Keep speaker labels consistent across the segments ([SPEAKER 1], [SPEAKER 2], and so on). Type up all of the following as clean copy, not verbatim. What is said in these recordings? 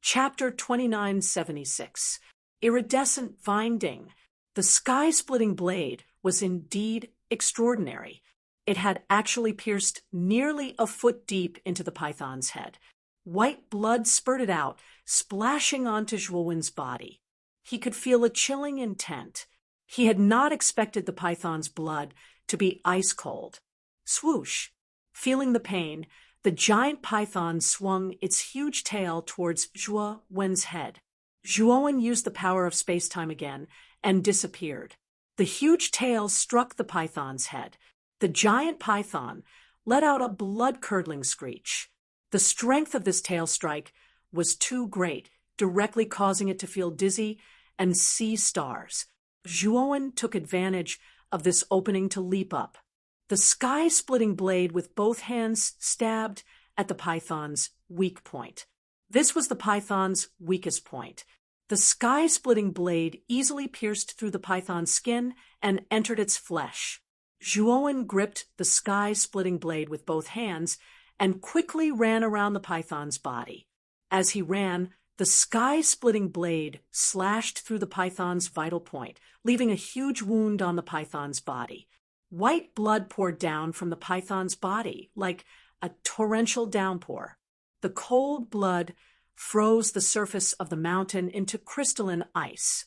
[SPEAKER 1] Chapter 2976. Iridescent Vinding. The sky-splitting blade was indeed extraordinary. It had actually pierced nearly a foot deep into the python's head. White blood spurted out, splashing onto Zhuowen's body. He could feel a chilling intent. He had not expected the python's blood to be ice cold. Swoosh! Feeling the pain, the giant python swung its huge tail towards Zhuowen's head. Zhuowen used the power of space-time again and disappeared. The huge tail struck the python's head. The giant python let out a blood-curdling screech. The strength of this tail strike was too great, directly causing it to feel dizzy and see stars. Zhuowen took advantage of this opening to leap up. The sky-splitting blade with both hands stabbed at the python's weak point. This was the python's weakest point. The sky-splitting blade easily pierced through the python's skin and entered its flesh. Zhuowen gripped the sky-splitting blade with both hands and quickly ran around the python's body. As he ran, the sky-splitting blade slashed through the python's vital point, leaving a huge wound on the python's body. White blood poured down from the python's body like a torrential downpour. The cold blood froze the surface of the mountain into crystalline ice.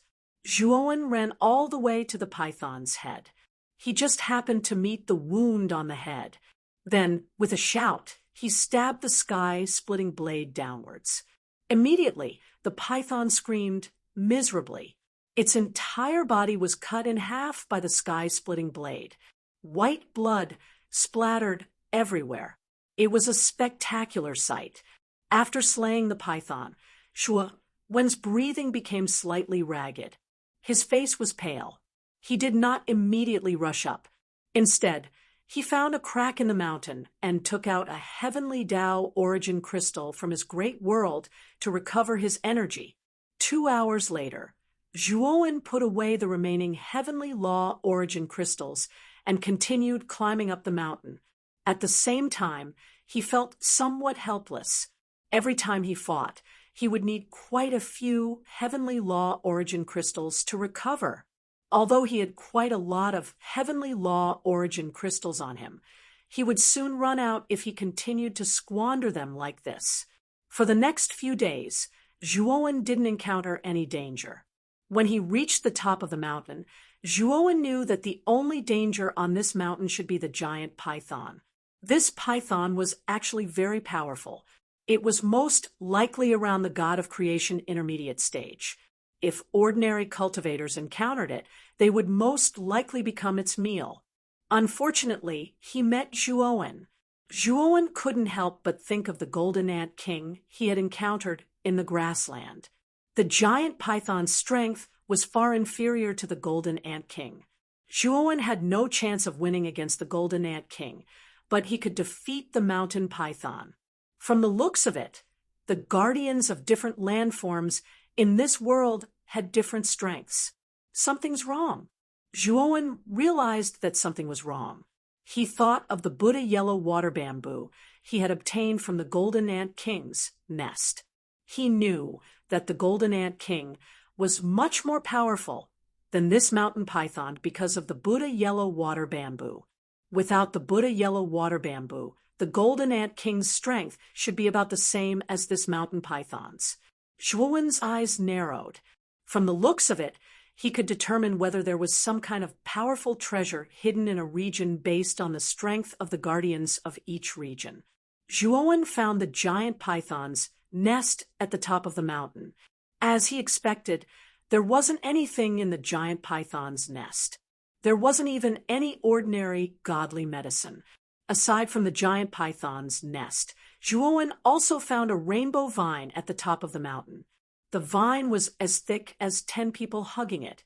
[SPEAKER 1] Zhuowen ran all the way to the python's head. He just happened to meet the wound on the head. Then, with a shout, he stabbed the sky-splitting blade downwards. Immediately, the python screamed miserably. Its entire body was cut in half by the sky-splitting blade. White blood splattered everywhere. It was a spectacular sight. After slaying the python, Zhuowen's breathing became slightly ragged. His face was pale. He did not immediately rush up. Instead, he found a crack in the mountain and took out a heavenly Tao origin crystal from his great world to recover his energy. 2 hours later, Zhuowen put away the remaining heavenly law origin crystals and continued climbing up the mountain. At the same time, he felt somewhat helpless. Every time he fought, he would need quite a few heavenly law origin crystals to recover. Although he had quite a lot of heavenly law origin crystals on him, he would soon run out if he continued to squander them like this. For the next few days, Zhuowen didn't encounter any danger. When he reached the top of the mountain, Zhuowen knew that the only danger on this mountain should be the giant python. This python was actually very powerful. It was most likely around the God of Creation intermediate stage. If ordinary cultivators encountered it, they would most likely become its meal. Unfortunately, he met Zhuowen. Zhuowen couldn't help but think of the golden ant king he had encountered in the grassland. The giant python's strength was far inferior to the golden ant king. Zhuowen had no chance of winning against the golden ant king, but he could defeat the mountain python. From the looks of it, the guardians of different landforms in this world had different strengths. Something's wrong. Zhuowen realized that something was wrong. He thought of the Buddha yellow water bamboo he had obtained from the golden ant king's nest. He knew that the golden ant king was much more powerful than this mountain python because of the Buddha yellow water bamboo. Without the Buddha yellow water bamboo, the golden ant king's strength should be about the same as this mountain python's. Zhuowen's eyes narrowed. From the looks of it, he could determine whether there was some kind of powerful treasure hidden in a region based on the strength of the guardians of each region. Zhuowen found the giant python's nest at the top of the mountain. As he expected, there wasn't anything in the giant python's nest. There wasn't even any ordinary godly medicine. Aside from the giant python's nest, Zhuowen also found a rainbow vine at the top of the mountain. The vine was as thick as 10 people hugging it,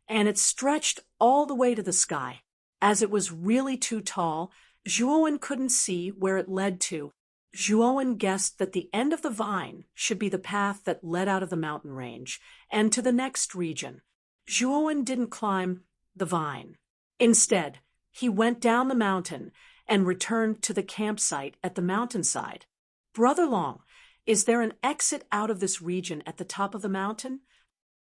[SPEAKER 1] and it stretched all the way to the sky. As it was really too tall, Zhuowen couldn't see where it led to. Zhuowen guessed that the end of the vine should be the path that led out of the mountain range and to the next region. Zhuowen didn't climb the vine. Instead, he went down the mountain and returned to the campsite at the mountainside. Brother Long, Is there an exit out of this region at the top of the mountain?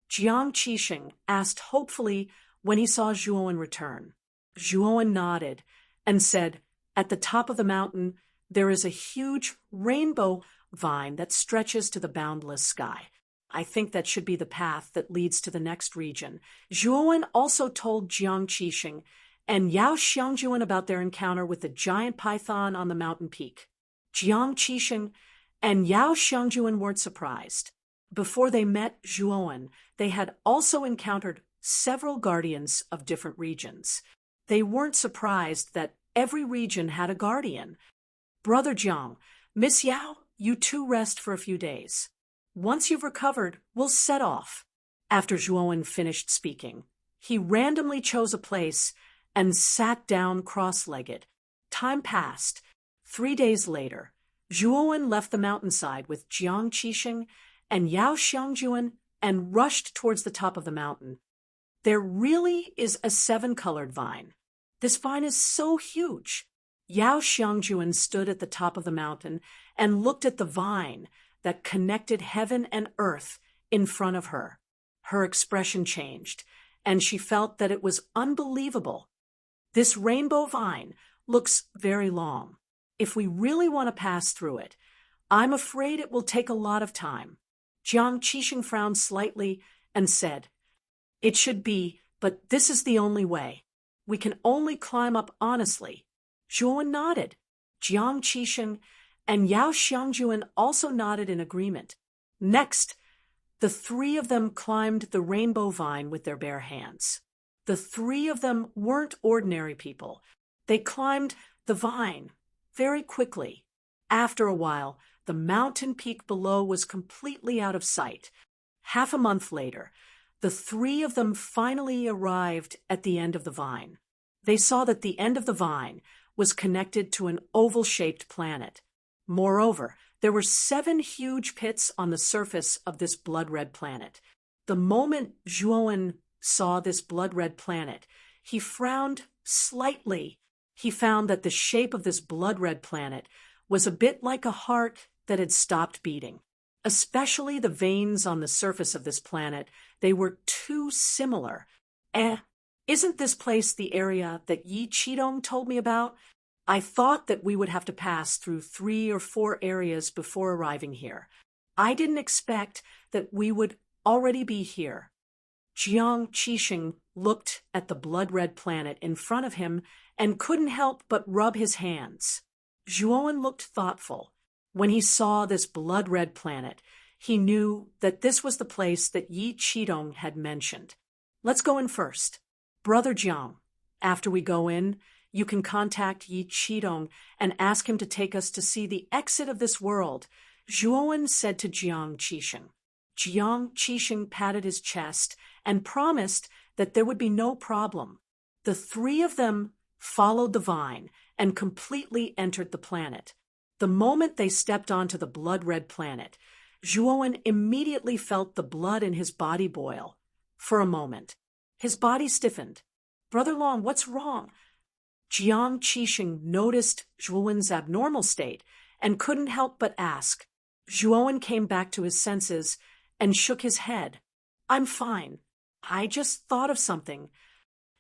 [SPEAKER 1] Jiang Qixing asked hopefully when he saw Zhuowen return. Zhuowen nodded and said, "At the top of the mountain, there is a huge rainbow vine that stretches to the boundless sky. I think that should be the path that leads to the next region." Zhuowen also told Jiang Qixing and Yao Xiangjuan about their encounter with the giant python on the mountain peak. Jiang Qixing and Yao Xiangjuan weren't surprised. Before they met Zhuowen, they had also encountered several guardians of different regions. They weren't surprised that every region had a guardian. "Brother Jiang, Miss Yao, you two rest for a few days. Once you've recovered, we'll set off." After Zhuowen finished speaking, he randomly chose a place and sat down cross-legged. Time passed. 3 days later, Zhuowen left the mountainside with Jiang Qixing and Yao Xiangjuan and rushed towards the top of the mountain. There really is a 7-colored vine. This vine is so huge. Yao Xiangjuan stood at the top of the mountain and looked at the vine that connected heaven and earth in front of her. Her expression changed, and she felt that it was unbelievable. This rainbow vine looks very long. If we really want to pass through it, I'm afraid it will take a lot of time. Jiang Qixing frowned slightly and said, "It should be, but this is the only way. We can only climb up honestly." Zhuowen nodded. Jiang Qixing and Yao Xiangjuan also nodded in agreement. Next, the 3 of them climbed the rainbow vine with their bare hands. The 3 of them weren't ordinary people. They climbed the vine very quickly. After a while, the mountain peak below was completely out of sight. Half a month later, the 3 of them finally arrived at the end of the vine. They saw that the end of the vine was connected to an oval-shaped planet. Moreover, there were 7 huge pits on the surface of this blood-red planet. The moment Zhuowen saw this blood-red planet, he frowned slightly. He found that the shape of this blood-red planet was a bit like a heart that had stopped beating. Especially the veins on the surface of this planet, they were too similar. Isn't this place the area that Yi Qidong told me about? I thought that we would have to pass through 3 or 4 areas before arriving here. I didn't expect that we would already be here." Jiang Qixing looked at the blood-red planet in front of him and couldn't help but rub his hands. Zhuowen looked thoughtful. When he saw this blood-red planet, he knew that this was the place that Yi Qidong had mentioned. "Let's go in first. Brother Jiang, after we go in, you can contact Yi Qidong and ask him to take us to see the exit of this world," Zhuowen said to Jiang Qixing. Jiang Qixing patted his chest and promised that there would be no problem. The 3 of them followed the vine and completely entered the planet. The moment they stepped onto the blood-red planet, Zhuowen immediately felt the blood in his body boil. For a moment, his body stiffened. "Brother Long, what's wrong?" Jiang Qixing noticed Zhuowen's abnormal state and couldn't help but ask. Zhuowen came back to his senses and shook his head. "I'm fine. I just thought of something."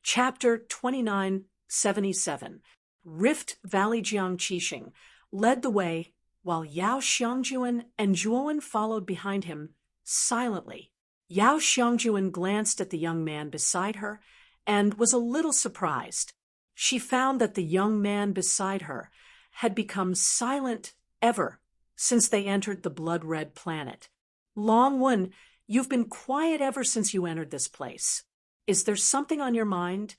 [SPEAKER 1] Chapter 2977. Rift Valley. Jiang Qixing led the way while Yao Xiangjuan and Zhuowen followed behind him silently. Yao Xiangjuan glanced at the young man beside her and was a little surprised. She found that the young man beside her had become silent ever since they entered the blood-red planet. "Long Wen, you've been quiet ever since you entered this place. Is there something on your mind?"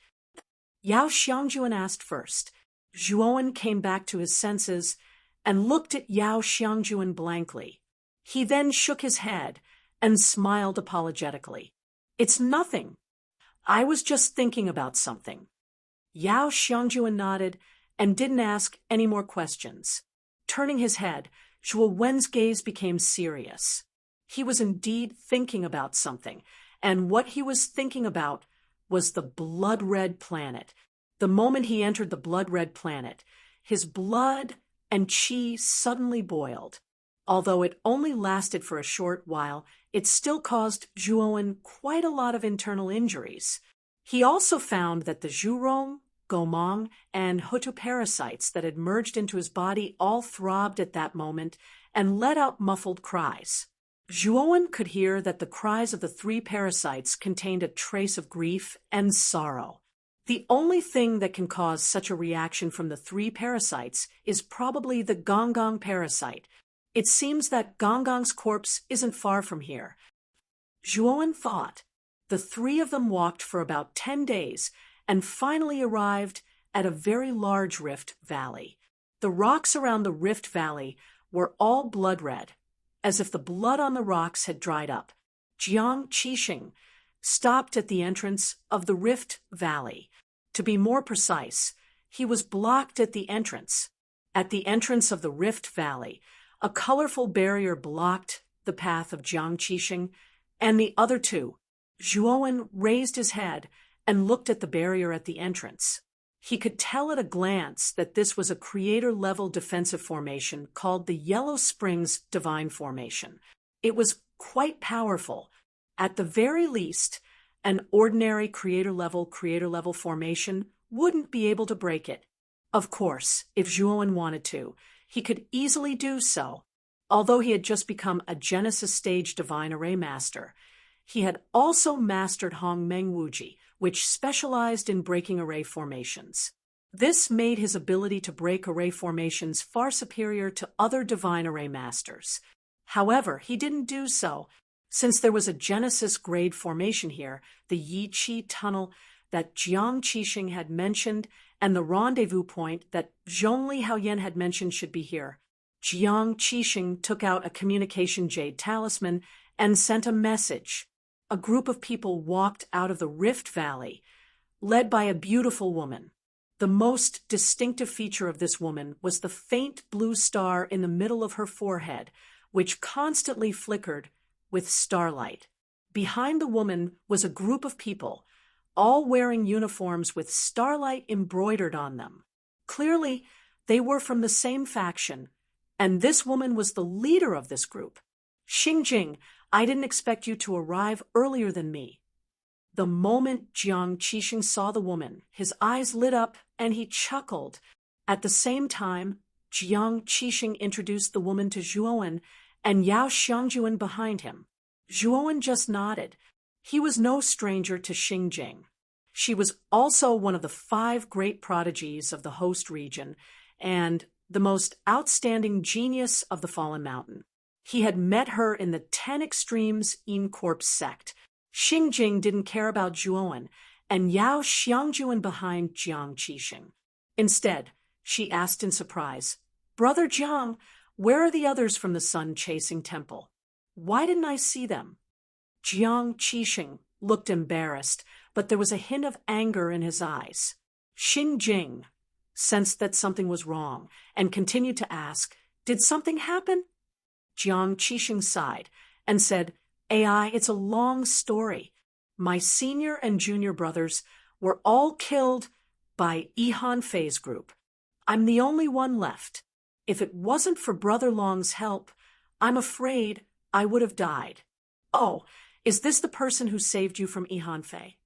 [SPEAKER 1] Yao Xiangjuan asked first. Zhuowen came back to his senses and looked at Yao Xiangjuan blankly. He then shook his head and smiled apologetically. "It's nothing. I was just thinking about something." Yao Xiangjuan nodded and didn't ask any more questions. Turning his head, Zhuowen's gaze became serious. He was indeed thinking about something, and what he was thinking about was the blood-red planet. The moment he entered the blood-red planet, his blood and qi suddenly boiled. Although it only lasted for a short while, it still caused Zhuowen quite a lot of internal injuries. He also found that the Zhurong, Gomong, and Hutu parasites that had merged into his body all throbbed at that moment and let out muffled cries. Zhuowen could hear that the cries of the three parasites contained a trace of grief and sorrow. The only thing that can cause such a reaction from the three parasites is probably the Gonggong parasite. It seems that Gonggong's corpse isn't far from here. Zhuowen thought. The three of them walked for about 10 days and finally arrived at a very large rift valley. The rocks around the rift valley were all blood red, as if the blood on the rocks had dried up. Jiang Qixing stopped at the entrance of the rift valley. To be more precise, he was blocked at the entrance. At the entrance of the rift valley, a colorful barrier blocked the path of Jiang Qixing and the other two. Zhuowen raised his head and looked at the barrier at the entrance. He could tell at a glance that this was a creator-level defensive formation called the Yellow Springs Divine Formation. It was quite powerful. At the very least, an ordinary creator-level formation wouldn't be able to break it. Of course, if Zhuowen wanted to, he could easily do so. Although he had just become a Genesis Stage Divine Array Master, he had also mastered Hongmeng Wuji, which specialized in breaking array formations. This made his ability to break array formations far superior to other Divine Array Masters. However, he didn't do so, since there was a Genesis grade formation here, the Yi Qi Tunnel that Jiang Qixing had mentioned, and the rendezvous point that Zhongli Haoyan had mentioned should be here. Jiang Qixing took out a communication jade talisman and sent a message. A group of people walked out of the Rift Valley, led by a beautiful woman. The most distinctive feature of this woman was the faint blue star in the middle of her forehead, which constantly flickered with starlight. Behind the woman was a group of people, all wearing uniforms with starlight embroidered on them. Clearly, they were from the same faction, and this woman was the leader of this group. Xingjing, I didn't expect you to arrive earlier than me. The moment Jiang Qixing saw the woman, his eyes lit up and he chuckled. At the same time, Jiang Qixing introduced the woman to Zhuowen and Yao Xiangjuan behind him. Zhuowen just nodded. He was no stranger to Xingjing. She was also one of the 5 great prodigies of the host region and the most outstanding genius of the Fallen Mountain. He had met her in the 10 Extremes In Corps sect. Xingjing didn't care about Zhuowen, and Yao Xiangjuan behind Jiang Qixing. Instead, she asked in surprise, "Brother Jiang, where are the others from the sun-chasing temple? Why didn't I see them?" Jiang Qixing looked embarrassed, but there was a hint of anger in his eyes. Xingjing sensed that something was wrong and continued to ask, "Did something happen?" Jiang Qixing sighed and said, "AI, it's a long story. My senior and junior brothers were all killed by Yihan Fei's group. I'm the only one left. If it wasn't for Brother Long's help, I'm afraid I would have died." "Oh, is this the person who saved you from Yihan Fei?"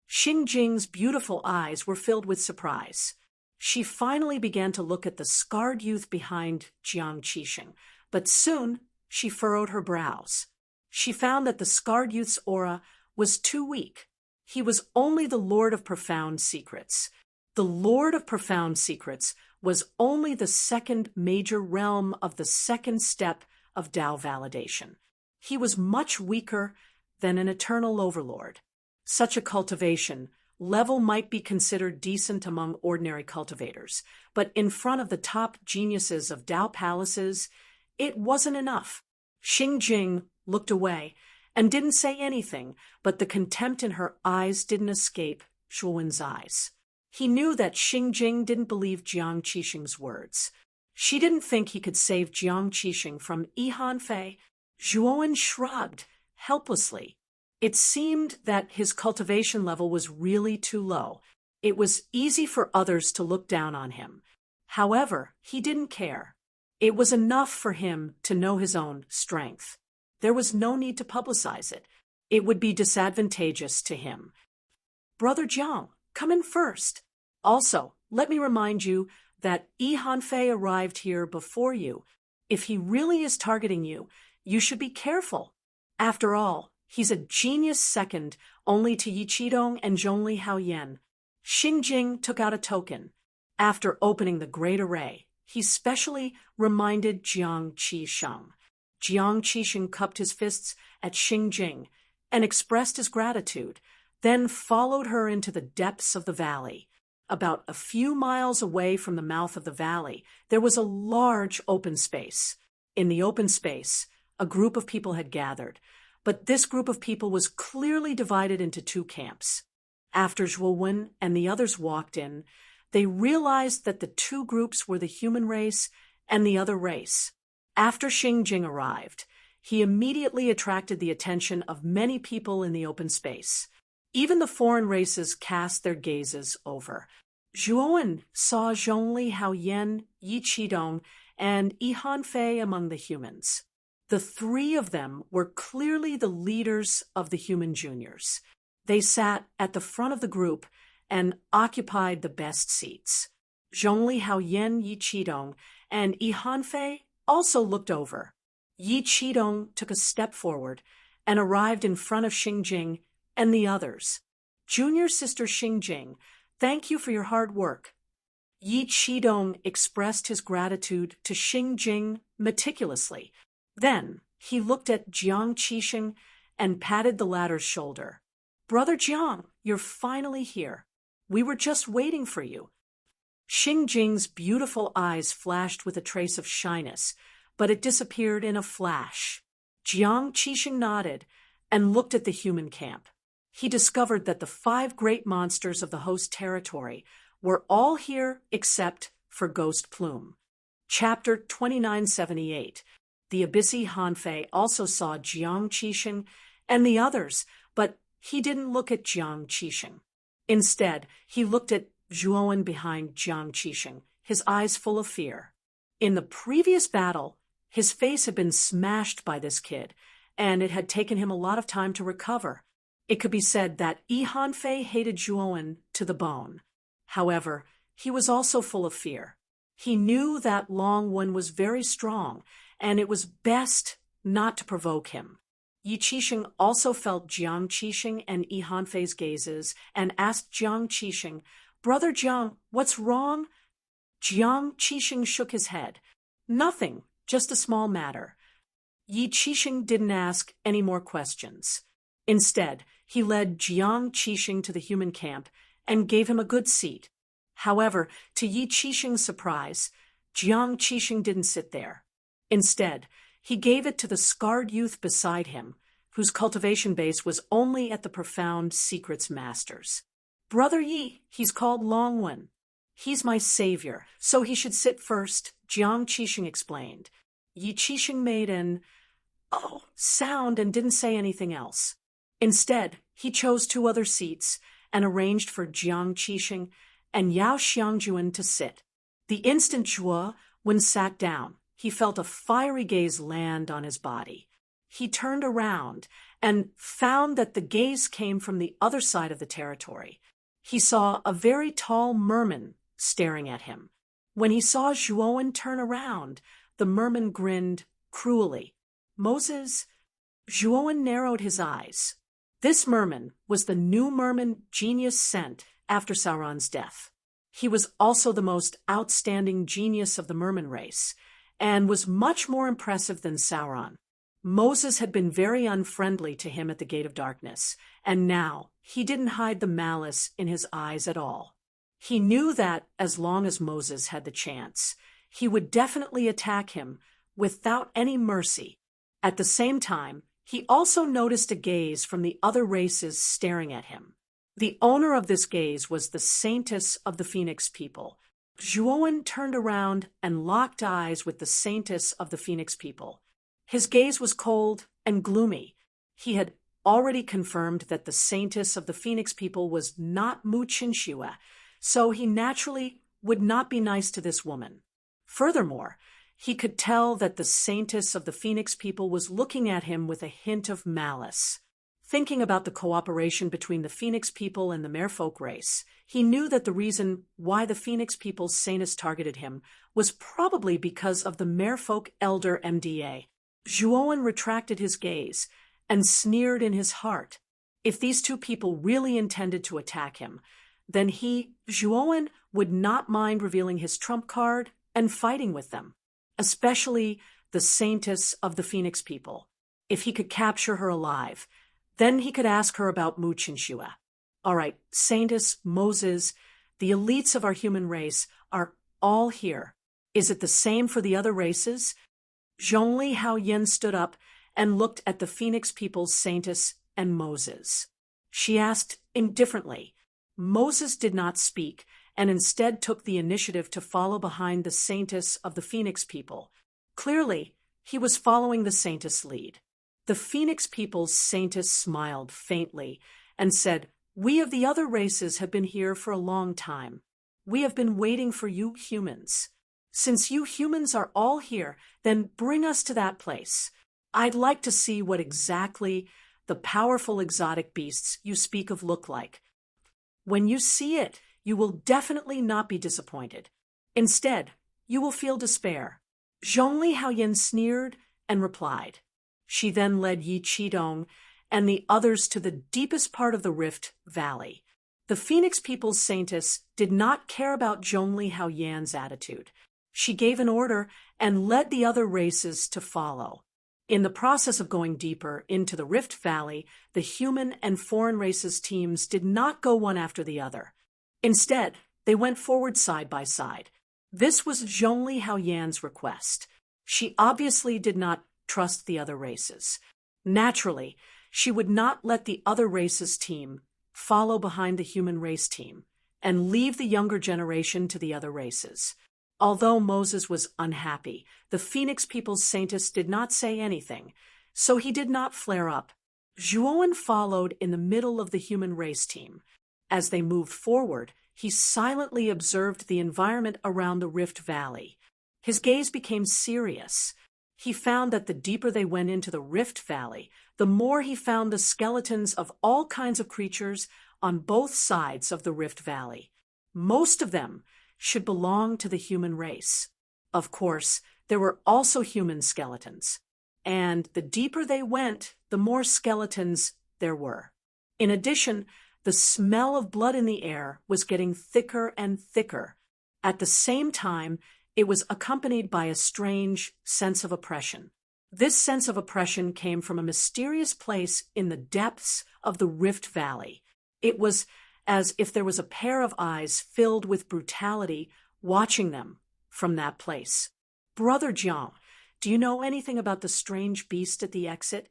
[SPEAKER 1] Xingjing's beautiful eyes were filled with surprise. She finally began to look at the scarred youth behind Jiang Qixing, but soon she furrowed her brows. She found that the scarred youth's aura was too weak. He was only the Lord of Profound Secrets. The Lord of Profound Secrets was only the second major realm of the second step of Tao validation. He was much weaker than an eternal overlord. Such a cultivation level might be considered decent among ordinary cultivators, but in front of the top geniuses of Tao palaces, it wasn't enough. Xingjing looked away and didn't say anything, but the contempt in her eyes didn't escape Zhuowen's eyes. He knew that Xingjing didn't believe Jiang Qixing's words. She didn't think he could save Jiang Qixing from Yihan Fei. Zhuowen shrugged helplessly. It seemed that his cultivation level was really too low. It was easy for others to look down on him. However, he didn't care. It was enough for him to know his own strength. There was no need to publicize it. It would be disadvantageous to him. Brother Jiang, come in first. Also, let me remind you that Yi Hanfei arrived here before you. If he really is targeting you, you should be careful. After all, he's a genius second only to Yi Qidong and Zhongli Haoyan. Xing Jing took out a token. After opening the great array, he specially reminded Jiang Qisheng. Jiang Qisheng cupped his fists at Xing Jing and expressed his gratitude, then followed her into the depths of the valley. About a few miles away from the mouth of the valley, there was a large open space. In the open space, a group of people had gathered, but this group of people was clearly divided into two camps. After Zhuo Wen and the others walked in, they realized that the two groups were the human race and the other race. After Xing Jing arrived, he immediately attracted the attention of many people in the open space. Even the foreign races cast their gazes over. Zhuowen saw Zhongli Haoyan, Yi Qidong, and Yi Hanfei among the humans. The three of them were clearly the leaders of the human juniors. They sat at the front of the group and occupied the best seats. Zhongli Haoyan, Yi Qidong, and Yi Hanfei also looked over. Yi Qidong took a step forward and arrived in front of Xing Jing and the others. Junior sister Xing Jing, thank you for your hard work. Yi Qidong expressed his gratitude to Xing Jing meticulously. Then he looked at Jiang Qisheng and patted the latter's shoulder. Brother Jiang, you're finally here. We were just waiting for you. Xing Jing's beautiful eyes flashed with a trace of shyness, but it disappeared in a flash. Jiang Qisheng nodded and looked at the human camp. He discovered that the 5 great monsters of the host territory were all here except for Ghost Plume. Chapter 2978. The Abyssi Hanfei also saw Jiang Qisheng and the others, but he didn't look at Jiang Qisheng. Instead, he looked at Zhuowen behind Jiang Qisheng, his eyes full of fear. In the previous battle, his face had been smashed by this kid, and it had taken him a lot of time to recover. It could be said that Yi Hanfei hated Zhuowen to the bone. However, he was also full of fear. He knew that Long Wen was very strong, and it was best not to provoke him. Yi Qisheng also felt Jiang Qisheng and Yi Hanfei's gazes and asked Jiang Qisheng, Brother Jiang, what's wrong? Jiang Qisheng shook his head. Nothing, just a small matter. Yi Qisheng didn't ask any more questions. Instead, he led Jiang Qisheng to the human camp and gave him a good seat. However, to Yi Qisheng's surprise, Jiang Qisheng didn't sit there. Instead, he gave it to the scarred youth beside him, whose cultivation base was only at the profound secrets masters. Brother Yi, he's called Long Wen. He's my savior, so he should sit first, Jiang Qisheng explained. Yi Qisheng made an sound and didn't say anything else. Instead, he chose 2 other seats and arranged for Jiang Qisheng and Yao Xiangjuan to sit. The instant Zhuo Wen sat down, he felt a fiery gaze land on his body. He turned around and found that the gaze came from the other side of the territory. He saw a very tall merman staring at him. When he saw Zhuowen turn around, the merman grinned cruelly. Moses, Zhuowen narrowed his eyes. This merman was the new merman genius sent after Sauron's death. He was also the most outstanding genius of the merman race, and was much more impressive than Sauron. Moses had been very unfriendly to him at the Gate of Darkness, and now he didn't hide the malice in his eyes at all. He knew that as long as Moses had the chance, he would definitely attack him without any mercy. At the same time, he also noticed a gaze from the other races staring at him. The owner of this gaze was the saintess of the Phoenix people. Zhuowen turned around and locked eyes with the saintess of the Phoenix people. His gaze was cold and gloomy. He had already confirmed that the saintess of the Phoenix people was not Mu Qinxue, so he naturally would not be nice to this woman. Furthermore, He could tell that the saintess of the Phoenix people was looking at him with a hint of malice. Thinking about the cooperation between the Phoenix people and the merfolk race, he knew that the reason why the Phoenix people's saintess targeted him was probably because of the merfolk elder MDA. Zhuowen retracted his gaze and sneered in his heart. If these two people really intended to attack him, then Zhuowen, would not mind revealing his trump card and fighting with them, especially the saintess of the Phoenix people. If he could capture her alive, then he could ask her about Mu Qinshua. All right, Saintess, Moses, the elites of our human race are all here. Is it the same for the other races? Zhongli Haoyan stood up and looked at the Phoenix people's Saintess and Moses. She asked indifferently. Moses did not speak, and instead took the initiative to follow behind the Saintess of the Phoenix people. Clearly, he was following the Saintess' lead. The Phoenix people's Saintess smiled faintly and said, "We of the other races have been here for a long time. We have been waiting for you humans. Since you humans are all here, then bring us to that place. I'd like to see what exactly the powerful exotic beasts you speak of look like. When you see it, you will definitely not be disappointed. Instead, you will feel despair." Zhongli Haoyan sneered and replied. She then led Yi Qidong and the others to the deepest part of the Rift Valley. The Phoenix people's saintess did not care about Zhongli Haoyan's attitude. She gave an order and led the other races to follow. In the process of going deeper into the Rift Valley, the human and foreign races teams did not go one after the other. Instead, they went forward side by side. This was Zhongli Haoyan's request. She obviously did not trust the other races. Naturally, she would not let the other races team follow behind the human race team and leave the younger generation to the other races. Although Moses was unhappy, the Phoenix people's saintess did not say anything, so he did not flare up. Zhuowen followed in the middle of the human race team. As they moved forward, he silently observed the environment around the Rift Valley. His gaze became serious. He found that the deeper they went into the Rift Valley, the more he found the skeletons of all kinds of creatures on both sides of the Rift Valley. Most of them should belong to the human race. Of course, there were also human skeletons, and the deeper they went, the more skeletons there were. In addition, the smell of blood in the air was getting thicker and thicker. At the same time, it was accompanied by a strange sense of oppression. This sense of oppression came from a mysterious place in the depths of the Rift Valley. It was as if there was a pair of eyes filled with brutality watching them from that place. "Brother Jiang, do you know anything about the strange beast at the exit?"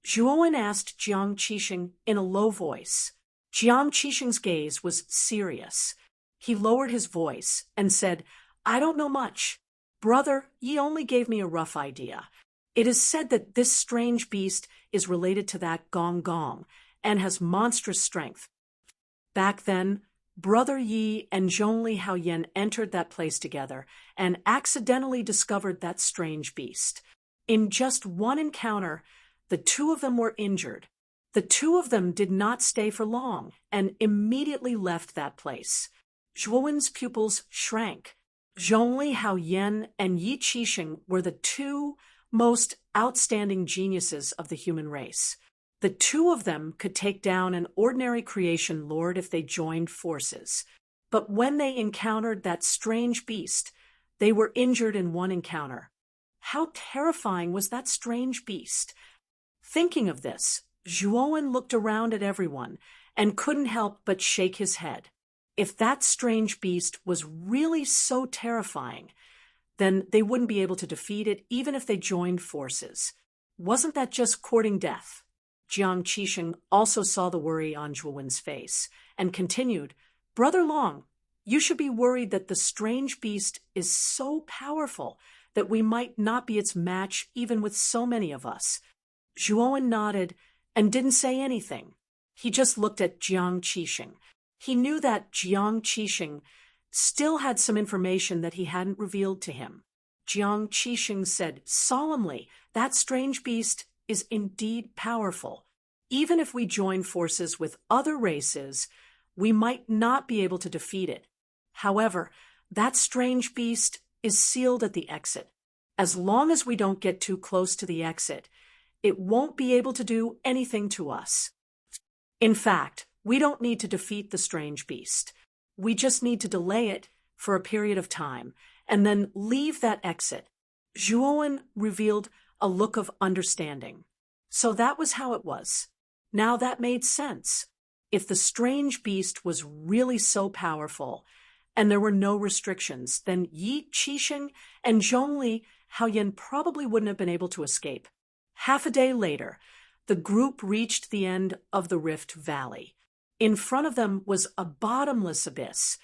[SPEAKER 1] Zhuowen asked Jiang Qixing in a low voice. Jiang Qixing's gaze was serious. He lowered his voice and said, "I don't know much. Brother, ye only gave me a rough idea. It is said that this strange beast is related to that Gong Gong and has monstrous strength. Back then, Brother Yi and Zhongli Haoyan entered that place together and accidentally discovered that strange beast. In just one encounter, the two of them were injured. The two of them did not stay for long and immediately left that place." Zhuowen's pupils shrank. Zhongli Haoyan and Yi Qixing were the two most outstanding geniuses of the human race. The two of them could take down an ordinary creation lord if they joined forces. But when they encountered that strange beast, they were injured in one encounter. How terrifying was that strange beast? Thinking of this, Zhuowen looked around at everyone and couldn't help but shake his head. If that strange beast was really so terrifying, then they wouldn't be able to defeat it even if they joined forces. Wasn't that just courting death? Jiang Qixing also saw the worry on Zhuowen's face and continued, "Brother Long, you should be worried that the strange beast is so powerful that we might not be its match even with so many of us." Zhuowen nodded and didn't say anything. He just looked at Jiang Qixing. He knew that Jiang Qixing still had some information that he hadn't revealed to him. Jiang Qixing said solemnly, "That strange beast is indeed powerful. Even if we join forces with other races, we might not be able to defeat it. However, that strange beast is sealed at the exit. As long as we don't get too close to the exit, it won't be able to do anything to us. In fact, we don't need to defeat the strange beast. We just need to delay it for a period of time and then leave that exit." Zhuowen revealed a look of understanding. So that was how it was. Now that made sense. If the strange beast was really so powerful and there were no restrictions, then Yi Qixing and Zhongli Haoyan probably wouldn't have been able to escape. Half a day later, the group reached the end of the Rift Valley. In front of them was a bottomless abyss.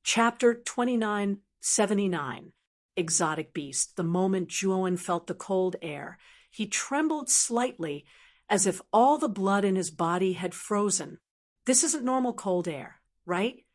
[SPEAKER 1] Chapter 2979. Exotic Beast. The moment Zhuowen felt the cold air, he trembled slightly as if all the blood in his body had frozen. This isn't normal cold air, right?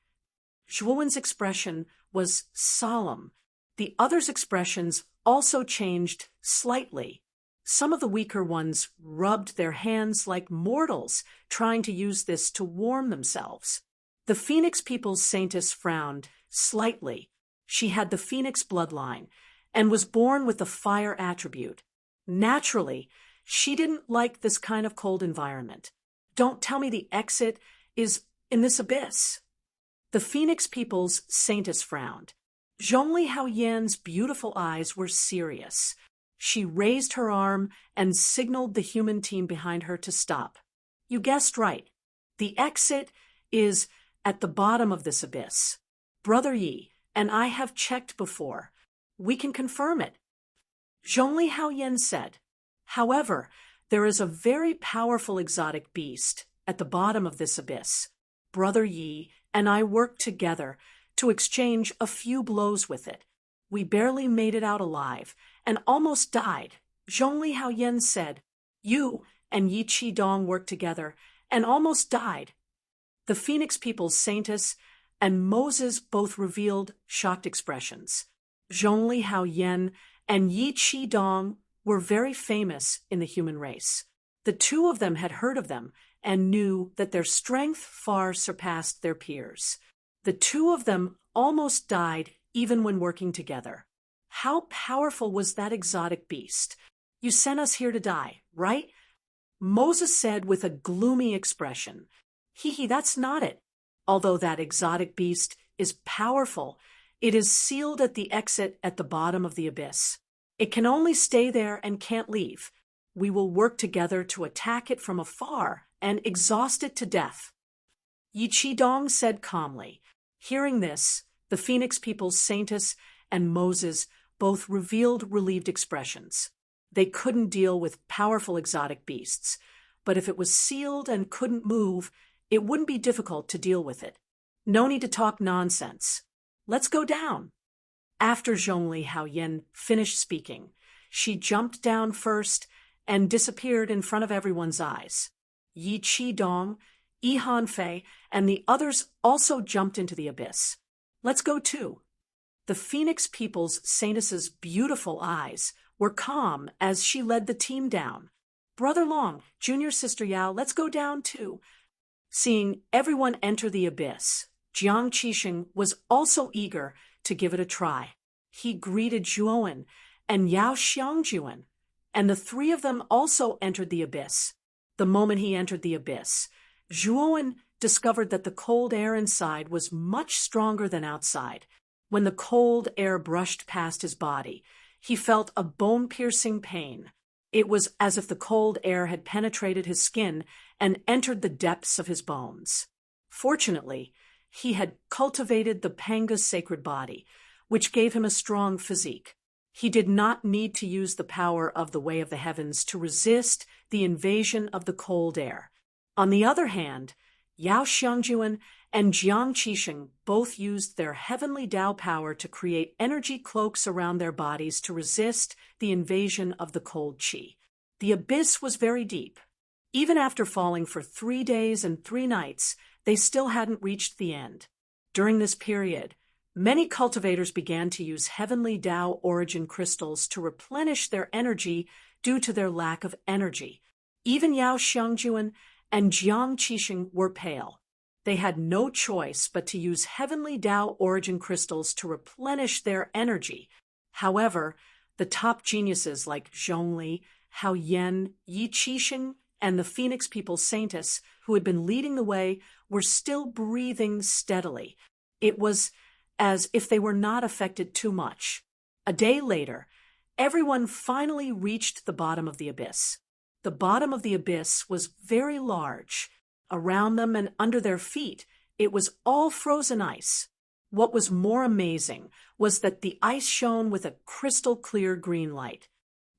[SPEAKER 1] Zhuowen's expression was solemn. The others' expressions also changed slightly. Some of the weaker ones rubbed their hands like mortals, trying to use this to warm themselves. The Phoenix People's Saintess frowned slightly. She had the Phoenix bloodline and was born with the fire attribute. Naturally, she didn't like this kind of cold environment. Don't tell me the exit is in this abyss. The Phoenix People's Saintess frowned. Zhongli Haoyan's beautiful eyes were serious. She raised her arm and signaled the human team behind her to stop. You guessed right. The exit is at the bottom of this abyss. Brother Yi and I have checked before. We can confirm it. Zhongli Haoyan said. However, there is a very powerful exotic beast at the bottom of this abyss. Brother Yi and I worked together to exchange a few blows with it. We barely made it out alive and almost died. Zhongli Haoyan said, "You and Yi Qidong worked together and almost died." The Phoenix People's Saintess and Moses both revealed shocked expressions. Zhongli Haoyan and Yi Qidong were very famous in the human race. The two of them had heard of them and knew that their strength far surpassed their peers. The two of them almost died even when working together. How powerful was that exotic beast? You sent us here to die, right? Moses said with a gloomy expression. Hee, that's not it. Although that exotic beast is powerful, it is sealed at the exit at the bottom of the abyss. It can only stay there and can't leave. We will work together to attack it from afar and exhaust it to death. Yi Qidong said calmly. Hearing this, the Phoenix People's Saintess and Moses both revealed relieved expressions. They couldn't deal with powerful exotic beasts, but if it was sealed and couldn't move, it wouldn't be difficult to deal with it. No need to talk nonsense. Let's go down. After Zhongli Haoyan finished speaking, she jumped down first and disappeared in front of everyone's eyes. Yi Qidong, Yi Hanfei, and the others also jumped into the abyss. Let's go too. The Phoenix People's Saintess's beautiful eyes were calm as she led the team down. Brother Long, Junior Sister Yao, let's go down too. Seeing everyone enter the abyss, Jiang Qixing was also eager to give it a try. He greeted Zhuowen and Yao Xiangjuan, and the three of them also entered the abyss. The moment he entered the abyss, Zhuowen discovered that the cold air inside was much stronger than outside. When the cold air brushed past his body, he felt a bone-piercing pain. It was as if the cold air had penetrated his skin and entered the depths of his bones. Fortunately, he had cultivated the Panga's sacred body, which gave him a strong physique. He did not need to use the power of the Way of the Heavens to resist the invasion of the cold air. On the other hand, Yao Xiangjuan and Jiang Qixing both used their heavenly Tao power to create energy cloaks around their bodies to resist the invasion of the cold qi. The abyss was very deep. Even after falling for 3 days and 3 nights, they still hadn't reached the end. During this period, Many cultivators began to use heavenly Tao origin crystals to replenish their energy due to their lack of energy. Even Yao Xiangjuan and Jiang Qixing were pale. They had no choice but to use heavenly Tao origin crystals to replenish their energy. However, the top geniuses like Zhongli, Hao Yan, Yi Qixing, and the Phoenix People's Saintess, who had been leading the way, were still breathing steadily. It was as if they were not affected too much. A day later, everyone finally reached the bottom of the abyss. The bottom of the abyss was very large. Around them and under their feet, it was all frozen ice. What was more amazing was that the ice shone with a crystal-clear green light.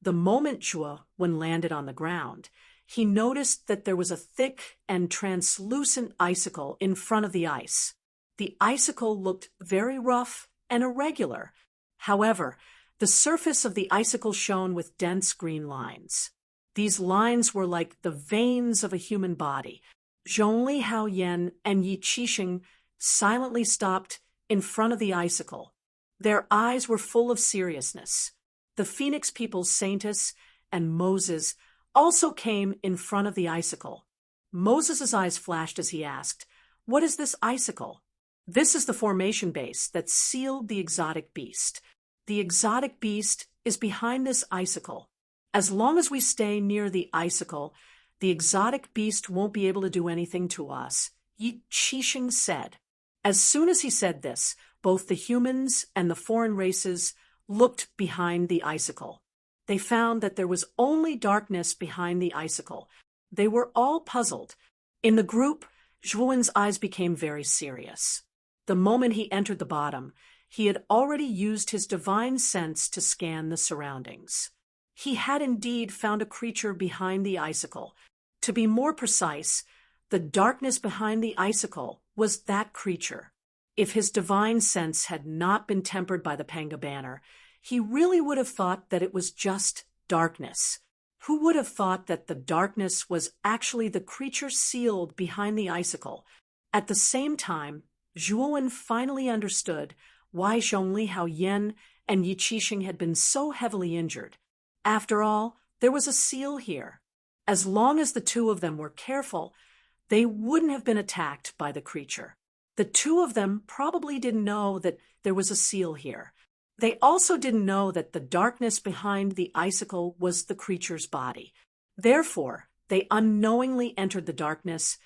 [SPEAKER 1] The moment Zhuowen landed on the ground, he noticed that there was a thick and translucent icicle in front of the ice. The icicle looked very rough and irregular. However, the surface of the icicle shone with dense green lines. These lines were like the veins of a human body. Zhongli, Hao Yan, and Yi Qixing silently stopped in front of the icicle. Their eyes were full of seriousness. The Phoenix People's Saintess and Moses also came in front of the icicle. Moses' eyes flashed as he asked, "What is this icicle?" "This is the formation base that sealed the exotic beast. The exotic beast is behind this icicle. As long as we stay near the icicle, the exotic beast won't be able to do anything to us," Yi Qixing said. As soon as he said this, both the humans and the foreign races looked behind the icicle. They found that there was only darkness behind the icicle. They were all puzzled. In the group, Zhuowen's eyes became very serious. The moment he entered the bottom, he had already used his divine sense to scan the surroundings. He had indeed found a creature behind the icicle. To be more precise, the darkness behind the icicle was that creature. If his divine sense had not been tempered by the Panga banner, he really would have thought that it was just darkness. Who would have thought that the darkness was actually the creature sealed behind the icicle? At the same time, Zhuowen finally understood why Zhongli, Hao Yan, and Yi Qixing had been so heavily injured. After all, there was a seal here. As long as the two of them were careful, they wouldn't have been attacked by the creature. The two of them probably didn't know that there was a seal here. They also didn't know that the darkness behind the icicle was the creature's body. Therefore, they unknowingly entered the darkness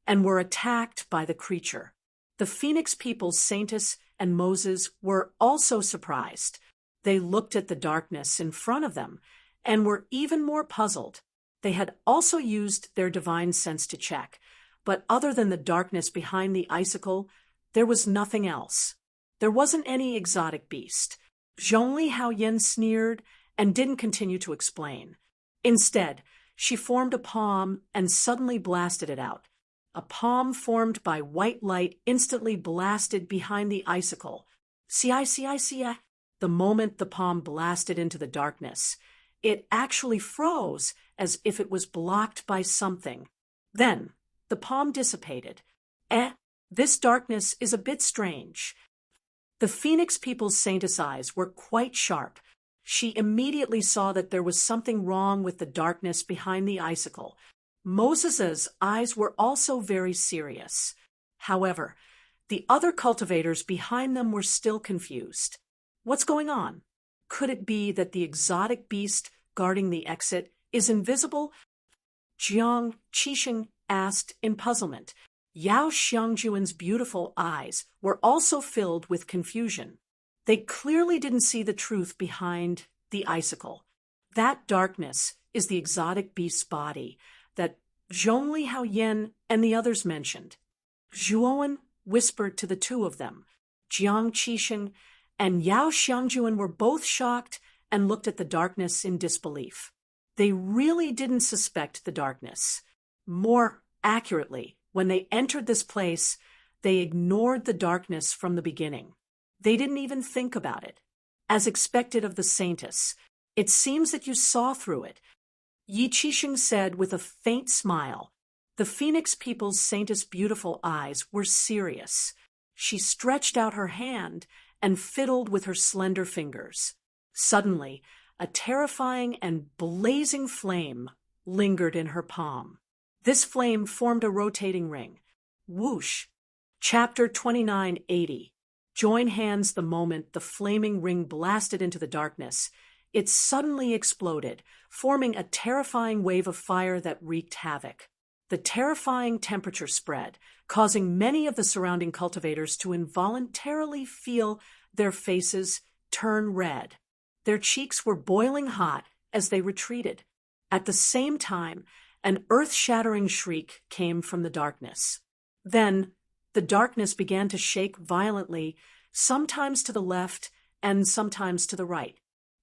[SPEAKER 1] and were attacked by the creature. The Phoenix People's Saintess and Moses were also surprised. They looked at the darkness in front of them and were even more puzzled. They had also used their divine sense to check, but other than the darkness behind the icicle, there was nothing else. There wasn't any exotic beast. Zhongli Hao Yan sneered and didn't continue to explain. Instead, she formed a palm and suddenly blasted it out. A palm formed by white light instantly blasted behind the icicle. See. The moment the palm blasted into the darkness, it actually froze as if it was blocked by something. Then, the palm dissipated. This darkness is a bit strange. The Phoenix People's Saintess' eyes were quite sharp. She immediately saw that there was something wrong with the darkness behind the icicle. Moses's eyes were also very serious. However, the other cultivators behind them were still confused. What's going on? Could it be that the exotic beast guarding the exit is invisible? Jiang Qixing asked in puzzlement. Yao Xiangjuan's beautiful eyes were also filled with confusion. They clearly didn't see the truth behind the icicle. That darkness is the exotic beast's body that Zhongli, Hao Yan, and the others mentioned. Zhuowen whispered to the two of them. Jiang Qixing and Yao Xiangjuan were both shocked and looked at the darkness in disbelief. They really didn't suspect the darkness. More accurately, when they entered this place, they ignored the darkness from the beginning. They didn't even think about it. As expected of the Saintess, it seems that you saw through it. Yi Qixing said with a faint smile. The Phoenix People's Saintess' beautiful eyes were serious. She stretched out her hand and fiddled with her slender fingers. Suddenly, a terrifying and blazing flame lingered in her palm. This flame formed a rotating ring. Whoosh! Chapter 2980. Join hands the moment the flaming ring blasted into the darkness. It suddenly exploded, forming a terrifying wave of fire that wreaked havoc. The terrifying temperature spread, causing many of the surrounding cultivators to involuntarily feel their faces turn red. Their cheeks were boiling hot as they retreated. At the same time, an earth-shattering shriek came from the darkness. Then, the darkness began to shake violently, sometimes to the left and sometimes to the right.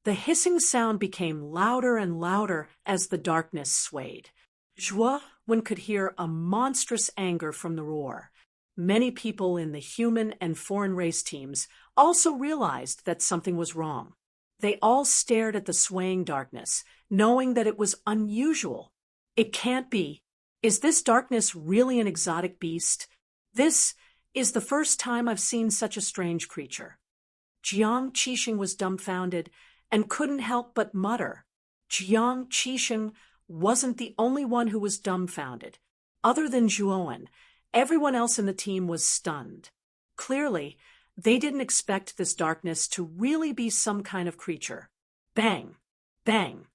[SPEAKER 1] The hissing sound became louder and louder as the darkness swayed. One could hear a monstrous anger from the roar. Many people in the human and foreign race teams also realized that something was wrong. They all stared at the swaying darkness, knowing that it was unusual. It can't be. Is this darkness really an exotic beast? This is the first time I've seen such a strange creature. Jiang Qixing was dumbfounded and couldn't help but mutter. Jiang Qixing wasn't the only one who was dumbfounded. Other than Zhuowen, everyone else in the team was stunned. Clearly, they didn't expect this darkness to really be some kind of creature. Bang! Bang!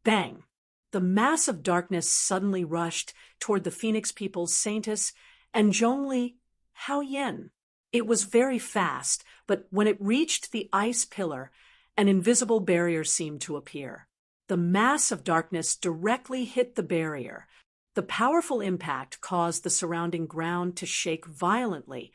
[SPEAKER 1] Bang! The mass of darkness suddenly rushed toward the Phoenix People's Saintess and Zhongli Haoyan. It was very fast, but when it reached the ice pillar, an invisible barrier seemed to appear. The mass of darkness directly hit the barrier. The powerful impact caused the surrounding ground to shake violently,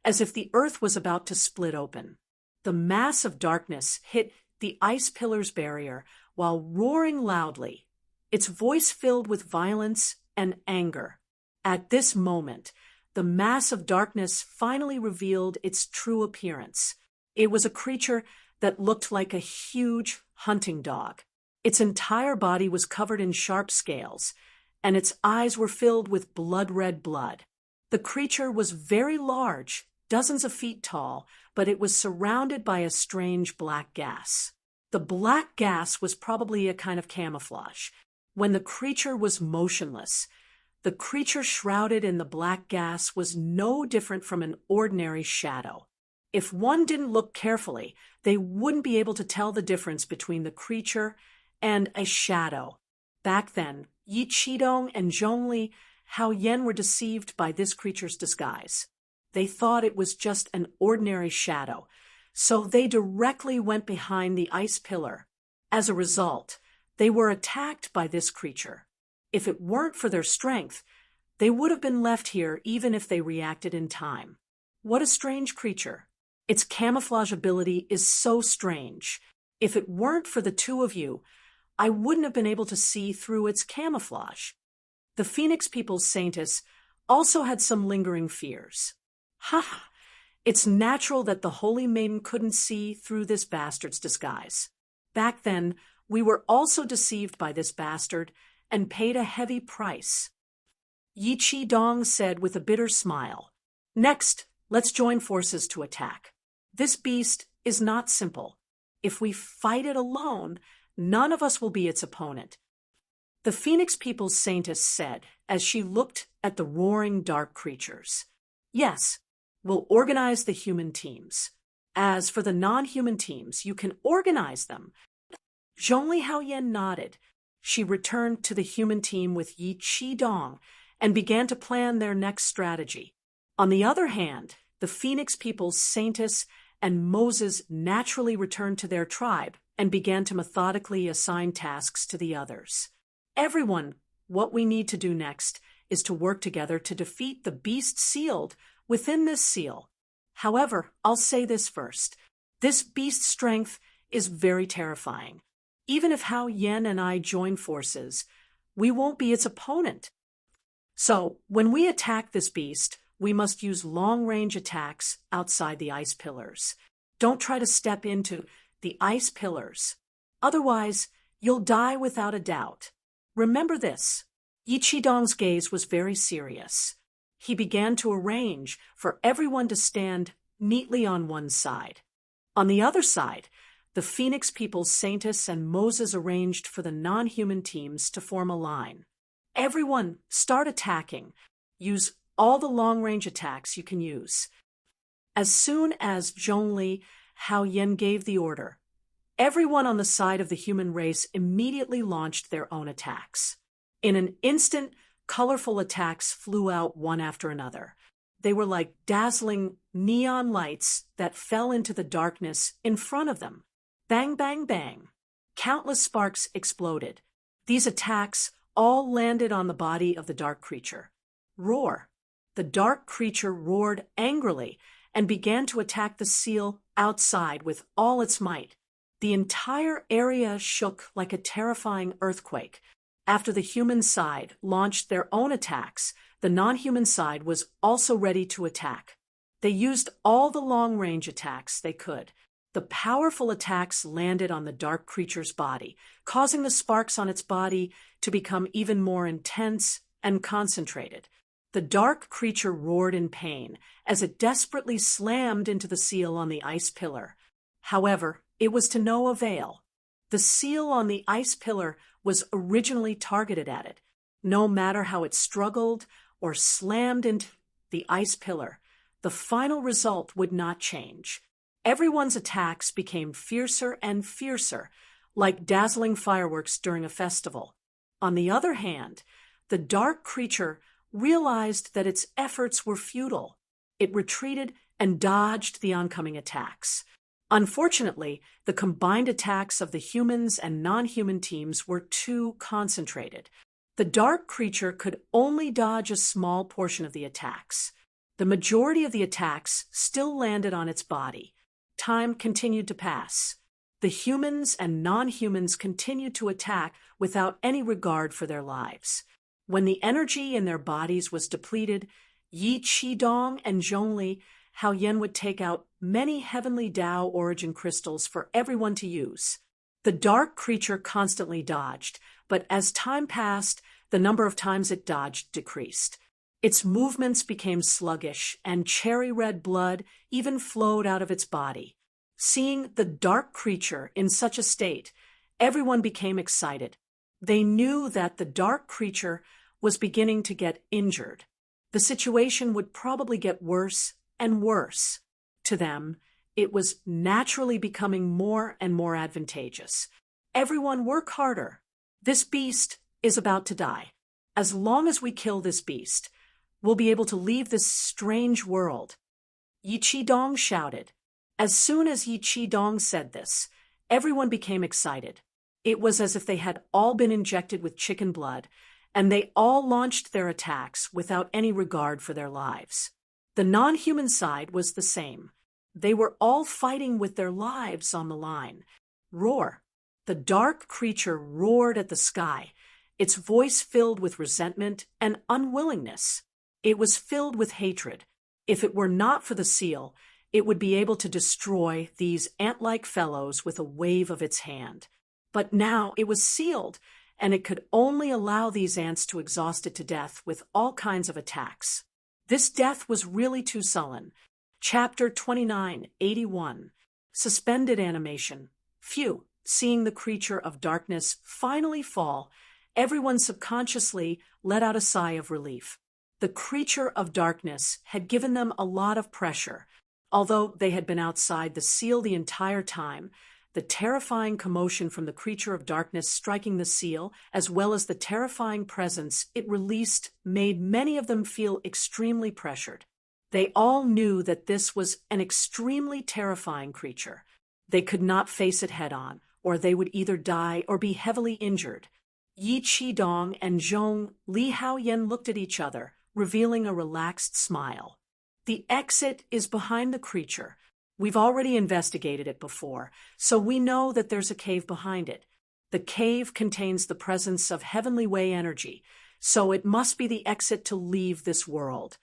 [SPEAKER 1] as if the earth was about to split open. The mass of darkness hit the ice pillar's barrier while roaring loudly, its voice filled with violence and anger. At this moment, the mass of darkness finally revealed its true appearance. It was a creature that looked like a huge hunting dog. Its entire body was covered in sharp scales, and its eyes were filled with blood-red blood. The creature was very large, dozens of feet tall, but it was surrounded by a strange black gas. The black gas was probably a kind of camouflage. When the creature was motionless, the creature shrouded in the black gas was no different from an ordinary shadow. If one didn't look carefully, they wouldn't be able to tell the difference between the creature and a shadow. Back then, Yi Qidong and Zhongli Haoyan were deceived by this creature's disguise. They thought it was just an ordinary shadow, so they directly went behind the ice pillar. As a result, they were attacked by this creature. If it weren't for their strength, they would have been left here even if they reacted in time. What a strange creature. Its camouflage ability is so strange. If it weren't for the two of you, I wouldn't have been able to see through its camouflage. The Phoenix People's Saintess also had some lingering fears. Ha! It's natural that the Holy Maiden couldn't see through this bastard's disguise. Back then, we were also deceived by this bastard and paid a heavy price. Yi Qidong said with a bitter smile, "Next, let's join forces to attack. This beast is not simple. If we fight it alone, none of us will be its opponent." The Phoenix People's Saintess said as she looked at the roaring dark creatures. "Yes, we'll organize the human teams. As for the non-human teams, you can organize them." Zhongli Haoyan nodded. She returned to the human team with Yi Qidong and began to plan their next strategy. On the other hand, the Phoenix People's Saintess and Moses naturally returned to their tribe and began to methodically assign tasks to the others. "Everyone, what we need to do next is to work together to defeat the beast sealed within this seal. However, I'll say this first. This beast's strength is very terrifying. Even if Hao Yan and I join forces, we won't be its opponent. So, when we attack this beast, we must use long-range attacks outside the ice pillars. Don't try to step into the ice pillars. Otherwise, you'll die without a doubt. Remember this." Yi Qidong's gaze was very serious. He began to arrange for everyone to stand neatly on one side. On the other side, the Phoenix people's Saintus and Moses arranged for the non-human teams to form a line. Everyone, start attacking. Use all the long-range attacks you can use. As soon as Zhongli Hao Yan gave the order, everyone on the side of the human race immediately launched their own attacks. In an instant, colorful attacks flew out one after another. They were like dazzling neon lights that fell into the darkness in front of them. Bang, bang, bang. Countless sparks exploded. These attacks all landed on the body of the dark creature. Roar. The dark creature roared angrily and began to attack the seal outside with all its might. The entire area shook like a terrifying earthquake. After the human side launched their own attacks, the non-human side was also ready to attack. They used all the long-range attacks they could. The powerful attacks landed on the dark creature's body, causing the sparks on its body to become even more intense and concentrated. The dark creature roared in pain as it desperately slammed into the seal on the ice pillar. However, it was to no avail. The seal on the ice pillar was originally targeted at it. No matter how it struggled or slammed into the ice pillar, the final result would not change. Everyone's attacks became fiercer and fiercer, like dazzling fireworks during a festival. On the other hand, the dark creature realized that its efforts were futile. It retreated and dodged the oncoming attacks. Unfortunately, the combined attacks of the humans and non-human teams were too concentrated. The dark creature could only dodge a small portion of the attacks. The majority of the attacks still landed on its body. Time continued to pass. The humans and non-humans continued to attack without any regard for their lives. When the energy in their bodies was depleted, Yi Qidong and Zhongli Hao Yan would take out many heavenly Tao origin crystals for everyone to use. The dark creature constantly dodged, but as time passed, the number of times it dodged decreased. Its movements became sluggish, and cherry-red blood even flowed out of its body. Seeing the dark creature in such a state, everyone became excited. They knew that the dark creature was beginning to get injured. The situation would probably get worse and worse. To them, it was naturally becoming more and more advantageous. Everyone work harder. This beast is about to die. As long as we kill this beast, we'll be able to leave this strange world. Yi Qidong shouted. As soon as Yi Qidong said this, everyone became excited. It was as if they had all been injected with chicken blood, and they all launched their attacks without any regard for their lives. The non-human side was the same. They were all fighting with their lives on the line. Roar. The dark creature roared at the sky, its voice filled with resentment and unwillingness. It was filled with hatred. If it were not for the seal, it would be able to destroy these ant-like fellows with a wave of its hand. But now it was sealed, and it could only allow these ants to exhaust it to death with all kinds of attacks. This death was really too sullen. Chapter 2981. Suspended animation. Phew, seeing the creature of darkness finally fall, everyone subconsciously let out a sigh of relief. The creature of darkness had given them a lot of pressure. Although they had been outside the seal the entire time, the terrifying commotion from the creature of darkness striking the seal, as well as the terrifying presence it released, made many of them feel extremely pressured. They all knew that this was an extremely terrifying creature. They could not face it head-on, or they would either die or be heavily injured. Yi Qidong and Zhongli Hao Yan looked at each other, revealing a relaxed smile. The exit is behind the creature. We've already investigated it before, so we know that there's a cave behind it. The cave contains the presence of heavenly way energy, so it must be the exit to leave this world.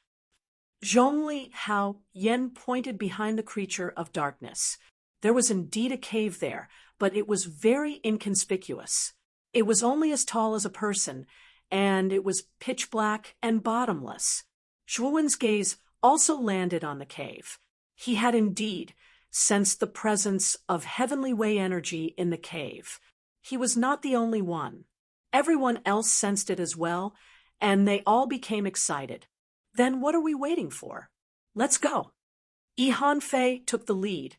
[SPEAKER 1] Zhongli Hao Yan pointed behind the creature of darkness. There was indeed a cave there, but it was very inconspicuous. It was only as tall as a person, and it was pitch black and bottomless. Shuwen's gaze also landed on the cave. He had indeed sensed the presence of heavenly way energy in the cave. He was not the only one. Everyone else sensed it as well, and they all became excited. Then what are we waiting for? Let's go. Ihanfei took the lead,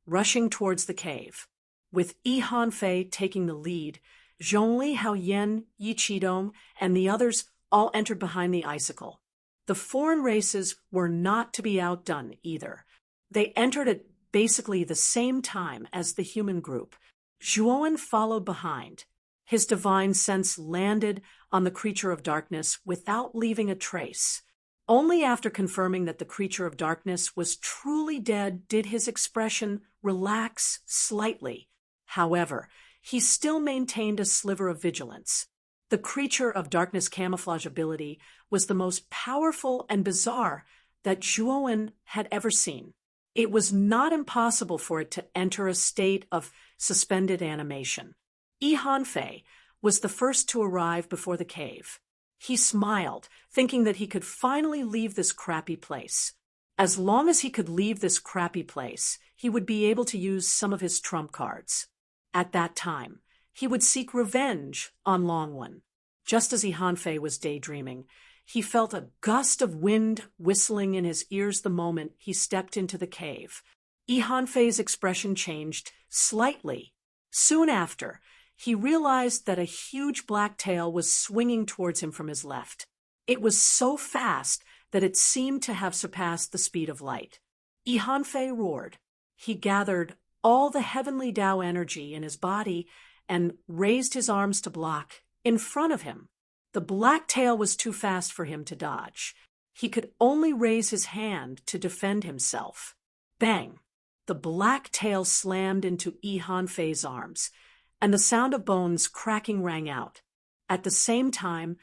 [SPEAKER 1] rushing towards the cave. With Ihanfei taking the lead, Zhongli, Haoyan, Yi Qidong, and the others all entered behind the icicle. The foreign races were not to be outdone either. They entered at basically the same time as the human group. Zhuowen followed behind. His divine sense landed on the creature of darkness without leaving a trace. Only after confirming that the creature of darkness was truly dead did his expression relax slightly. However, he still maintained a sliver of vigilance. The creature of darkness camouflage ability was the most powerful and bizarre that Zhuowen had ever seen. It was not impossible for it to enter a state of suspended animation. Ihanfei was the first to arrive before the cave. He smiled, thinking that he could finally leave this crappy place. As long as he could leave this crappy place, he would be able to use some of his trump cards. At that time, he would seek revenge on Longwen. Just as Ihanfei was daydreaming, he felt a gust of wind whistling in his ears the moment he stepped into the cave. Ihanfei's expression changed slightly. Soon after, he realized that a huge black tail was swinging towards him from his left. It was so fast that it seemed to have surpassed the speed of light. Ihanfei roared. He gathered all the heavenly Tao energy in his body and raised his arms to block in front of him. The black tail was too fast for him to dodge. He could only raise his hand to defend himself. Bang! The black tail slammed into Ihanfei's arms, and the sound of bones cracking rang out. At the same time,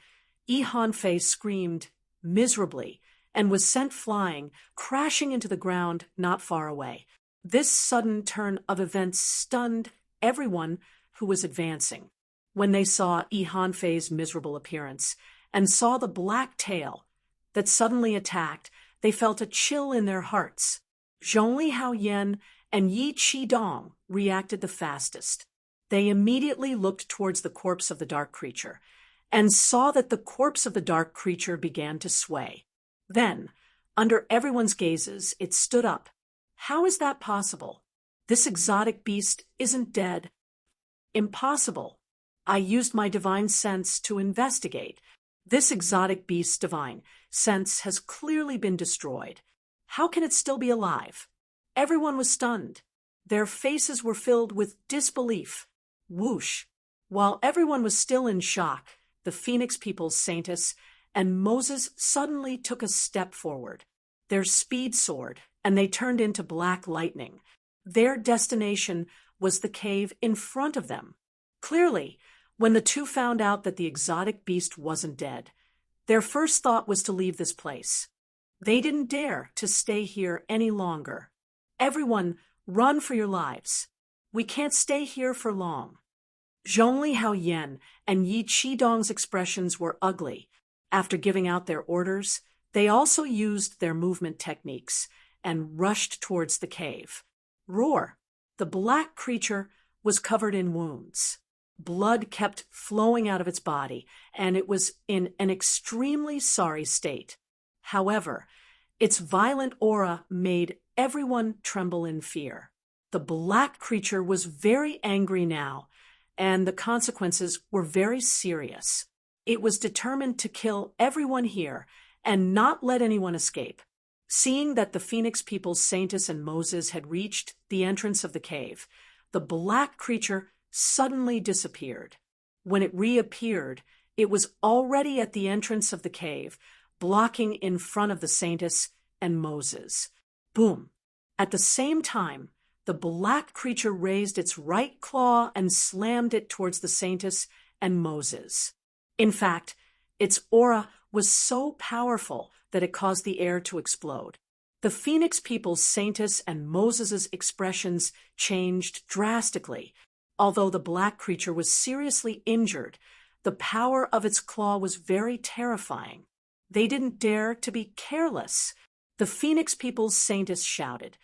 [SPEAKER 1] Ihanfei screamed miserably and was sent flying, crashing into the ground not far away. This sudden turn of events stunned everyone who was advancing. When they saw Ihanfei's miserable appearance and saw the black tail that suddenly attacked, they felt a chill in their hearts. Zhongli Haoyan and Yi Qidong reacted the fastest. They immediately looked towards the corpse of the dark creature and saw that the corpse of the dark creature began to sway. Then, under everyone's gazes, it stood up. How is that possible? This exotic beast isn't dead. Impossible. I used my divine sense to investigate. This exotic beast's divine sense has clearly been destroyed. How can it still be alive? Everyone was stunned. Their faces were filled with disbelief. Whoosh! While everyone was still in shock, the Phoenix People's Saintess and Moses suddenly took a step forward. Their speed soared, and they turned into black lightning. Their destination was the cave in front of them. Clearly, when the two found out that the exotic beast wasn't dead, their first thought was to leave this place. They didn't dare to stay here any longer. Everyone, run for your lives. We can't stay here for long. Zhongli Haoyan and Yi Qidong's expressions were ugly. After giving out their orders, they also used their movement techniques and rushed towards the cave. Roar! The black creature was covered in wounds. Blood kept flowing out of its body, and it was in an extremely sorry state. However, its violent aura made everyone tremble in fear. The black creature was very angry now, and the consequences were very serious. It was determined to kill everyone here and not let anyone escape. Seeing that the Phoenix People's Saintess and Moses had reached the entrance of the cave, the black creature suddenly disappeared. When it reappeared, it was already at the entrance of the cave, blocking in front of the Saintess and Moses. Boom! At the same time, the black creature raised its right claw and slammed it towards the Saintess and Moses. In fact, its aura was so powerful that it caused the air to explode. The Phoenix People's Saintess and Moses' expressions changed drastically. Although the black creature was seriously injured, the power of its claw was very terrifying. They didn't dare to be careless. The Phoenix People's Saintess shouted.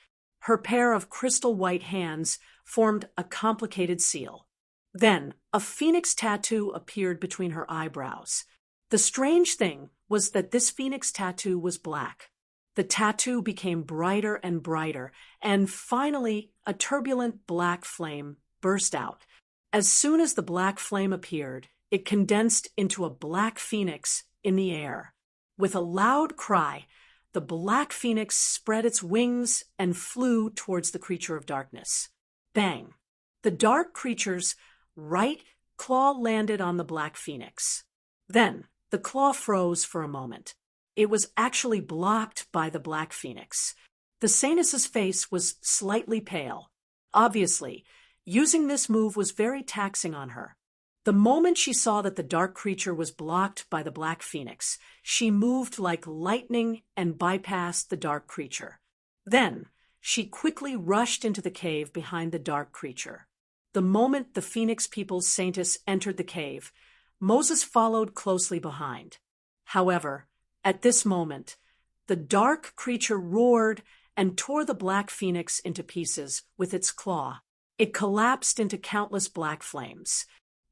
[SPEAKER 1] Her pair of crystal white hands formed a complicated seal. Then, a phoenix tattoo appeared between her eyebrows. The strange thing was that this phoenix tattoo was black. The tattoo became brighter and brighter, and finally, a turbulent black flame burst out. As soon as the black flame appeared, it condensed into a black phoenix in the air. With a loud cry, the black phoenix spread its wings and flew towards the creature of darkness. Bang! The dark creature's right claw landed on the black phoenix. Then, the claw froze for a moment. It was actually blocked by the black phoenix. The Saintess's face was slightly pale. Obviously, using this move was very taxing on her. The moment she saw that the dark creature was blocked by the black phoenix, she moved like lightning and bypassed the dark creature. Then, she quickly rushed into the cave behind the dark creature. The moment the Phoenix People's Saintess entered the cave, Moses followed closely behind. However, at this moment, the dark creature roared and tore the black phoenix into pieces with its claw. It collapsed into countless black flames.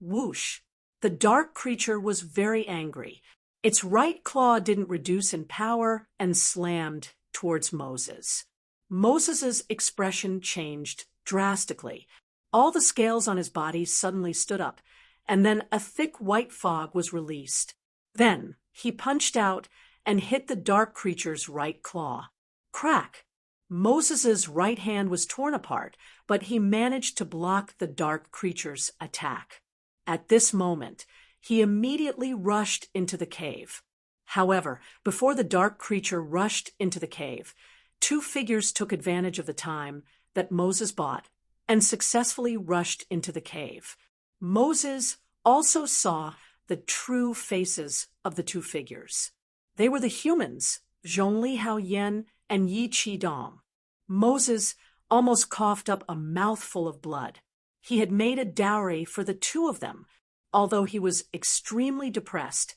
[SPEAKER 1] Whoosh! The dark creature was very angry. Its right claw didn't reduce in power and slammed towards Moses. Moses's expression changed drastically. All the scales on his body suddenly stood up, and then a thick white fog was released. Then he punched out and hit the dark creature's right claw. Crack! Moses's right hand was torn apart, but he managed to block the dark creature's attack. At this moment, he immediately rushed into the cave. However, before the dark creature rushed into the cave, two figures took advantage of the time that Moses bought and successfully rushed into the cave. Moses also saw the true faces of the two figures. They were the humans, Zhongli Haoyan and Yi Qidong. Moses almost coughed up a mouthful of blood. He had made a dowry for the two of them. Although he was extremely depressed,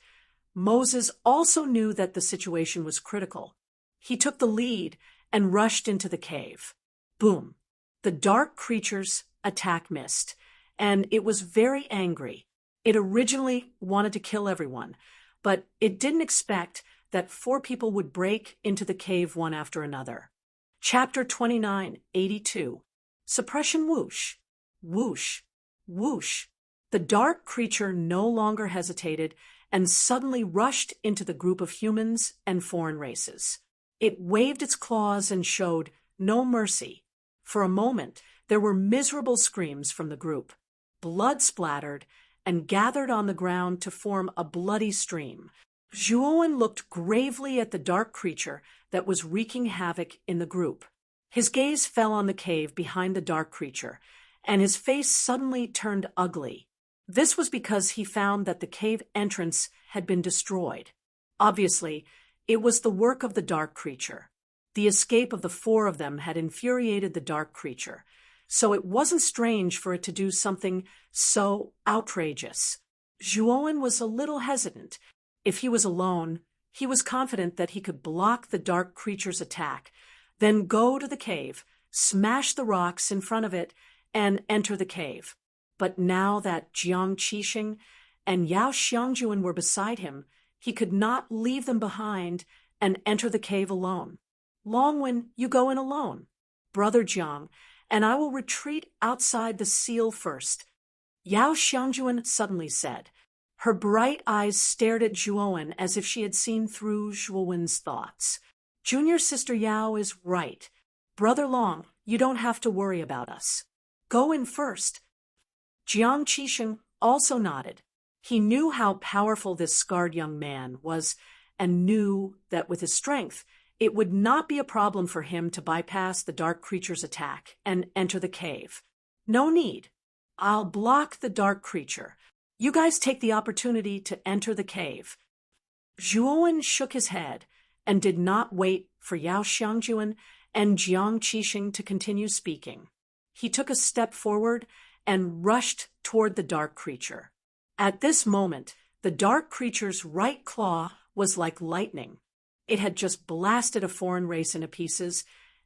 [SPEAKER 1] Moses also knew that the situation was critical. He took the lead and rushed into the cave. Boom! The dark creature's attack missed, and it was very angry. It originally wanted to kill everyone, but it didn't expect that 4 people would break into the cave one after another. Chapter 29:82. Suppression whoosh. Whoosh. Whoosh. The dark creature no longer hesitated and suddenly rushed into the group of humans and foreign races. It waved its claws and showed no mercy. For a moment, there were miserable screams from the group. Blood splattered and gathered on the ground to form a bloody stream. Zhuowen looked gravely at the dark creature that was wreaking havoc in the group. His gaze fell on the cave behind the dark creature, and his face suddenly turned ugly. This was because he found that the cave entrance had been destroyed. Obviously, it was the work of the dark creature. The escape of the 4 of them had infuriated the dark creature, so it wasn't strange for it to do something so outrageous. Zhuowen was a little hesitant. If he was alone, he was confident that he could block the dark creature's attack, then go to the cave, smash the rocks in front of it, and enter the cave. But now that Jiang Qixing and Yao Xiangjuan were beside him, he could not leave them behind and enter the cave alone. Longwen, you go in alone. Brother Jiang, and I will retreat outside the seal first. Yao Xiangjuan suddenly said. Her bright eyes stared at Zhuowen as if she had seen through Zhuowen's thoughts. Junior sister Yao is right. Brother Long, you don't have to worry about us. Go in first. Jiang Qixing also nodded. He knew how powerful this scarred young man was and knew that with his strength, it would not be a problem for him to bypass the dark creature's attack and enter the cave. No need. I'll block the dark creature. You guys take the opportunity to enter the cave. Zhuowen shook his head and did not wait for Yao Xiangjuan and Jiang Qixing to continue speaking. He took a step forward and rushed toward the dark creature. At this moment, the dark creature's right claw was like lightning. It had just blasted a foreign race into pieces,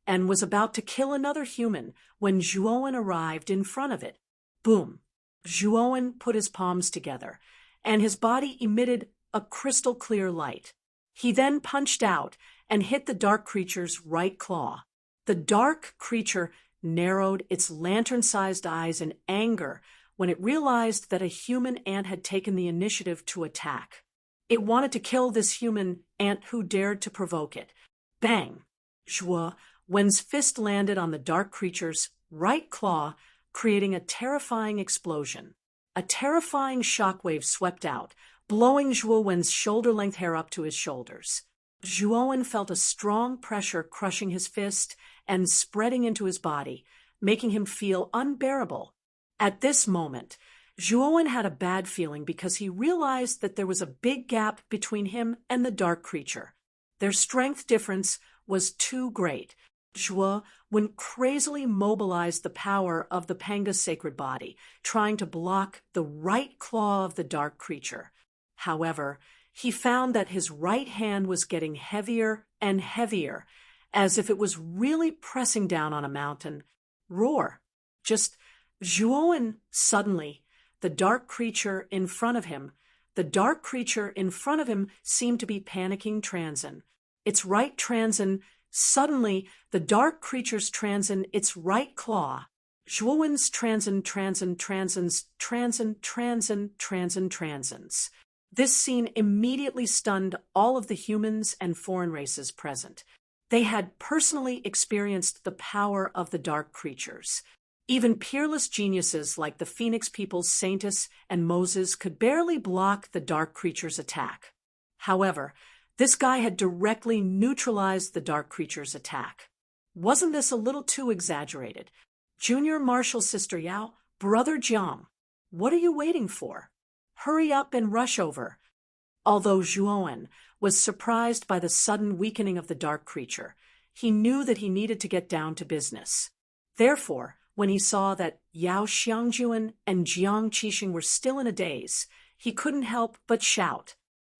[SPEAKER 1] and was about to kill another human when Zhuowen arrived in front of it. Boom! Zhuowen put his palms together, and his body emitted a crystal-clear light. He then punched out and hit the dark creature's right claw. The dark creature narrowed its lantern-sized eyes in anger when it realized that a human ant had taken the initiative to attack. It wanted to kill this human ant who dared to provoke it. Bang! Zhuowen's fist landed on the dark creature's right claw, creating a terrifying explosion. A terrifying shockwave swept out, blowing Zhuowen's shoulder-length hair up to his shoulders. Zhuowen felt a strong pressure crushing his fist and spreading into his body, making him feel unbearable. At this moment, Zhuowen had a bad feeling because he realized that there was a big gap between him and the dark creature. Their strength difference was too great. Zhuowen crazily mobilized the power of the Panga's sacred body, trying to block the right claw of the dark creature. However, he found that his right hand was getting heavier and heavier, as if it was really pressing down on a mountain. Roar! Just Zhuowen. Suddenly, the dark creature in front of him seemed to be panicking Transin. Its right Transin. Suddenly, the dark creature's Transin, its right claw. Zhuowen's Transins. This scene immediately stunned all of the humans and foreign races present. They had personally experienced the power of the dark creatures. Even peerless geniuses like the Phoenix people's Saintus and Moses could barely block the dark creature's attack. However, this guy had directly neutralized the dark creature's attack. Wasn't this a little too exaggerated? Junior Marshal Sister Yao, Brother Jiang, what are you waiting for? Hurry up and rush over. Although Zhuowen was surprised by the sudden weakening of the dark creature, he knew that he needed to get down to business. Therefore, when he saw that Yao Xiangjuan and Jiang Qixing were still in a daze, he couldn't help but shout.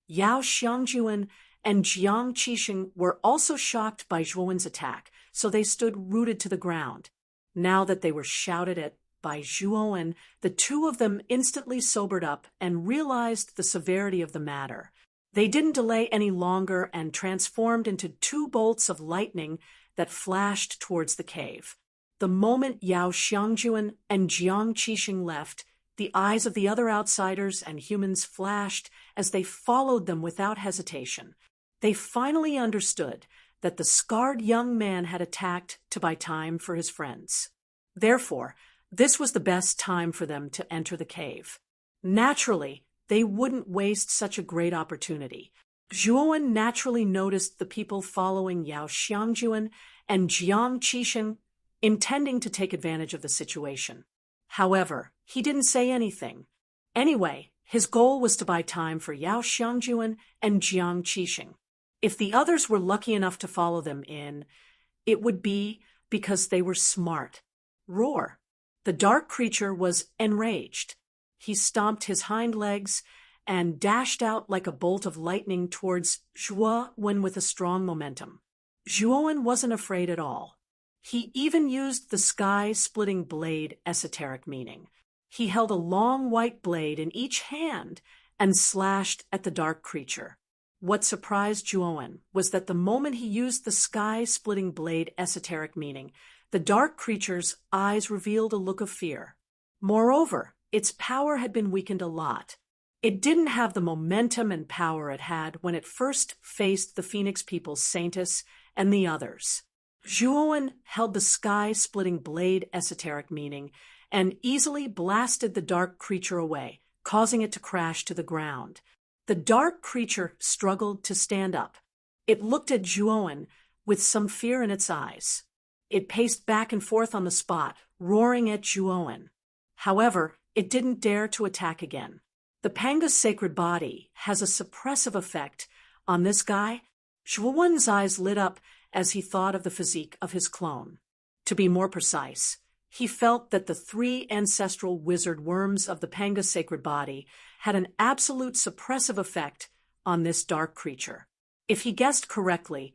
[SPEAKER 1] Yao Xiangjuan and Jiang Qixing were also shocked by Zhuowen's attack, so they stood rooted to the ground. Now that they were shouted at by Zhuowen, the two of them instantly sobered up and realized the severity of the matter. They didn't delay any longer and transformed into two bolts of lightning that flashed towards the cave. The moment Yao Xiangjuan and Jiang Qixing left, the eyes of the other outsiders and humans flashed as they followed them without hesitation. They finally understood that the scarred young man had attacked to buy time for his friends. Therefore, this was the best time for them to enter the cave. Naturally, they wouldn't waste such a great opportunity. Zhuowen naturally noticed the people following Yao Xiangjuan and Jiang Qixing, intending to take advantage of the situation. However, he didn't say anything. Anyway, his goal was to buy time for Yao Xiangjuan and Jiang Qixing. If the others were lucky enough to follow them in, it would be because they were smart. Roar! The dark creature was enraged. He stomped his hind legs and dashed out like a bolt of lightning towards Zhuowen with a strong momentum. Zhuowen wasn't afraid at all. He even used the sky-splitting blade esoteric meaning. He held a long white blade in each hand and slashed at the dark creature. What surprised Zhuowen was that the moment he used the sky-splitting blade esoteric meaning, the dark creature's eyes revealed a look of fear. Moreover, its power had been weakened a lot. It didn't have the momentum and power it had when it first faced the Phoenix people's Saintus and the others. Zhuowen held the sky-splitting blade esoteric meaning and easily blasted the dark creature away, causing it to crash to the ground. The dark creature struggled to stand up. It looked at Zhuowen with some fear in its eyes. It paced back and forth on the spot, roaring at Zhuowen. However, it didn't dare to attack again. The Panga's sacred body has a suppressive effect on this guy. Zhuowen's eyes lit up as he thought of the physique of his clone. To be more precise, he felt that the three ancestral wizard worms of the Panga's sacred body had an absolute suppressive effect on this dark creature. If he guessed correctly,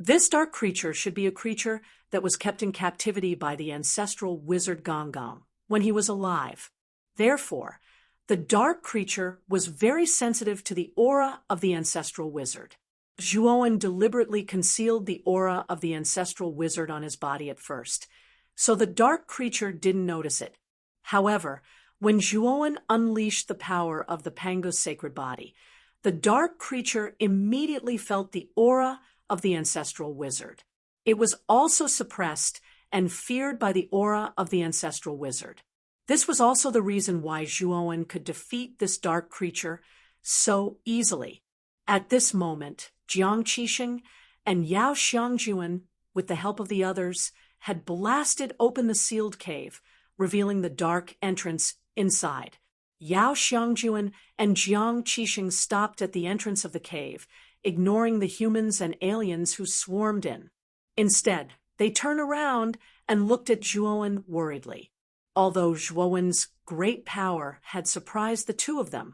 [SPEAKER 1] This dark creature should be a creature that was kept in captivity by the ancestral wizard Gong Gong when he was alive. Therefore, the dark creature was very sensitive to the aura of the ancestral wizard. Zhuowen deliberately concealed the aura of the ancestral wizard on his body at first, so the dark creature didn't notice it. However, when Zhuowen unleashed the power of the Pango's sacred body, the dark creature immediately felt the aura of the ancestral wizard. It was also suppressed and feared by the aura of the ancestral wizard. This was also the reason why Zhuowen could defeat this dark creature so easily. At this moment, Jiang Qixing and Yao Xiangjuan, with the help of the others, had blasted open the sealed cave, revealing the dark entrance inside. Yao Xiangjuan and Jiang Qixing stopped at the entrance of the cave, ignoring the humans and aliens who swarmed in. Instead, they turned around and looked at Zhuowen worriedly. Although Zhuowen's great power had surprised the two of them,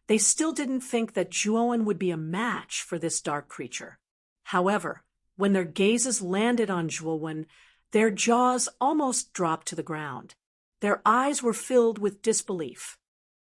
[SPEAKER 1] they still didn't think that Zhuowen would be a match for this dark creature. However, when their gazes landed on Zhuowen, their jaws almost dropped to the ground. Their eyes were filled with disbelief.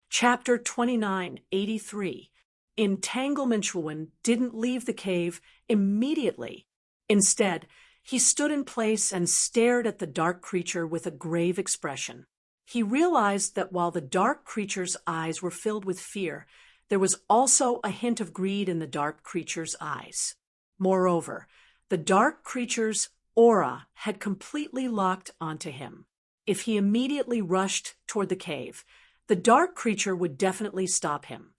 [SPEAKER 1] Chapter 2983. Entanglement. Zhuowen didn't leave the cave immediately. Instead, he stood in place and stared at the dark creature with a grave expression. He realized that while the dark creature's eyes were filled with fear, there was also a hint of greed in the dark creature's eyes. Moreover, the dark creature's aura had completely locked onto him. If he immediately rushed toward the cave, the dark creature would definitely stop him.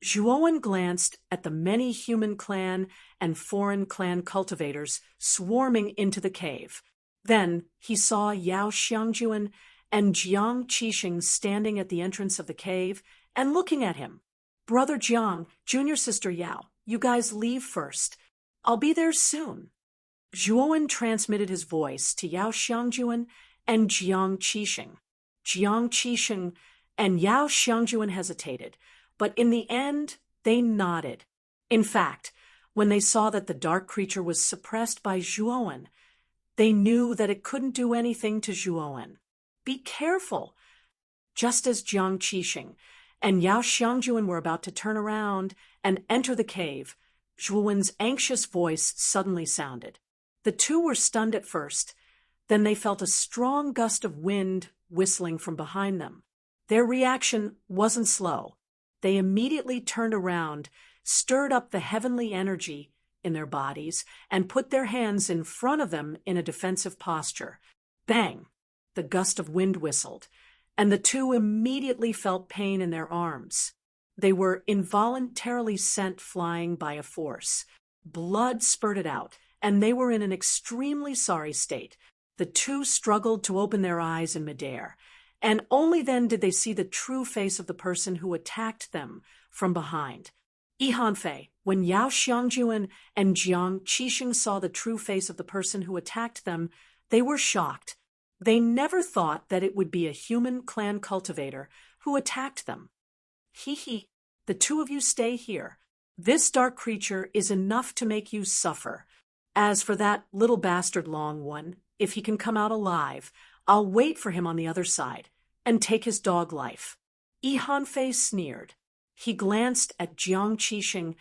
[SPEAKER 1] Zhuowen glanced at the many human clan and foreign clan cultivators swarming into the cave. Then he saw Yao Xiangjuan and Jiang Qixing standing at the entrance of the cave and looking at him. "Brother Jiang, junior sister Yao, you guys leave first. I'll be there soon." Zhuowen transmitted his voice to Yao Xiangjuan and Jiang Qixing. Jiang Qixing and Yao Xiangjuan hesitated, but in the end, they nodded. In fact, when they saw that the dark creature was suppressed by Zhuowen, they knew that it couldn't do anything to Zhuowen. "Be careful." Just as Jiang Qixing and Yao Xiangjuan were about to turn around and enter the cave, Zhuowen's anxious voice suddenly sounded. The two were stunned at first. Then they felt a strong gust of wind whistling from behind them. Their reaction wasn't slow. They immediately turned around, stirred up the heavenly energy in their bodies, and put their hands in front of them in a defensive posture. Bang! The gust of wind whistled, and the two immediately felt pain in their arms. They were involuntarily sent flying by a force. Blood spurted out, and they were in an extremely sorry state. The two struggled to open their eyes in midair, and only then did they see the true face of the person who attacked them from behind. Yihanfei, when Yao Xiangjuan and Jiang Qixing saw the true face of the person who attacked them, they were shocked. They never thought that it would be a human clan cultivator who attacked them. "Hee, the two of you stay here. This dark creature is enough to make you suffer. As for that little bastard Long One, if he can come out alive, I'll wait for him on the other side and take his dog life." Yihanfei sneered. He glanced at Jiang Qixing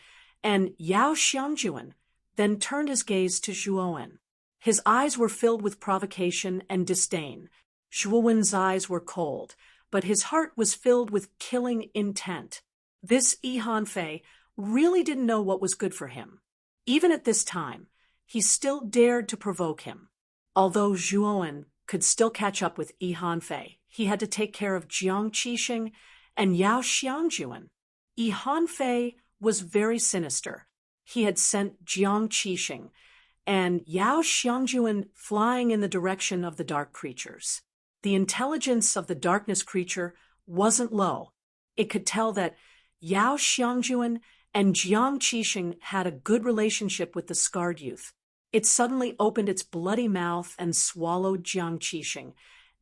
[SPEAKER 1] and Yao Xiangjuan, then turned his gaze to Zhuowen. His eyes were filled with provocation and disdain. Zhuowen's eyes were cold, but his heart was filled with killing intent. This Yihanfei really didn't know what was good for him. Even at this time, he still dared to provoke him. Although Zhuowen could still catch up with Yihanfei, he had to take care of Jiang Qixing and Yao Xiangjuan. Yihanfei was very sinister. He had sent Jiang Qixing and Yao Xiangjuan flying in the direction of the dark creatures. The intelligence of the darkness creature wasn't low. It could tell that Yao Xiangjuan and Jiang Qixing had a good relationship with the scarred youth. It suddenly opened its bloody mouth and swallowed Jiang Qixing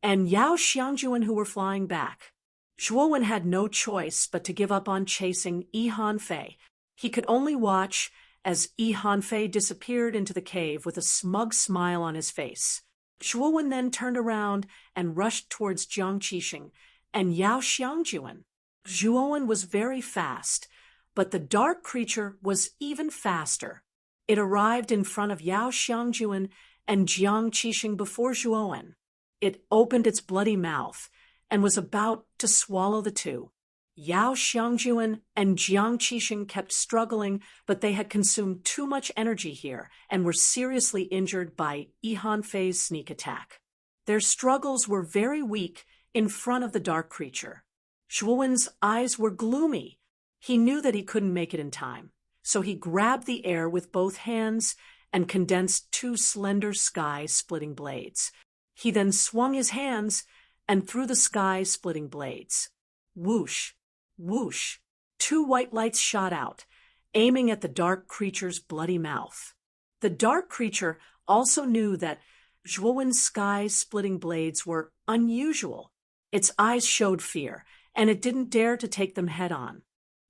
[SPEAKER 1] and Yao Xiangjuan, who were flying back. Zhuowen had no choice but to give up on chasing Yihanfei. He could only watch as Yi Hanfei disappeared into the cave with a smug smile on his face. Zhuo Wen then turned around and rushed towards Jiang Qixing and Yao Xiangjuan. Zhuo Wen was very fast, but the dark creature was even faster. It arrived in front of Yao Xiangjuan and Jiang Qixing before Zhuo Wen. It opened its bloody mouth and was about to swallow the two. Yao Xiangjuan and Jiang Qixing kept struggling, but they had consumed too much energy here and were seriously injured by Yi Hanfei's sneak attack. Their struggles were very weak in front of the dark creature. Zhuo Wen's eyes were gloomy. He knew that he couldn't make it in time, so he grabbed the air with both hands and condensed two slender sky-splitting blades. He then swung his hands and threw the sky-splitting blades. Whoosh! Whoosh! Two white lights shot out, aiming at the dark creature's bloody mouth. The dark creature also knew that Zhuo Wen's sky-splitting blades were unusual. Its eyes showed fear, and it didn't dare to take them head-on.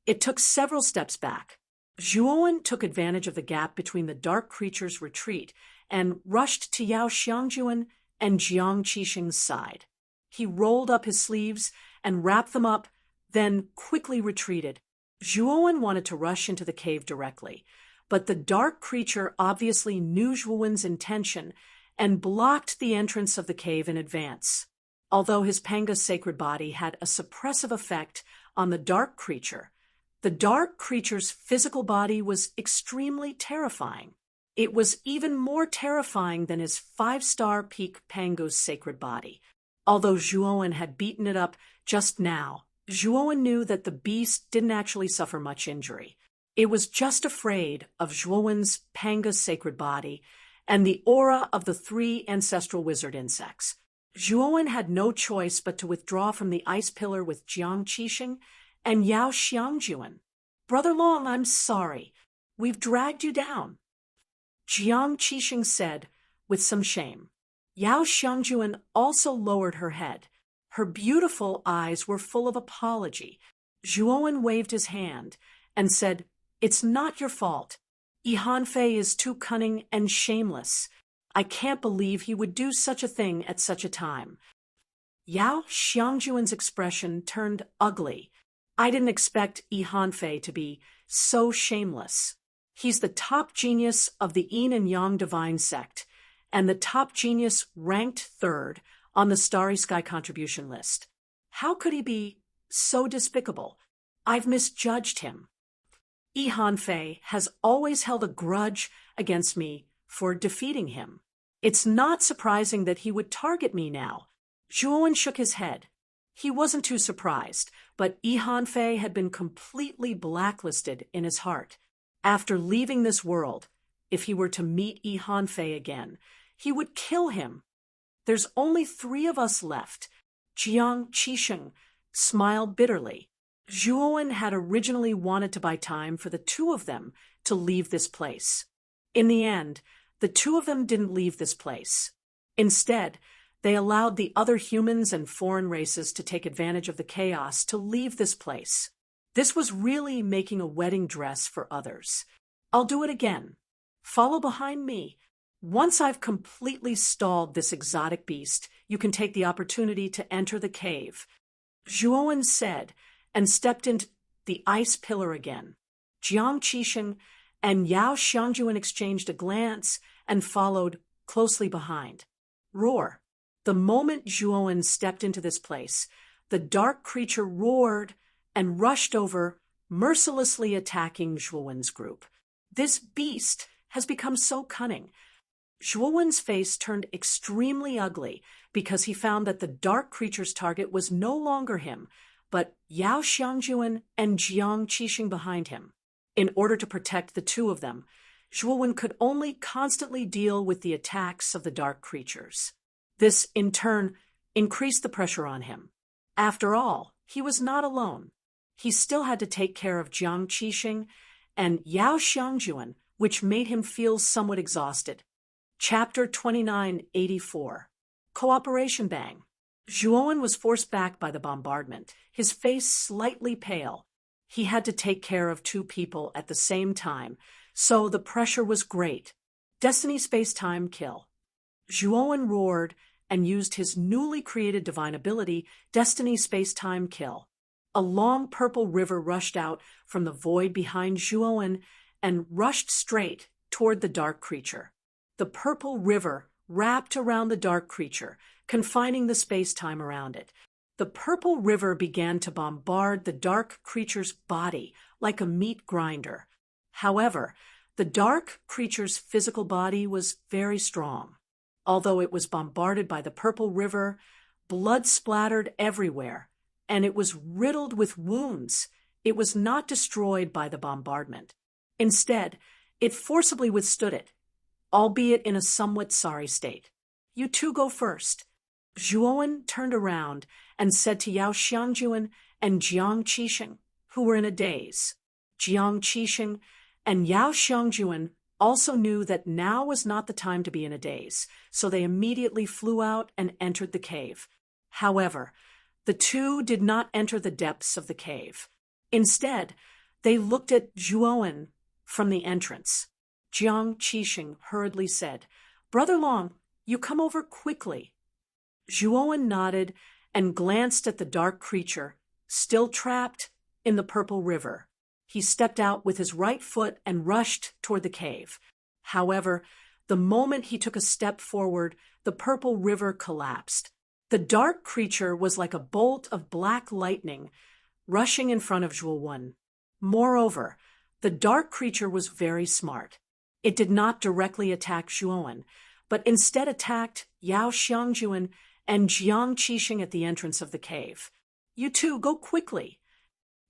[SPEAKER 1] It took several steps back. Zhuo Wen took advantage of the gap between the dark creature's retreat and rushed to Yao Xiangjuan and Jiang Qixing's side. He rolled up his sleeves and wrapped them up, then quickly retreated. Zhuo Wen wanted to rush into the cave directly, but the dark creature obviously knew Zhuo Wen's intention and blocked the entrance of the cave in advance. Although his Panga's sacred body had a suppressive effect on the dark creature's physical body was extremely terrifying. It was even more terrifying than his 5-star peak Panga's sacred body. Although Zhuo Wen had beaten it up just now, Zhuo Wen knew that the beast didn't actually suffer much injury. It was just afraid of Zhuo Wen's Panga's sacred body and the aura of the 3 ancestral wizard insects. Zhuo Wen had no choice but to withdraw from the ice pillar with Jiang Qixing and Yao Xiangjuan. "Brother Long, I'm sorry. We've dragged you down," Jiang Qixing said with some shame. Yao Xiangjuan also lowered her head. Her beautiful eyes were full of apology. Zhuo Wen waved his hand and said, "It's not your fault. Yi Hanfei is too cunning and shameless. I can't believe he would do such a thing at such a time." Yao Xiangjuan's expression turned ugly. "I didn't expect Yi Hanfei to be so shameless. He's the top genius of the Yin and Yang divine sect, and the top genius ranked 3rd on the Starry Sky contribution list. How could he be so despicable? I've misjudged him. Yi Hanfei has always held a grudge against me for defeating him. It's not surprising that he would target me now." Zhuo Wen shook his head. He wasn't too surprised, but Yi Hanfei had been completely blacklisted in his heart. After leaving this world, if he were to meet Yi Hanfei again, he would kill him. "There's only 3 of us left," Jiang Qixing smiled bitterly. Zhuo Wen had originally wanted to buy time for the 2 of them to leave this place. In the end, the 2 of them didn't leave this place. Instead, they allowed the other humans and foreign races to take advantage of the chaos to leave this place. This was really making a wedding dress for others. I'll do it again. Follow behind me. Once I've completely stalled this exotic beast, you can take the opportunity to enter the cave," Zhuo Wen said, and stepped into the ice pillar again. Jiang Qixing and Yao Xiangjuan exchanged a glance and followed closely behind. Roar! The moment Zhuo Wen stepped into this place, the dark creature roared and rushed over, mercilessly attacking Zhuo Wen's group. This beast has become so cunning. Zhuo Wen's face turned extremely ugly because he found that the dark creature's target was no longer him, but Yao Xiangjuan and Jiang Qixing behind him. In order to protect the 2 of them, Zhuo Wen could only constantly deal with the attacks of the dark creatures. This, in turn, increased the pressure on him. After all, he was not alone. He still had to take care of Jiang Qixing and Yao Xiangjuan, which made him feel somewhat exhausted. Chapter 2984. Cooperation Bang. Zhuo Wen was forced back by the bombardment, his face slightly pale. He had to take care of 2 people at the same time, so the pressure was great. Destiny Space-Time Kill. Zhuowen roared and used his newly created divine ability, Destiny Space-Time Kill. A long purple river rushed out from the void behind Zhuowen and rushed straight toward the dark creature. The purple river wrapped around the dark creature, confining the space-time around it. The purple river began to bombard the dark creature's body like a meat grinder. However, the dark creature's physical body was very strong. Although it was bombarded by the purple river, blood splattered everywhere, and it was riddled with wounds. It was not destroyed by the bombardment. Instead, it forcibly withstood it, albeit in a somewhat sorry state. You two go first. Zhuowen turned around and said to Yao Xiangjuan and Jiang Qixing, who were in a daze. Jiang Qixing and Yao Xiangjuan also knew that now was not the time to be in a daze, so they immediately flew out and entered the cave. However, the two did not enter the depths of the cave. Instead, they looked at Zhuowen from the entrance. Jiang Qixing hurriedly said, "Brother Long, you come over quickly." Zhuowen nodded and glanced at the dark creature, still trapped in the purple river. He stepped out with his right foot and rushed toward the cave. However, the moment he took a step forward, the purple river collapsed. The dark creature was like a bolt of black lightning rushing in front of Zhuowen. Moreover, the dark creature was very smart. It did not directly attack Zhuowen, but instead attacked Yao Xiangjuan and Jiang Qixing at the entrance of the cave. "You two, go quickly."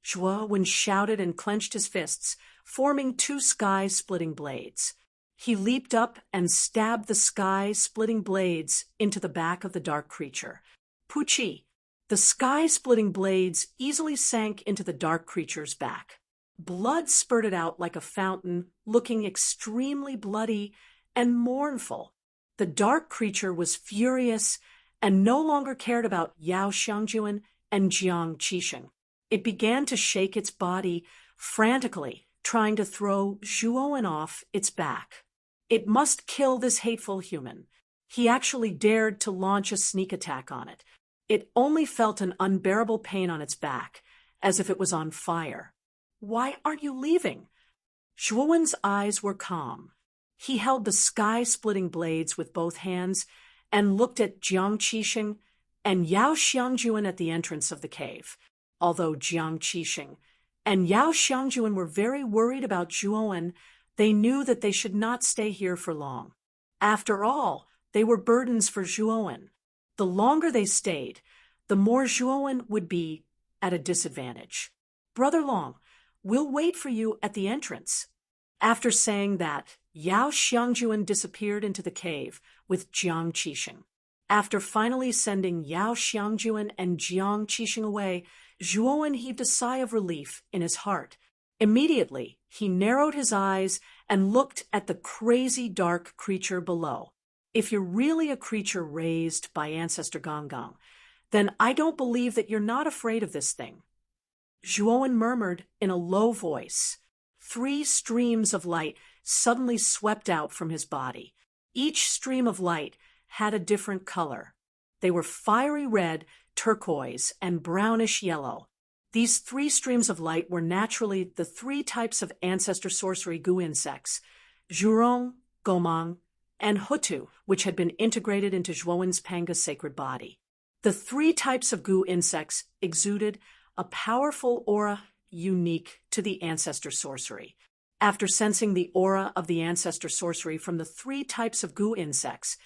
[SPEAKER 1] Zhuowen shouted and clenched his fists, forming two sky-splitting blades. He leaped up and stabbed the sky-splitting blades into the back of the dark creature. Puchi! The sky-splitting blades easily sank into the dark creature's back. Blood spurted out like a fountain, looking extremely bloody and mournful. The dark creature was furious and no longer cared about Yao Xiangjuan and Jiang Qixing. It began to shake its body frantically, trying to throw Zhuowen off its back. It must kill this hateful human. He actually dared to launch a sneak attack on it. It only felt an unbearable pain on its back, as if it was on fire. "Why aren't you leaving?" Zhuowen's eyes were calm. He held the sky-splitting blades with both hands and looked at Jiang Qixing and Yao Xiangjuan at the entrance of the cave. Although Jiang Qixing and Yao Xiangjuan were very worried about Zhuowen, they knew that they should not stay here for long. After all, they were burdens for Zhuowen. The longer they stayed, the more Zhuowen would be at a disadvantage. "Brother Long, we'll wait for you at the entrance." After saying that, Yao Xiangjuan disappeared into the cave with Jiang Qixing. After finally sending Yao Xiangjuan and Jiang Qixing away, Zhuowen heaved a sigh of relief in his heart. Immediately, he narrowed his eyes and looked at the crazy dark creature below. "If you're really a creature raised by Ancestor Gongong, then I don't believe that you're not afraid of this thing." Zhuowen murmured in a low voice. 3 streams of light suddenly swept out from his body. Each stream of light had a different color. They were fiery red, turquoise, and brownish yellow. These 3 streams of light were naturally the 3 types of ancestor sorcery goo insects, Zhurong, Gomang, and Hutu, which had been integrated into Zhuowen's Panga sacred body. The 3 types of goo insects exuded a powerful aura unique to the ancestor sorcery. After sensing the aura of the ancestor sorcery from the 3 types of goo insects,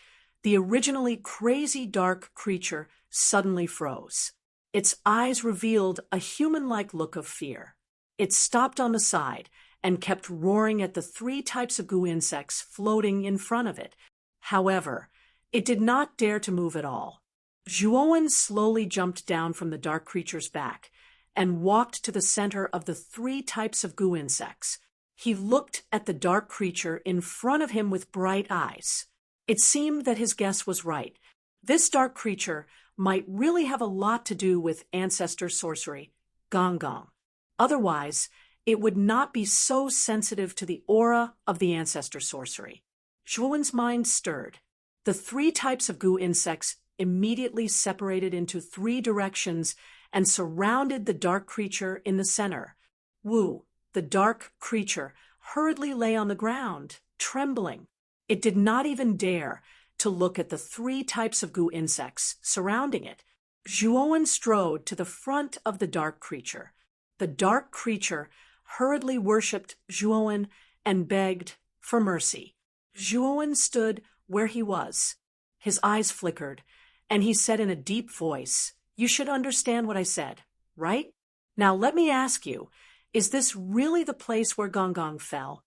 [SPEAKER 1] the originally crazy dark creature suddenly froze. Its eyes revealed a human-like look of fear. It stopped on the side and kept roaring at the 3 types of goo insects floating in front of it. However, it did not dare to move at all. Zhuowen slowly jumped down from the dark creature's back and walked to the center of the 3 types of goo insects. He looked at the dark creature in front of him with bright eyes. It seemed that his guess was right. This dark creature might really have a lot to do with ancestor sorcery, Gongong. Otherwise, it would not be so sensitive to the aura of the ancestor sorcery. Zhuowen's mind stirred. The 3 types of goo insects immediately separated into 3 directions and surrounded the dark creature in the center. Wu, the dark creature, hurriedly lay on the ground, trembling. It did not even dare to look at the 3 types of goo insects surrounding it. Zhuowen strode to the front of the dark creature. The dark creature hurriedly worshipped Zhuowen and begged for mercy. Zhuowen stood where he was. His eyes flickered, and he said in a deep voice, "You should understand what I said, right? Now let me ask you, is this really the place where Gong fell?"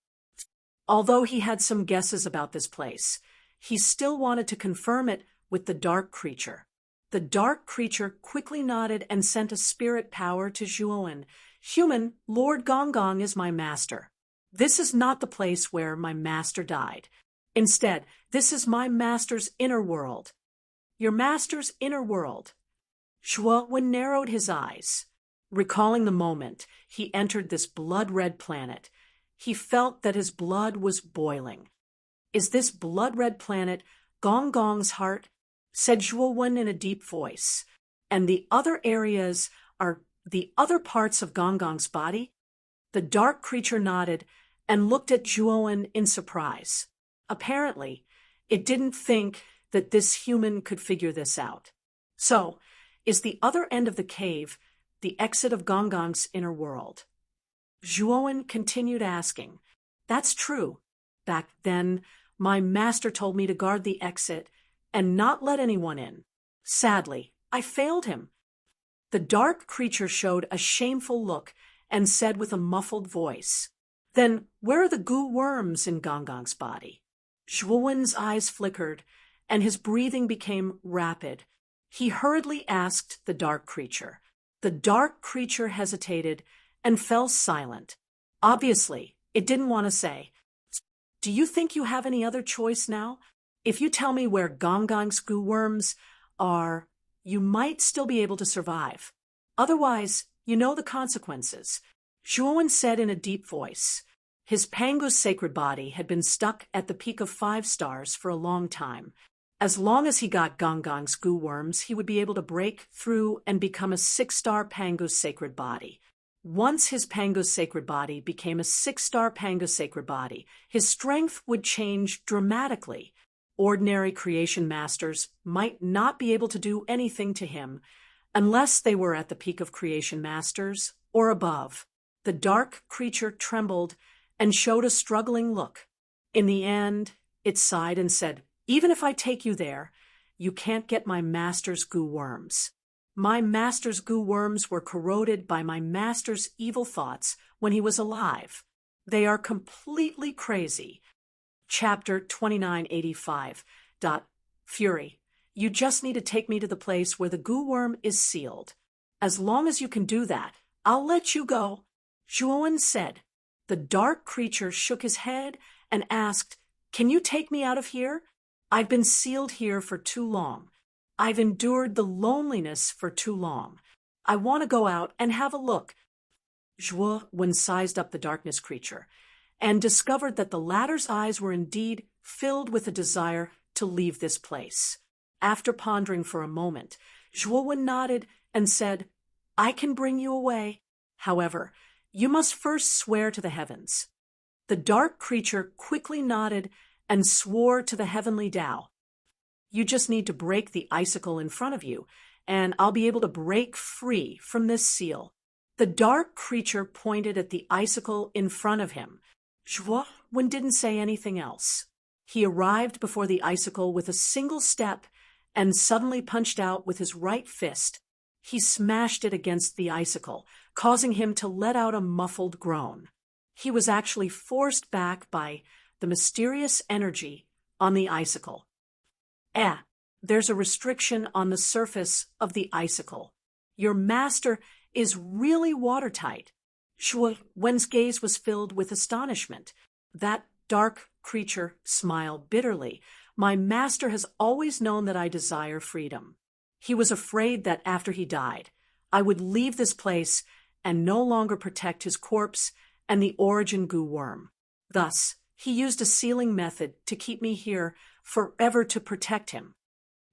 [SPEAKER 1] Although he had some guesses about this place, he still wanted to confirm it with the dark creature. The dark creature quickly nodded and sent a spirit power to Zhuowen. "Human, Lord Gong is my master. This is not the place where my master died. Instead, this is my master's inner world." "Your master's inner world." Zhuowen narrowed his eyes. Recalling the moment he entered this blood-red planet, he felt that his blood was boiling. "Is this blood-red planet Gong's heart?" said Zhuowen in a deep voice. "And the other areas are the other parts of Gong's body?" The dark creature nodded and looked at Zhuowen in surprise. Apparently, it didn't think that this human could figure this out. "So, is the other end of the cave the exit of Gong's inner world?" Zhuowen continued asking. "That's true. Back then, my master told me to guard the exit and not let anyone in. Sadly, I failed him." The dark creature showed a shameful look and said with a muffled voice, "Then where are the goo worms in Gong's body?" Zhuowen's eyes flickered, and his breathing became rapid. He hurriedly asked the dark creature. The dark creature hesitated and fell silent. Obviously, it didn't want to say. "Do you think you have any other choice now? If you tell me where Gong's goo worms are, you might still be able to survive. Otherwise, you know the consequences." Zhuowen said in a deep voice. His Pangu's sacred body had been stuck at the peak of 5 stars for a long time. As long as he got Gong's goo worms, he would be able to break through and become a 6-star Pangu's sacred body. Once his Pangu's sacred body became a 6-star Pangu's sacred body, his strength would change dramatically. Ordinary creation masters might not be able to do anything to him unless they were at the peak of creation masters or above. The dark creature trembled and showed a struggling look. In the end, it sighed and said, "Even if I take you there, you can't get my master's goo worms. My master's goo worms were corroded by my master's evil thoughts when he was alive. They are completely crazy." Chapter 2985. Fury. "You just need to take me to the place where the goo worm is sealed. As long as you can do that, I'll let you go," Zhuowen said. The dark creature shook his head and asked, "Can you take me out of here? I've been sealed here for too long. I've endured the loneliness for too long. I want to go out and have a look." Zhuowen sized up the darkness creature and discovered that the latter's eyes were indeed filled with a desire to leave this place. After pondering for a moment, Zhuowen nodded and said, "I can bring you away. However, you must first swear to the heavens." The dark creature quickly nodded and swore to the heavenly Tao. "You just need to break the icicle in front of you, and I'll be able to break free from this seal." The dark creature pointed at the icicle in front of him. Zhuowen didn't say anything else. He arrived before the icicle with a single step and suddenly punched out with his right fist. He smashed it against the icicle, causing him to let out a muffled groan. He was actually forced back by the mysterious energy on the icicle. There's a restriction on the surface of the icicle. Your master is really watertight." Zhuowen's gaze was filled with astonishment. That dark creature smiled bitterly. "My master has always known that I desire freedom. He was afraid that after he died, I would leave this place and no longer protect his corpse and the origin goo worm. Thus, he used a sealing method to keep me here forever to protect him.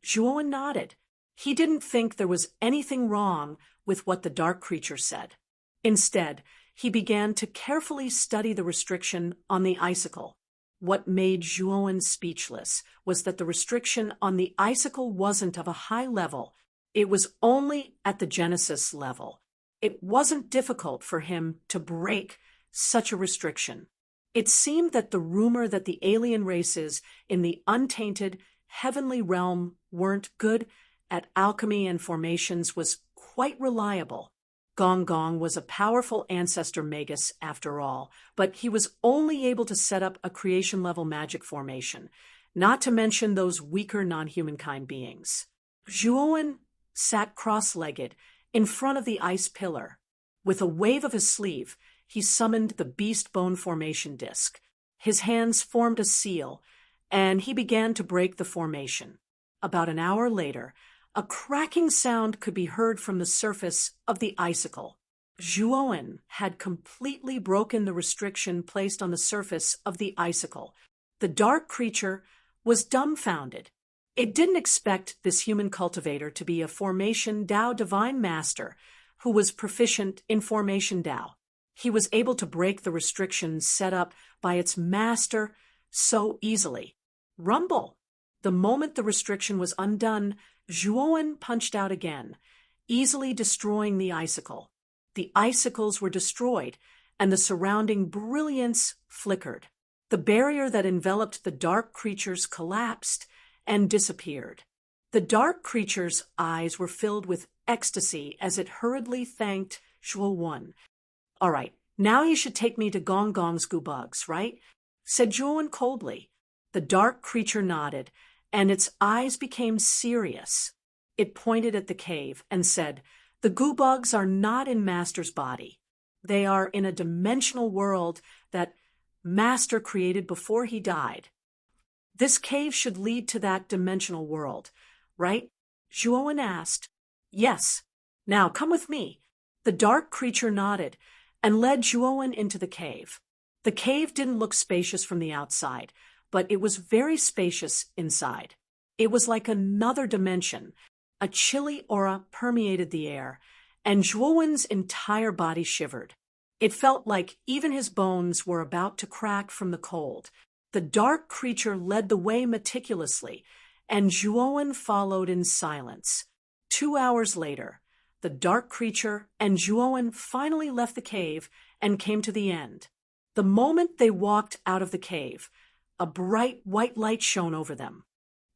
[SPEAKER 1] Zhuowen nodded. He didn't think there was anything wrong with what the dark creature said. Instead, he began to carefully study the restriction on the icicle. What made Zhuowen speechless was that the restriction on the icicle wasn't of a high level. It was only at the Genesis level. It wasn't difficult for him to break such a restriction. It seemed that the rumor that the alien races in the untainted heavenly realm weren't good at alchemy and formations was quite reliable. Gong Gong was a powerful ancestor magus after all, but he was only able to set up a creation-level magic formation, not to mention those weaker non-humankind beings. Zhuowen sat cross-legged in front of the ice pillar. With a wave of his sleeve, he summoned the beast bone formation disc. His hands formed a seal, and he began to break the formation. About an hour later, a cracking sound could be heard from the surface of the icicle. Zhuowen had completely broken the restriction placed on the surface of the icicle. The dark creature was dumbfounded. It didn't expect this human cultivator to be a Formation Dao divine master who was proficient in Formation Dao. He was able to break the restrictions set up by its master so easily. Rumble! The moment the restriction was undone, Zhuowen punched out again, easily destroying the icicle. The icicles were destroyed, and the surrounding brilliance flickered. The barrier that enveloped the dark creatures collapsed and disappeared. The dark creature's eyes were filled with ecstasy as it hurriedly thanked Zhuowen. "All right, now you should take me to Gong Gong's goo bugs, right?" said Zhuowen coldly. The dark creature nodded, and its eyes became serious. It pointed at the cave and said, "The goo bugs are not in Master's body. They are in a dimensional world that Master created before he died. This cave should lead to that dimensional world, right?" Zhuowen asked. "Yes. Now come with me." The dark creature nodded and led Zhuowen into the cave. The cave didn't look spacious from the outside, but it was very spacious inside. It was like another dimension. A chilly aura permeated the air, and Zhuowen's entire body shivered. It felt like even his bones were about to crack from the cold. The dark creature led the way meticulously, and Zhuowen followed in silence. 2 hours later, the dark creature and Zhuowen finally left the cave and came to the end. The moment they walked out of the cave, a bright white light shone over them.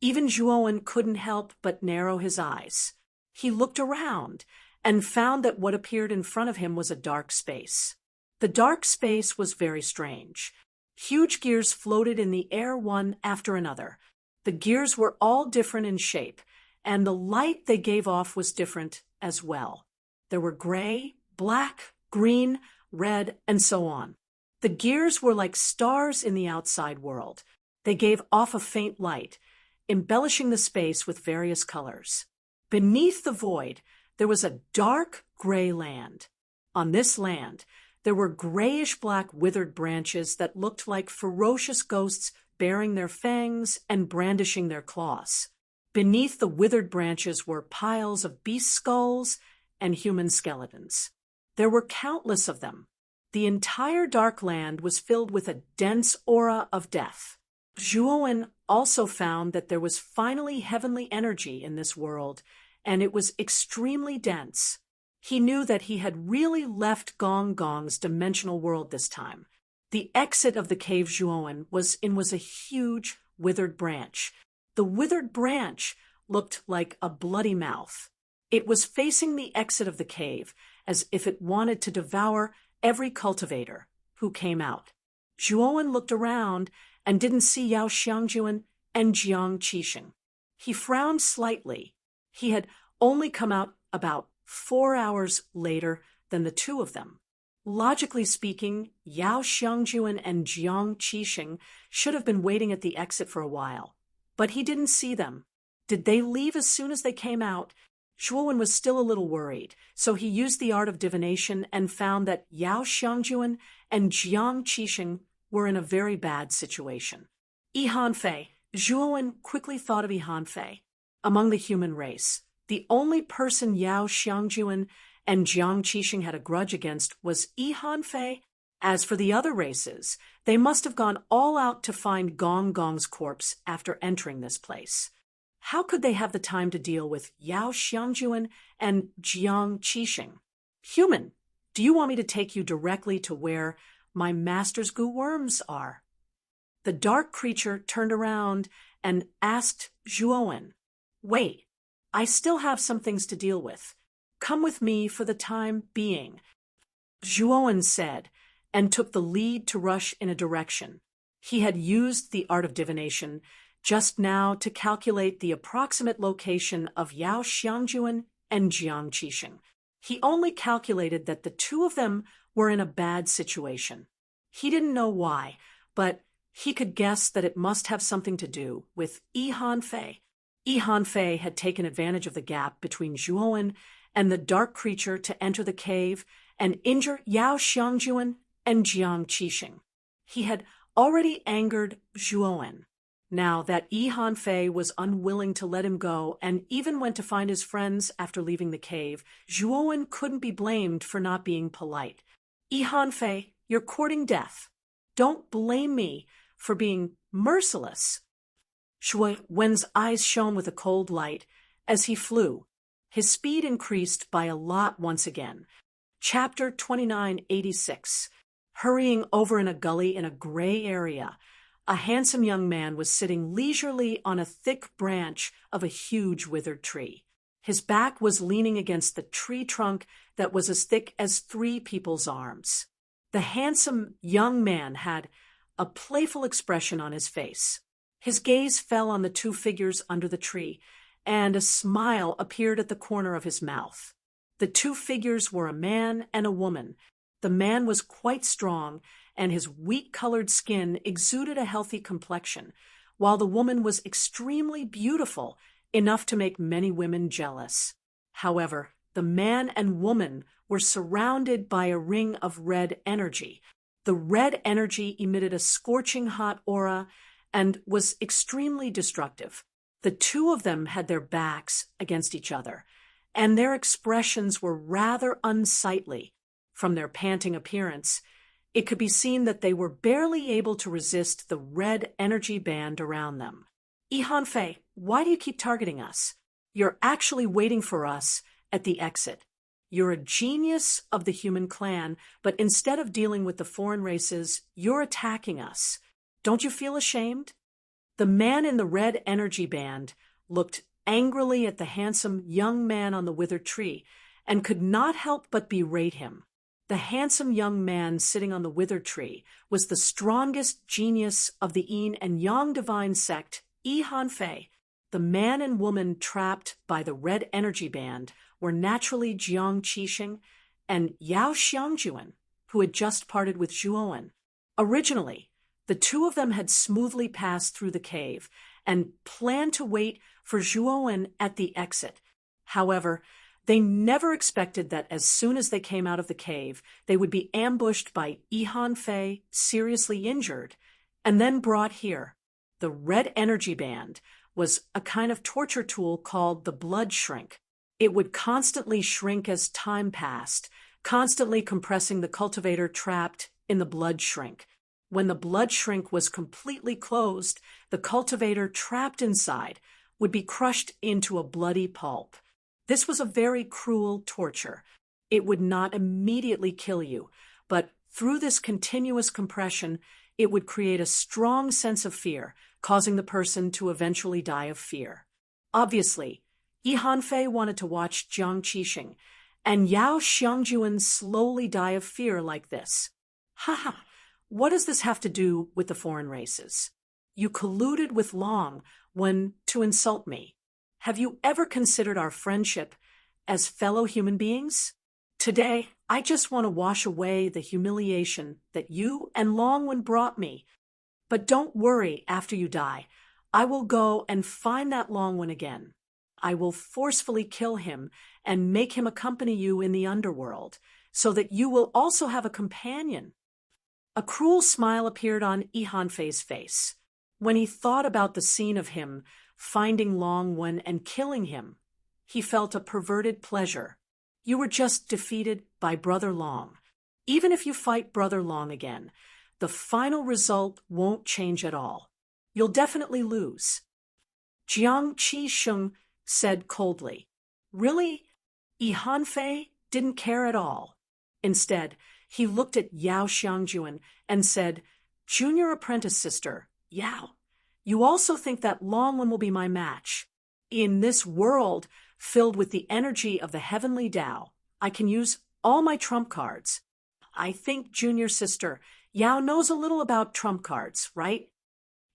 [SPEAKER 1] Even Zhuowen couldn't help but narrow his eyes. He looked around and found that what appeared in front of him was a dark space. The dark space was very strange. Huge gears floated in the air one after another. The gears were all different in shape, and the light they gave off was different as well. There were gray, black, green, red, and so on. The gears were like stars in the outside world. They gave off a faint light, embellishing the space with various colors. Beneath the void, there was a dark gray land. On this land, there were grayish-black withered branches that looked like ferocious ghosts baring their fangs and brandishing their claws. Beneath the withered branches were piles of beast skulls and human skeletons. There were countless of them. The entire dark land was filled with a dense aura of death. Zhuowen also found that there was finally heavenly energy in this world, and it was extremely dense. He knew that he had really left Gong Gong's dimensional world this time. The exit of the cave Zhuowen was in was a huge withered branch. The withered branch looked like a bloody mouth. It was facing the exit of the cave, as if it wanted to devour every cultivator who came out. Zhuowen looked around and didn't see Yao Xiangjuan and Jiang Qixing. He frowned slightly. He had only come out about 4 hours later than the two of them. Logically speaking, Yao Xiangjuan and Jiang Qixing should have been waiting at the exit for a while. But he didn't see them. Did they leave as soon as they came out? Zhuowen was still a little worried, so he used the art of divination and found that Yao Xiangjuan and Jiang Qixing were in a very bad situation. Yi Hanfei. Zhuowen quickly thought of Yi Hanfei. Among the human race, the only person Yao Xiangjuan and Jiang Qixing had a grudge against was Yi Hanfei. As for the other races, they must have gone all out to find Gong Gong's corpse after entering this place. How could they have the time to deal with Yao Xiangjuan and Jiang Qixing? Human, do you want me to take you directly to where my master's goo worms are? The dark creature turned around and asked Zhuowen, "Wait, I still have some things to deal with. Come with me for the time being," Zhuowen said, and took the lead to rush in a direction. He had used the art of divination just now to calculate the approximate location of Yao Xiangjuan and Jiang Qixing. He only calculated that the two of them were in a bad situation. He didn't know why, but he could guess that it must have something to do with Yi Hanfei. Yi Hanfei had taken advantage of the gap between Zhuowen and the dark creature to enter the cave and injure Yao Xiangjuan and Jiang Qixing. He had already angered Zhuowen. Now that Yi Hanfei was unwilling to let him go and even went to find his friends after leaving the cave, Zhuowen couldn't be blamed for not being polite. "Yi Hanfei, you're courting death. Don't blame me for being merciless." Zhuowen's eyes shone with a cold light as he flew. His speed increased by a lot once again. Chapter 2986. Hurrying over in a gully in a gray area, a handsome young man was sitting leisurely on a thick branch of a huge withered tree. His back was leaning against the tree trunk that was as thick as 3 people's arms. The handsome young man had a playful expression on his face. His gaze fell on the 2 figures under the tree, and a smile appeared at the corner of his mouth. The 2 figures were a man and a woman. The man was quite strong, and his wheat-colored skin exuded a healthy complexion, while the woman was extremely beautiful, enough to make many women jealous. However, the man and woman were surrounded by a ring of red energy. The red energy emitted a scorching hot aura and was extremely destructive. The 2 of them had their backs against each other, and their expressions were rather unsightly. From their panting appearance, it could be seen that they were barely able to resist the red energy band around them. "Yi Hanfei, why do you keep targeting us? You're actually waiting for us at the exit. You're a genius of the human clan, but instead of dealing with the foreign races, you're attacking us. Don't you feel ashamed?" The man in the red energy band looked angrily at the handsome young man on the withered tree and could not help but berate him. The handsome young man sitting on the withered tree was the strongest genius of the Yin and Yang divine sect, Yi Hanfei. The man and woman trapped by the red energy band were naturally Jiang Qixing and Yao Xiangjuan, who had just parted with Zhuowen. Originally, the 2 of them had smoothly passed through the cave and planned to wait for Zhuowen at the exit. However, they never expected that as soon as they came out of the cave, they would be ambushed by Yi Hanfei, seriously injured, and then brought here. The red energy band was a kind of torture tool called the blood shrink. It would constantly shrink as time passed, constantly compressing the cultivator trapped in the blood shrink. When the blood shrink was completely closed, the cultivator trapped inside would be crushed into a bloody pulp. This was a very cruel torture. It would not immediately kill you, but through this continuous compression, it would create a strong sense of fear, causing the person to eventually die of fear. Obviously, Yi Hanfei wanted to watch Jiang Qixing and Yao Xiangjuan slowly die of fear like this. "Ha! What does this have to do with the foreign races? You colluded with Long to insult me. Have you ever considered our friendship as fellow human beings? Today, I just want to wash away the humiliation that you and Longwen brought me. But don't worry after you die. I will go and find that Longwen again. I will forcefully kill him and make him accompany you in the underworld, so that you will also have a companion." A cruel smile appeared on Ihanfei's face. When he thought about the scene of him finding Long Wen and killing him, he felt a perverted pleasure. "You were just defeated by Brother Long. Even if you fight Brother Long again, the final result won't change at all. You'll definitely lose." Jiang Qisheng said coldly. "Really?" Ihanfei didn't care at all. Instead, he looked at Yao Xiangjuan and said, "Junior apprentice sister, Yao, you also think that Long Wen will be my match. In this world filled with the energy of the heavenly Tao, I can use all my trump cards. I think junior sister, Yao knows a little about trump cards, right?"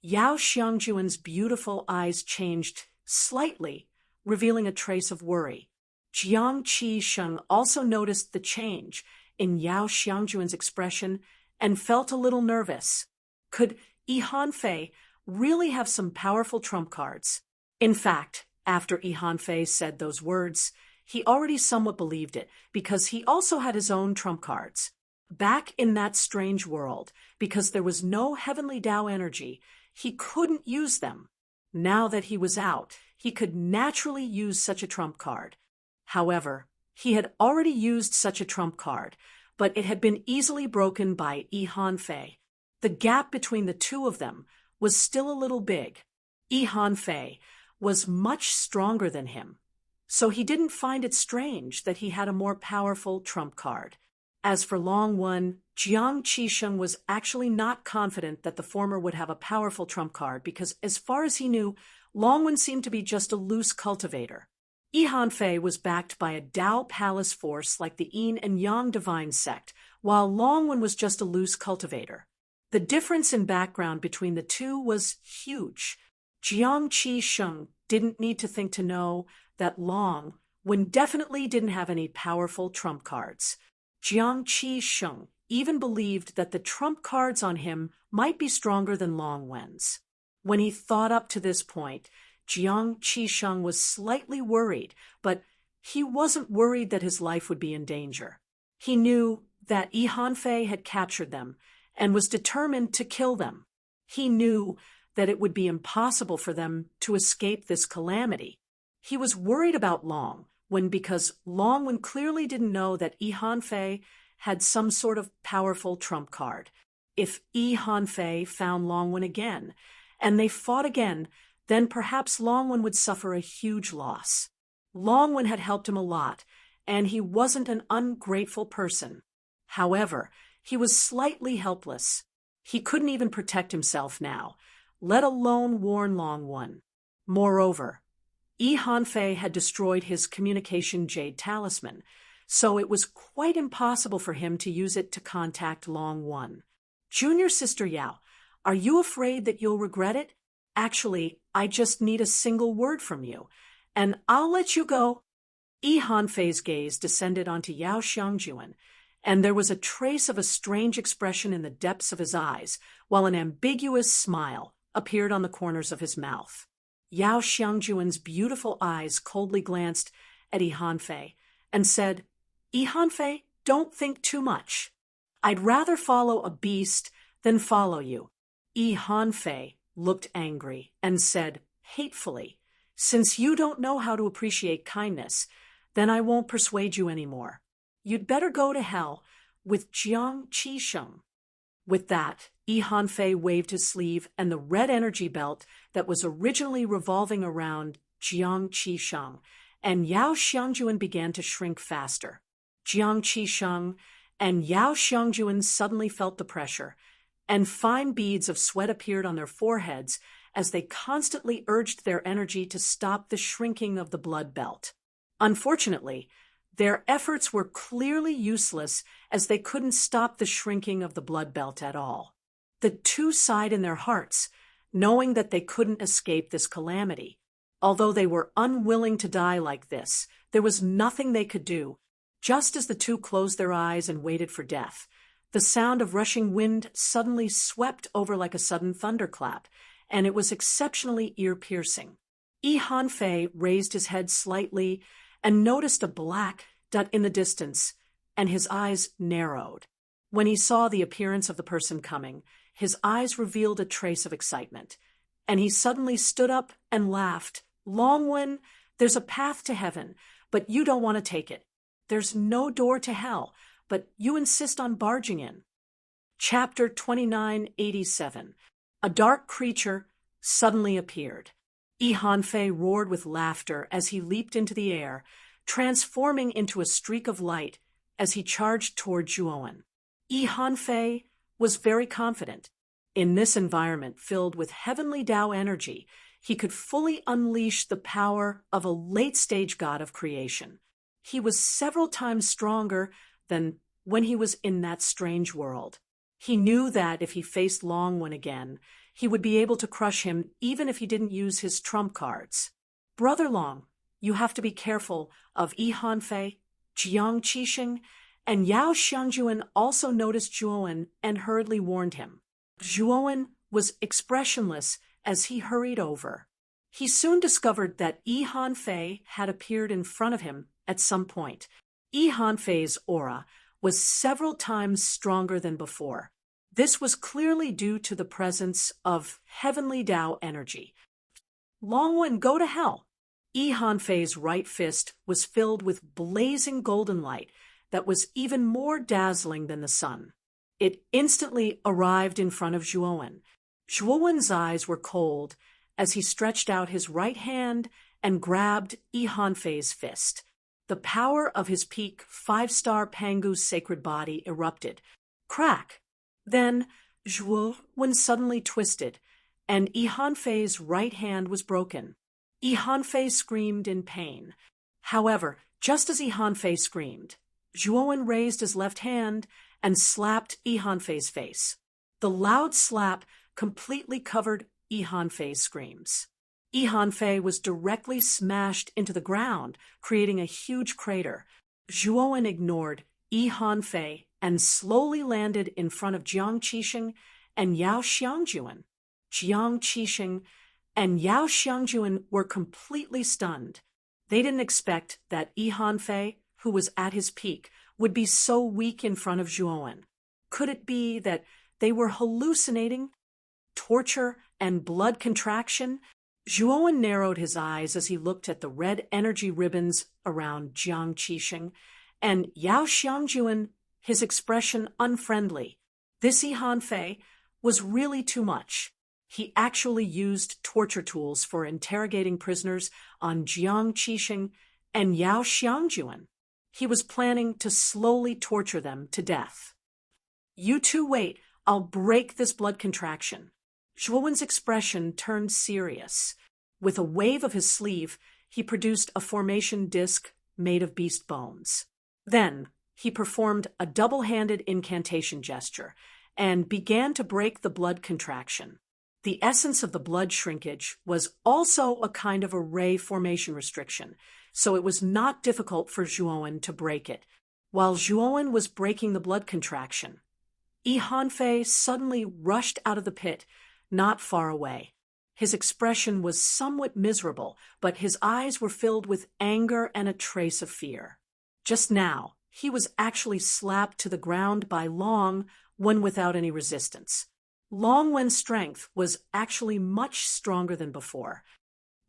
[SPEAKER 1] Yao Xiangjuan's beautiful eyes changed slightly, revealing a trace of worry. Jiang Qisheng also noticed the change in Yao Xiangjuan's expression and felt a little nervous. Could Ihanfei really have some powerful trump cards? In fact, after Ihanfei said those words, he already somewhat believed it, because he also had his own trump cards. Back in that strange world, because there was no heavenly Tao energy, he couldn't use them. Now that he was out, he could naturally use such a trump card. However, he had already used such a trump card, but it had been easily broken by Ihanfei. The gap between the two of them was still a little big. Ihanfei was much stronger than him, so he didn't find it strange that he had a more powerful trump card. As for Long Wen, Jiang Qisheng was actually not confident that the former would have a powerful trump card because, as far as he knew, Long Wen seemed to be just a loose cultivator. Ihanfei was backed by a Tao Palace force like the Yin and Yang divine sect, while Long Wen was just a loose cultivator. The difference in background between the two was huge. Jiang Qisheng didn't need to think to know that Long Wen definitely didn't have any powerful trump cards. Jiang Qisheng even believed that the trump cards on him might be stronger than Long Wen's. When he thought up to this point, Jiang Qisheng was slightly worried, but he wasn't worried that his life would be in danger. He knew that Ihanfei had captured them and was determined to kill them. He knew that it would be impossible for them to escape this calamity. He was worried about Long Wen because Long Wen clearly didn't know that Ihanfei had some sort of powerful trump card. If Ihanfei found Long Wen again, and they fought again, then perhaps Long Wen would suffer a huge loss. Long Wen had helped him a lot, and he wasn't an ungrateful person. However, he was slightly helpless. He couldn't even protect himself now, let alone warn Long Wen. Moreover, Ihanfei had destroyed his communication jade talisman, so it was quite impossible for him to use it to contact Long Wen. "Junior sister Yao, are you afraid that you'll regret it? Actually, I just need a single word from you, and I'll let you go." Ihanfei's gaze descended onto Yao Xiangjuan, and there was a trace of a strange expression in the depths of his eyes, while an ambiguous smile appeared on the corners of his mouth. Yao Xiangjuan's beautiful eyes coldly glanced at Ihanfei and said, "Ihanfei, don't think too much. I'd rather follow a beast than follow you." Ihanfei looked angry and said hatefully, "Since you don't know how to appreciate kindness, then I won't persuade you anymore. You'd better go to hell with Jiang Qisheng." With that, Ihanfei waved his sleeve, and the red energy belt that was originally revolving around Jiang Qisheng and Yao Xiangjuan began to shrink faster. Jiang Qisheng and Yao Xiangjuan suddenly felt the pressure, and fine beads of sweat appeared on their foreheads as they constantly urged their energy to stop the shrinking of the blood belt. Unfortunately, their efforts were clearly useless as they couldn't stop the shrinking of the blood belt at all. The two sighed in their hearts, knowing that they couldn't escape this calamity. Although they were unwilling to die like this, there was nothing they could do. Just as the two closed their eyes and waited for death, the sound of rushing wind suddenly swept over like a sudden thunderclap, and it was exceptionally ear-piercing. Yi Hanfei raised his head slightly and noticed a black dot in the distance, and his eyes narrowed. When he saw the appearance of the person coming, his eyes revealed a trace of excitement, and he suddenly stood up and laughed. Longwen, there's a path to heaven, but you don't want to take it. There's no door to hell, but you insist on barging in. Chapter 2987. A dark creature suddenly appeared. Yi Hanfei roared with laughter as he leaped into the air, transforming into a streak of light as he charged toward Zhuowen. Yi Hanfei was very confident. In this environment filled with heavenly Tao energy, he could fully unleash the power of a late-stage god of creation. He was several times stronger than when he was in that strange world. He knew that if he faced Longwen again, he would be able to crush him even if he didn't use his trump cards. Brother Long, you have to be careful of Yi Hanfei, Jiang Qixing, and Yao Xiangjuan also noticed Zhuowen and hurriedly warned him. Zhuowen was expressionless as he hurried over. He soon discovered that Yi Hanfei had appeared in front of him at some point. Yi Hanfei's aura was several times stronger than before. This was clearly due to the presence of heavenly Tao energy. Longwen, go to hell! Yi Hanfei's right fist was filled with blazing golden light that was even more dazzling than the sun. It instantly arrived in front of Zhuowen. Zhuowen's eyes were cold as he stretched out his right hand and grabbed Yi Hanfei's fist. The power of his peak 5-star Pangu's sacred body erupted. Crack! Then Zhuowen suddenly twisted, and Yi Hanfei's right hand was broken. Yi Hanfei screamed in pain. However, just as Yi Hanfei screamed, Zhuowen raised his left hand and slapped Yi Hanfei's face. The loud slap completely covered Yi Hanfei's screams. Yi Hanfei was directly smashed into the ground, creating a huge crater. Zhuowen ignored Yi Hanfei and slowly landed in front of Jiang Qixing and Yao Xiangjuan. Jiang Qixing and Yao Xiangjuan were completely stunned. They didn't expect that Yi Hanfei, who was at his peak, would be so weak in front of Zhuowen. Could it be that they were hallucinating? Torture and blood contraction? Zhuowen narrowed his eyes as he looked at the red energy ribbons around Jiang Qixing, and Yao Xiangjuan, his expression unfriendly. This Yi Hanfei was really too much. He actually used torture tools for interrogating prisoners on Jiang Qixing and Yao Xiangjuan. He was planning to slowly torture them to death. You two wait, I'll break this blood contraction. Zhuowen's expression turned serious. With a wave of his sleeve, he produced a formation disc made of beast bones. Then, he performed a double-handed incantation gesture and began to break the blood contraction. The essence of the blood shrinkage was also a kind of a ray formation restriction, so it was not difficult for Zhuowen to break it. While Zhuowen was breaking the blood contraction, Yi Hanfei suddenly rushed out of the pit, not far away. His expression was somewhat miserable, but his eyes were filled with anger and a trace of fear. Just now, he was actually slapped to the ground by Longwen without any resistance. Longwen's strength was actually much stronger than before.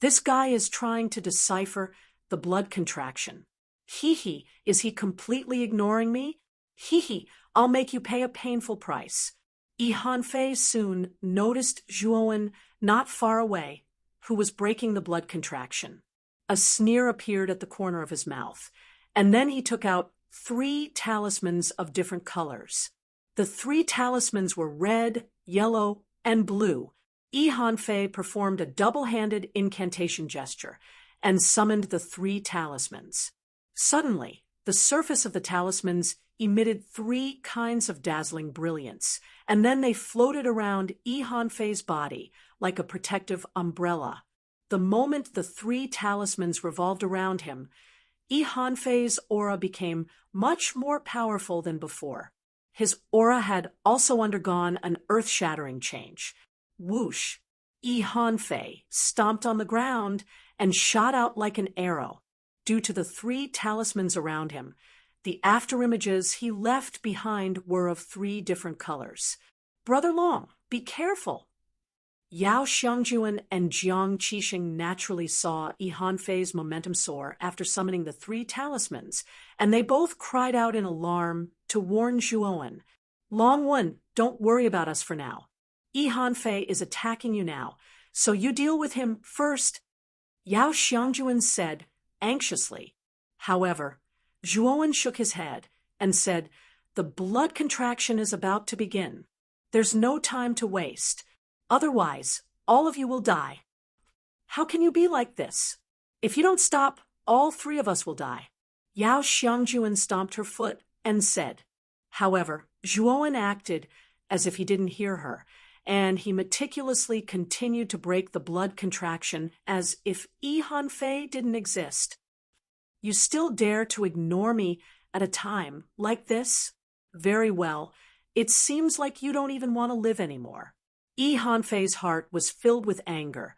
[SPEAKER 1] This guy is trying to decipher the blood contraction. Hee, is he completely ignoring me? Hee, I'll make you pay a painful price. Yi Hanfei soon noticed Zhuowen not far away, who was breaking the blood contraction. A sneer appeared at the corner of his mouth, and then he took out 3 talismans of different colors. The 3 talismans were red, yellow, and blue. Yi Hanfei performed a double-handed incantation gesture and summoned the 3 talismans. Suddenly, the surface of the talismans emitted 3 kinds of dazzling brilliance, and then they floated around Yi Hanfei's body like a protective umbrella. The moment the 3 talismans revolved around him, Yi Hanfei's aura became much more powerful than before. His aura had also undergone an earth-shattering change. Whoosh! Yi Hanfei stomped on the ground and shot out like an arrow. Due to the 3 talismans around him, the afterimages he left behind were of 3 different colors. Brother Long, be careful. Yao Xiangjuan and Jiang Qixing naturally saw Yi Hanfei's momentum soar after summoning the 3 talismans, and they both cried out in alarm to warn Zhuowen. Long One, don't worry about us for now. Yi Hanfei is attacking you now, so you deal with him first, Yao Xiangjuan said anxiously. However, Zhuowen shook his head and said, the blood contraction is about to begin. There's no time to waste. Otherwise, all of you will die. How can you be like this? If you don't stop, all 3 of us will die. Yao Xiangjuan stomped her foot and said. However, Zhuowen acted as if he didn't hear her, and he meticulously continued to break the blood contraction as if Yi Hanfei didn't exist. You still dare to ignore me at a time like this? Very well. It seems like you don't even want to live anymore. Yi Hanfei's heart was filled with anger,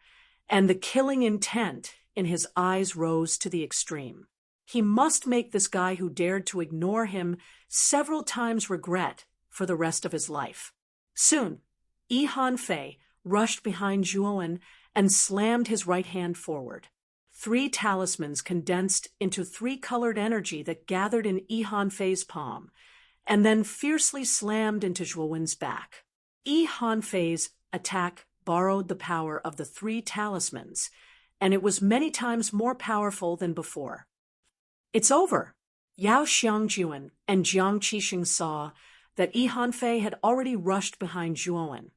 [SPEAKER 1] and the killing intent in his eyes rose to the extreme. He must make this guy who dared to ignore him several times regret for the rest of his life. Soon, Yi Hanfei rushed behind Zhuowen and slammed his right hand forward. 3 talismans condensed into 3-colored energy that gathered in Yi Hanfei's palm, and then fiercely slammed into Zhuowen's back. Yi Hanfei's attack borrowed the power of the 3 talismans, and it was many times more powerful than before. It's over. Yao Xiangjuan and Jiang Qixing saw that Yi Hanfei had already rushed behind Zhuowen,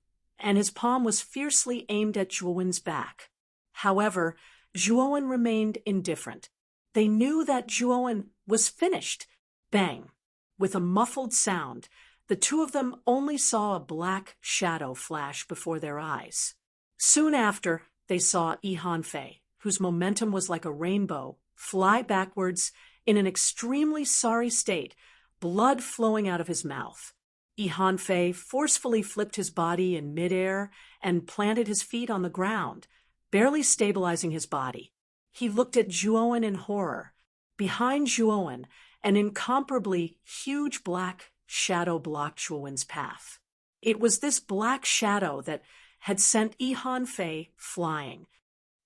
[SPEAKER 1] and his palm was fiercely aimed at Zhuowen's back. However, Zhuowen remained indifferent. They knew that Zhuowen was finished. Bang! With a muffled sound, the 2 of them only saw a black shadow flash before their eyes. Soon after, they saw Yi Hanfei, whose momentum was like a rainbow, fly backwards in an extremely sorry state, blood flowing out of his mouth. Yi Hanfei forcefully flipped his body in midair and planted his feet on the ground, barely stabilizing his body. He looked at Zhuowen in horror. Behind Zhuowen, an incomparably huge black shadow blocked Zhuowen's path. It was this black shadow that had sent Yi Hanfei flying.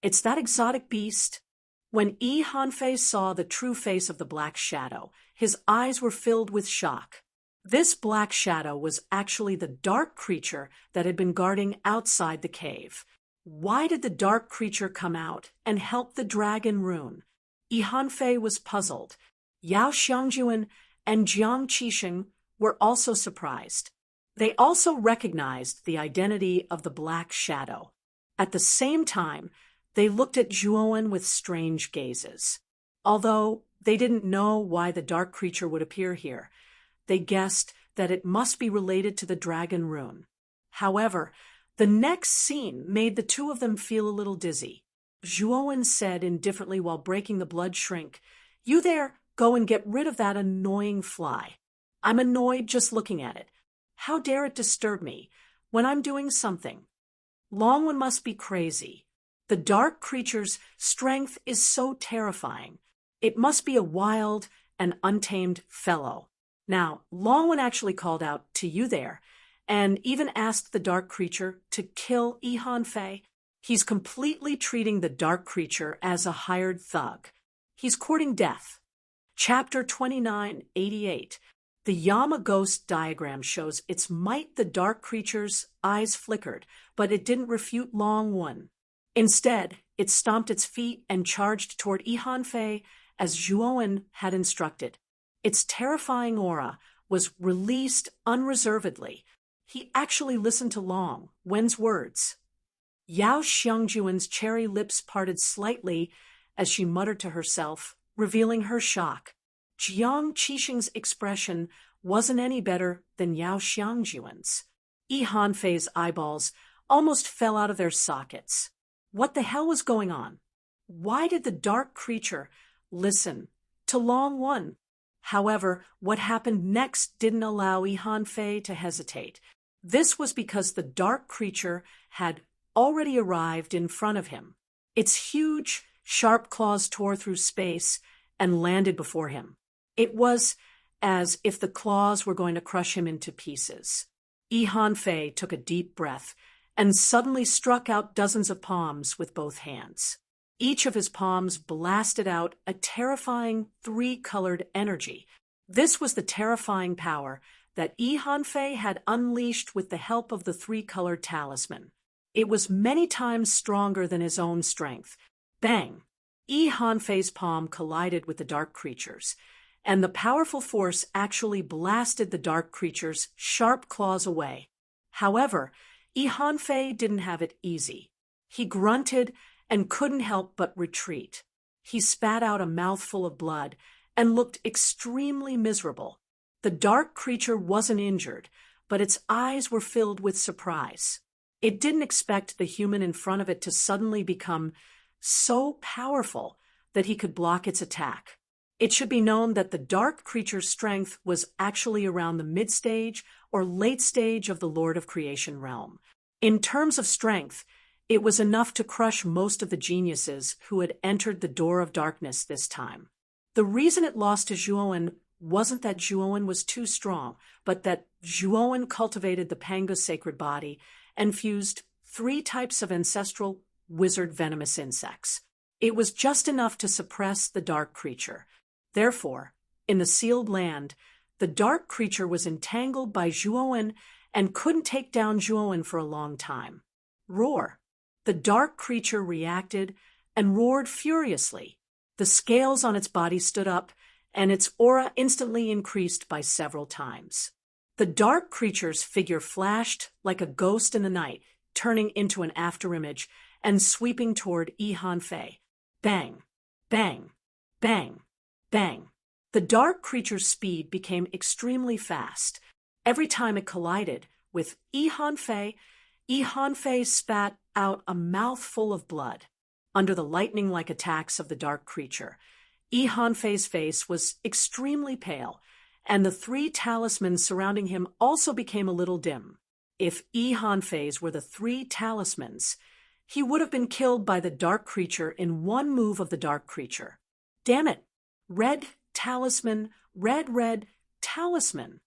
[SPEAKER 1] It's that exotic beast. When Yi Hanfei saw the true face of the black shadow, his eyes were filled with shock. This black shadow was actually the dark creature that had been guarding outside the cave. Why did the dark creature come out and help the dragon rune? Yi Hanfei was puzzled. Yao Xiangjuan and Jiang Qixing were also surprised. They also recognized the identity of the black shadow. At the same time, they looked at Zhuowen with strange gazes. Although they didn't know why the dark creature would appear here, they guessed that it must be related to the dragon rune. However, the next scene made the 2 of them feel a little dizzy. Zhuowen said indifferently while breaking the blood shrink, "You there, go and get rid of that annoying fly. I'm annoyed just looking at it. How dare it disturb me when I'm doing something? Long One must be crazy. The dark creature's strength is so terrifying. It must be a wild and untamed fellow." Now, Long One actually called out to you there, and even asked the dark creature to kill Yi Hanfei. He's completely treating the dark creature as a hired thug. He's courting death. Chapter 2988. The Yama ghost diagram shows its might the dark creature's eyes flickered, but it didn't refute Long One. Instead, it stomped its feet and charged toward Yi Hanfei as Zhuowen had instructed. Its terrifying aura was released unreservedly. He actually listened to Long Wen's words. Yao Xiangjuan's cherry lips parted slightly as she muttered to herself, revealing her shock. Jiang Qixing's expression wasn't any better than Yao Xiangjuan's. Yi Hanfei's eyeballs almost fell out of their sockets. What the hell was going on? Why did the dark creature listen to Long One? However, what happened next didn't allow Yi Hanfei to hesitate. This was because the dark creature had already arrived in front of him. Its huge, sharp claws tore through space and landed before him. It was as if the claws were going to crush him into pieces. Fei took a deep breath and suddenly struck out dozens of palms with both hands. Each of his palms blasted out a terrifying three-colored energy. This was the terrifying power that Fei had unleashed with the help of the three-colored talisman. It was many times stronger than his own strength. Bang! Fei's palm collided with the dark creature's, and the powerful force actually blasted the dark creature's sharp claws away. However, Fei didn't have it easy. He grunted and couldn't help but retreat. He spat out a mouthful of blood and looked extremely miserable. The dark creature wasn't injured, but its eyes were filled with surprise. It didn't expect the human in front of it to suddenly become so powerful that he could block its attack. It should be known that the dark creature's strength was actually around the mid-stage or late stage of the Lord of Creation realm. In terms of strength, it was enough to crush most of the geniuses who had entered the door of darkness this time. The reason it lost to Zhuowen wasn't that Zhuowen was too strong, but that Zhuowen cultivated the Panga's sacred body and fused 3 types of ancestral wizard venomous insects. It was just enough to suppress the dark creature. Therefore, in the sealed land, the dark creature was entangled by Zhuowen and couldn't take down Zhuowen for a long time. Roar! The dark creature reacted and roared furiously. The scales on its body stood up, and its aura instantly increased by several times. The dark creature's figure flashed like a ghost in the night, turning into an afterimage and sweeping toward Fei. Bang! Bang! Bang! Bang! The dark creature's speed became extremely fast. Every time it collided with Fei spat out a mouthful of blood. Under the lightning-like attacks of the dark creature, Fei's face was extremely pale, and the 3 talismans surrounding him also became a little dim. If Fei's were the 3 talismans, he would have been killed by the dark creature in one move of the dark creature. Damn it! Red talisman, red talisman!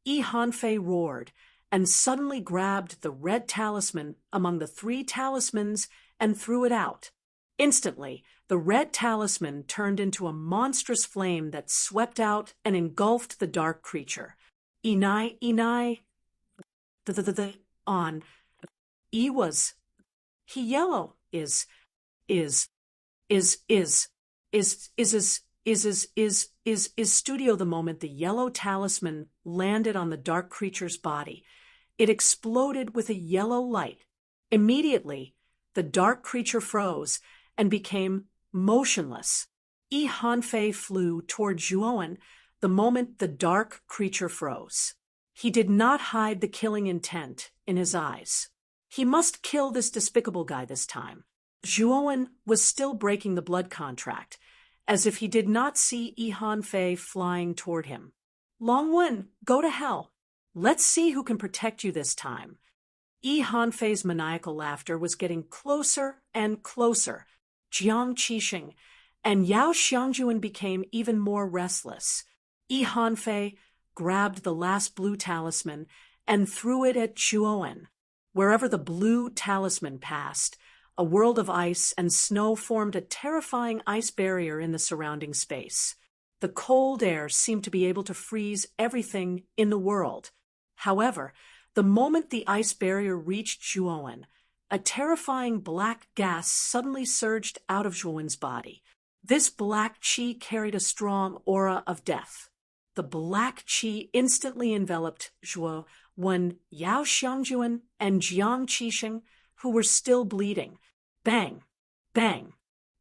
[SPEAKER 1] Fei roared, and suddenly grabbed the red talisman among the 3 talismans and threw it out. Instantly, the red talisman turned into a monstrous flame that swept out and engulfed the dark creature. On. He yellow is studio the moment the yellow talisman landed on the dark creature's body. It exploded with a yellow light. Immediately, the dark creature froze and became motionless. Fei flew toward Zhuowen the moment the dark creature froze. He did not hide the killing intent in his eyes. He must kill this despicable guy this time. Zhuowen was still breaking the blood contract, as if he did not see Fei flying toward him. Longwen, go to hell. Let's see who can protect you this time. Fei's maniacal laughter was getting closer and closer. Jiang Qixing and Yao Xiangjuan became even more restless. Fei grabbed the last blue talisman and threw it at Zhuowen. Wherever the blue talisman passed, a world of ice and snow formed a terrifying ice barrier in the surrounding space. The cold air seemed to be able to freeze everything in the world. However, the moment the ice barrier reached Zhuowen, a terrifying black gas suddenly surged out of Zhuowen's body. This black qi carried a strong aura of death. The black qi instantly enveloped Zhuowen, Yao Xiangjuan, and Jiang Qixing, who were still bleeding. Bang! Bang!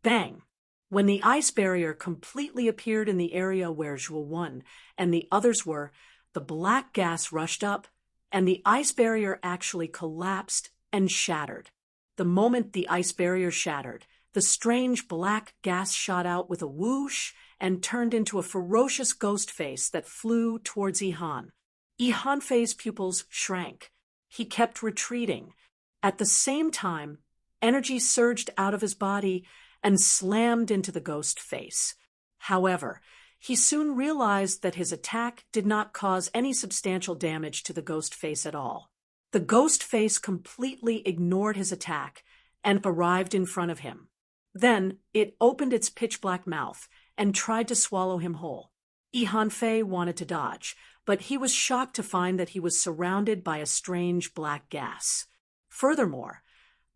[SPEAKER 1] Bang! When the ice barrier completely appeared in the area where Zhuowen and the others were, the black gas rushed up, and the ice barrier actually collapsed and shattered. The moment the ice barrier shattered, the strange black gas shot out with a whoosh and turned into a ferocious ghost face that flew towards Fei's pupils shrank. He kept retreating. At the same time, energy surged out of his body and slammed into the ghost face. However, he soon realized that his attack did not cause any substantial damage to the ghost face at all. The ghost face completely ignored his attack and arrived in front of him. Then it opened its pitch-black mouth and tried to swallow him whole. Ihanfei wanted to dodge, but he was shocked to find that he was surrounded by a strange black gas. Furthermore,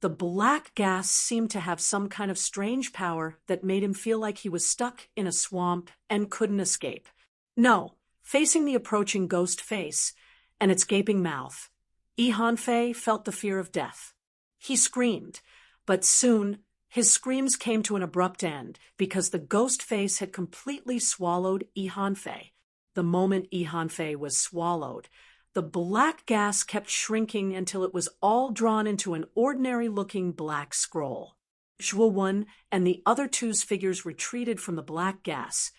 [SPEAKER 1] the black gas seemed to have some kind of strange power that made him feel like he was stuck in a swamp and couldn't escape. No, facing the approaching ghost face and its gaping mouth, Ihanfei felt the fear of death. He screamed, but soon his screams came to an abrupt end because the ghost face had completely swallowed Ihanfei. The moment Ihanfei was swallowed, the black gas kept shrinking until it was all drawn into an ordinary-looking black scroll. Zhuo Wen and the other two's figures retreated from the black gas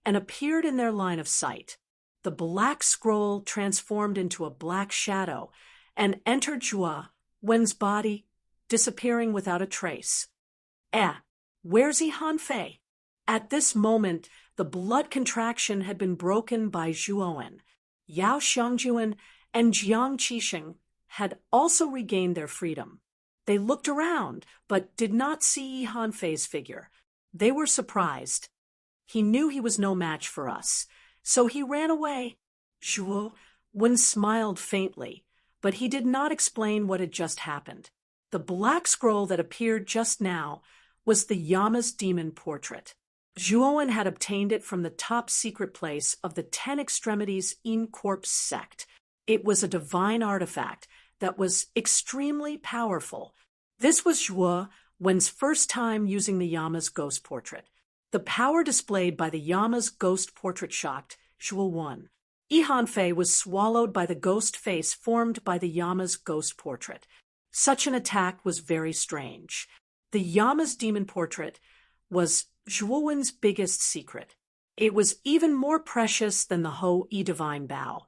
[SPEAKER 1] and appeared in their line of sight. The black scroll transformed into a black shadow and entered Zhuo Wen's body, disappearing without a trace. Where's Ihanfei? At this moment, the blood contraction had been broken by Zhuo Wen. Yao Xiangjuan and Jiang Qixing had also regained their freedom. They looked around, but did not see Ihanfei's figure. They were surprised. He knew he was no match for us, so he ran away. Zhuo Wen smiled faintly, but he did not explain what had just happened. The black scroll that appeared just now was the Yama's demon portrait. Zhuo Wen had obtained it from the top secret place of the 10 Extremities In-Corpse sect. It was a divine artifact that was extremely powerful. This was Zhuo Wen's first time using the Yama's ghost portrait. The power displayed by the Yama's ghost portrait shocked Zhuo Wen. Ihanfei was swallowed by the ghost face formed by the Yama's ghost portrait. Such an attack was very strange. The Yama's demon portrait was Zhuo Wen's biggest secret. It was even more precious than the Ho-I Divine Bow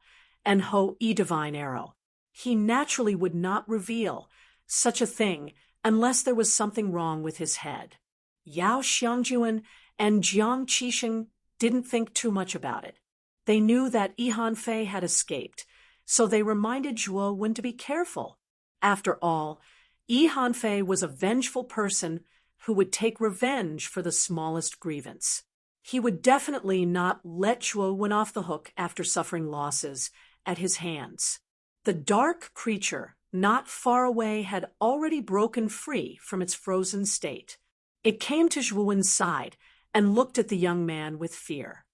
[SPEAKER 1] and Ho-I Divine Arrow. He naturally would not reveal such a thing unless there was something wrong with his head. Yao Xiangjuan and Jiang Qixing didn't think too much about it. They knew that Ihanfei had escaped, so they reminded Zhuo Wen to be careful. After all, Ihanfei was a vengeful person who would take revenge for the smallest grievance. He would definitely not let Zhuo Wen off the hook after suffering losses at his hands. The dark creature not far away had already broken free from its frozen state. It came to Zhuo Wen's side and looked at the young man with fear.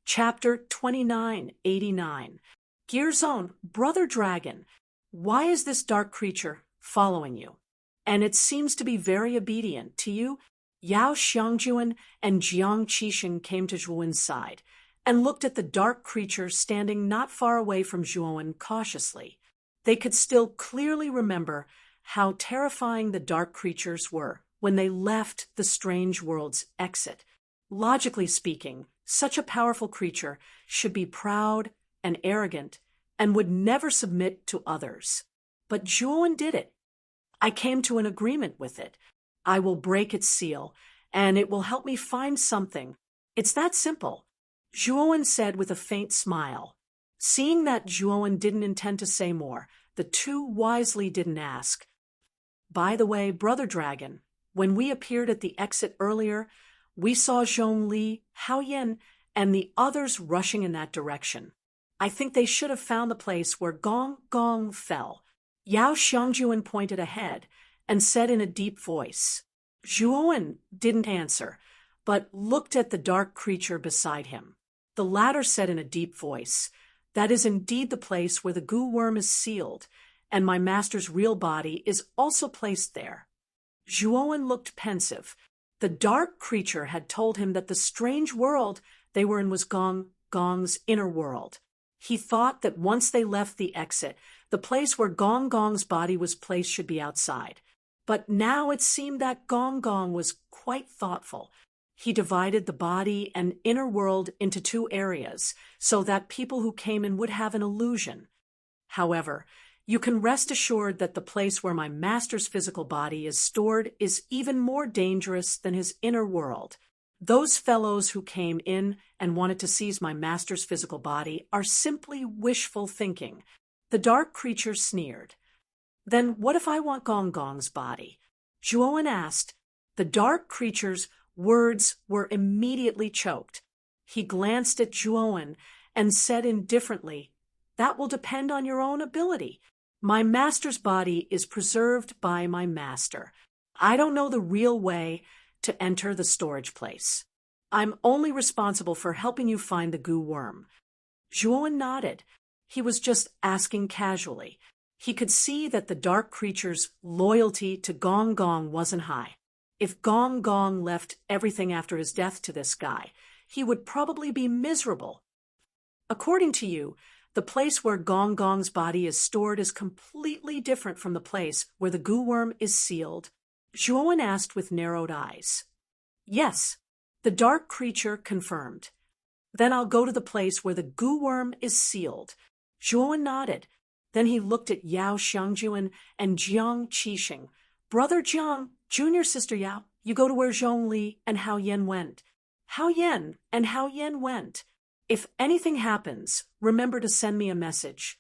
[SPEAKER 1] Chapter 2989. Gear Zone, Brother Dragon, why is this dark creature following you? And it seems to be very obedient to you. Yao Xiangjuan and Jiang Qixing came to Zhuo Wen's side and looked at the dark creature standing not far away from Zhuo Wen cautiously. They could still clearly remember how terrifying the dark creatures were when they left the strange world's exit. Logically speaking, such a powerful creature should be proud and arrogant and would never submit to others. But Zhuo Wen did it. I came to an agreement with it. I will break its seal, and it will help me find something. It's that simple, Zhuo Wen said with a faint smile. Seeing that Zhuo Wen didn't intend to say more, the two wisely didn't ask. By the way, Brother Dragon, when we appeared at the exit earlier, we saw Zhongli, Haoyan, and the others rushing in that direction. I think they should have found the place where Gong Gong fell. Yao Xiangjuan pointed ahead and said in a deep voice. Zhuo Wen didn't answer, but looked at the dark creature beside him. The latter said in a deep voice, "That is indeed the place where the goo worm is sealed, and my master's real body is also placed there." Zhuo Wen looked pensive. The dark creature had told him that the strange world they were in was Gong Gong's inner world. He thought that once they left the exit, the place where Gong Gong's body was placed should be outside. But now it seemed that Gong Gong was quite thoughtful. He divided the body and inner world into two areas so that people who came in would have an illusion. However, You can rest assured that the place where my master's physical body is stored is even more dangerous than his inner world. Those fellows who came in and wanted to seize my master's physical body are simply wishful thinking. The dark creature sneered. Then what if I want Gong Gong's body? Zhuowen asked. The dark creature's words were immediately choked. He glanced at Zhuowen and said indifferently, "That will depend on your own ability. My master's body is preserved by my master. I don't know the real way to enter the storage place. I'm only responsible for helping you find the goo worm." Zhuowen nodded. He was just asking casually. He could see that the dark creature's loyalty to Gong Gong wasn't high. If Gong Gong left everything after his death to this guy, he would probably be miserable. According to you, the place where Gong Gong's body is stored is completely different from the place where the goo worm is sealed? Zhuowen asked with narrowed eyes. Yes, the dark creature confirmed. Then I'll go to the place where the goo worm is sealed. Zhuowen nodded. Then he looked at Yao Xiangjuan and Jiang Qixing. Brother Jiang, junior sister Yao, you go to where Zhongli and Hao Yan went. Hao Yan and Hao Yan went. If anything happens, remember to send me a message.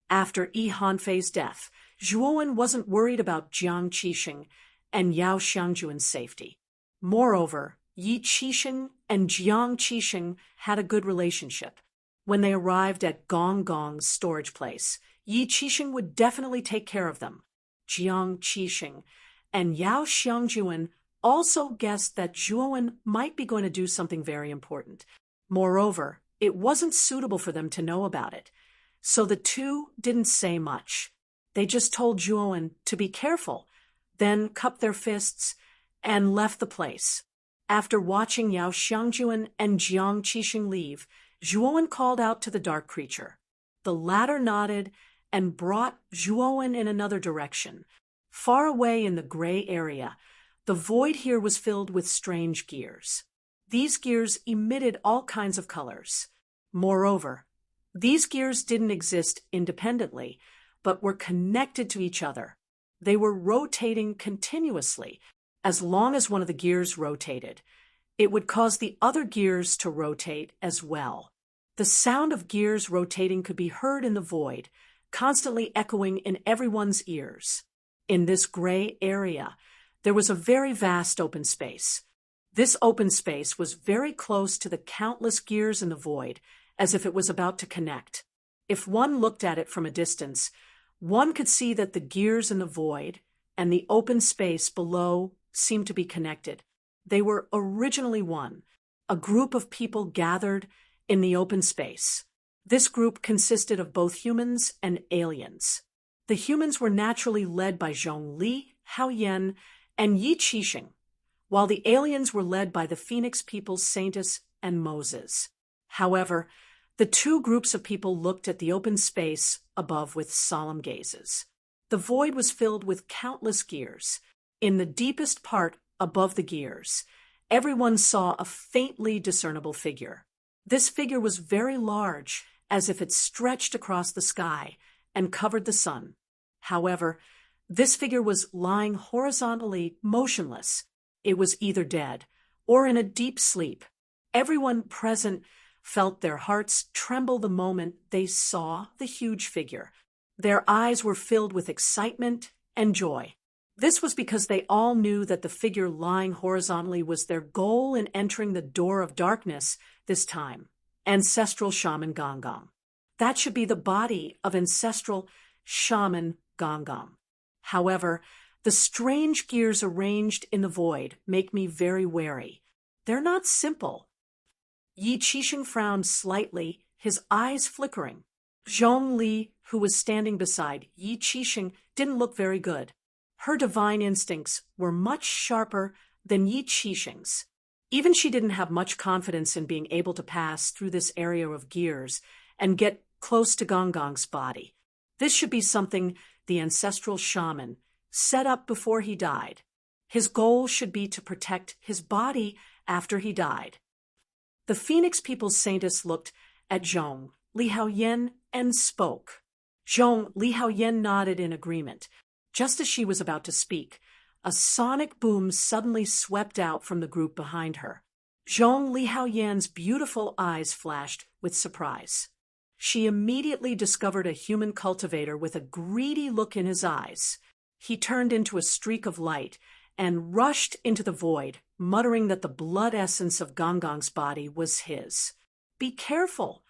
[SPEAKER 1] After Yi Hanfei's death, Zhuowen wasn't worried about Jiang Qixing and Yao Xiangjuan's safety. Moreover, Yi Qixing and Jiang Qixing had a good relationship. When they arrived at Gong Gong's storage place, Yi Qixing would definitely take care of them. Jiang Qixing and Yao Xiangjuan also guessed that Zhuowen might be going to do something very important. Moreover, it wasn't suitable for them to know about it, so the two didn't say much. They just told Zhuowen to be careful, then cupped their fists and left the place. After watching Yao Xiangjuan and Jiang Qixing leave, Zhuowen called out to the dark creature. The latter nodded and brought Zhuowen in another direction. Far away in the gray area, the void here was filled with strange gears. These gears emitted all kinds of colors. Moreover, these gears didn't exist independently, but were connected to each other. They were rotating continuously. As long as one of the gears rotated, it would cause the other gears to rotate as well. The sound of gears rotating could be heard in the void, constantly echoing in everyone's ears. In this gray area, there was a very vast open space. This open space was very close to the countless gears in the void, as if it was about to connect. If one looked at it from a distance, one could see that the gears in the void and the open space below seemed to be connected. They were originally one, a group of people gathered in the open space. This group consisted of both humans and aliens. The humans were naturally led by Zhongli, Hao Yan, and Yi Qixing, while the aliens were led by the Phoenix peoples Saintus and Moses. However, the two groups of people looked at the open space above with solemn gazes. The void was filled with countless gears. In the deepest part above the gears, everyone saw a faintly discernible figure. This figure was very large, as if it stretched across the sky and covered the sun. However, this figure was lying horizontally motionless. It was either dead or in a deep sleep. Everyone present felt their hearts tremble the moment they saw the huge figure. Their eyes were filled with excitement and joy. This was because they all knew that the figure lying horizontally was their goal in entering the door of darkness this time, ancestral shaman Gong Gong. That should be the body of ancestral shaman Gong Gong. However, the strange gears arranged in the void make me very wary. They're not simple. Yi Qixing frowned slightly, his eyes flickering. Zhongli, who was standing beside Yi Qixing, didn't look very good. Her divine instincts were much sharper than Yi Qixing's. Even she didn't have much confidence in being able to pass through this area of gears and get close to Gong Gong's body. This should be something the ancestral shaman set up before he died. His goal should be to protect his body after he died. The Phoenix people's Saintus looked at Zhong, Li Haoyan, and spoke. Zhong Li Haoyan nodded in agreement. Just as she was about to speak, a sonic boom suddenly swept out from the group behind her. Zhong Li Haoyan's beautiful eyes flashed with surprise. She immediately discovered a human cultivator with a greedy look in his eyes. He turned into a streak of light and rushed into the void, muttering that the blood essence of Gongong's body was his. "Be careful!"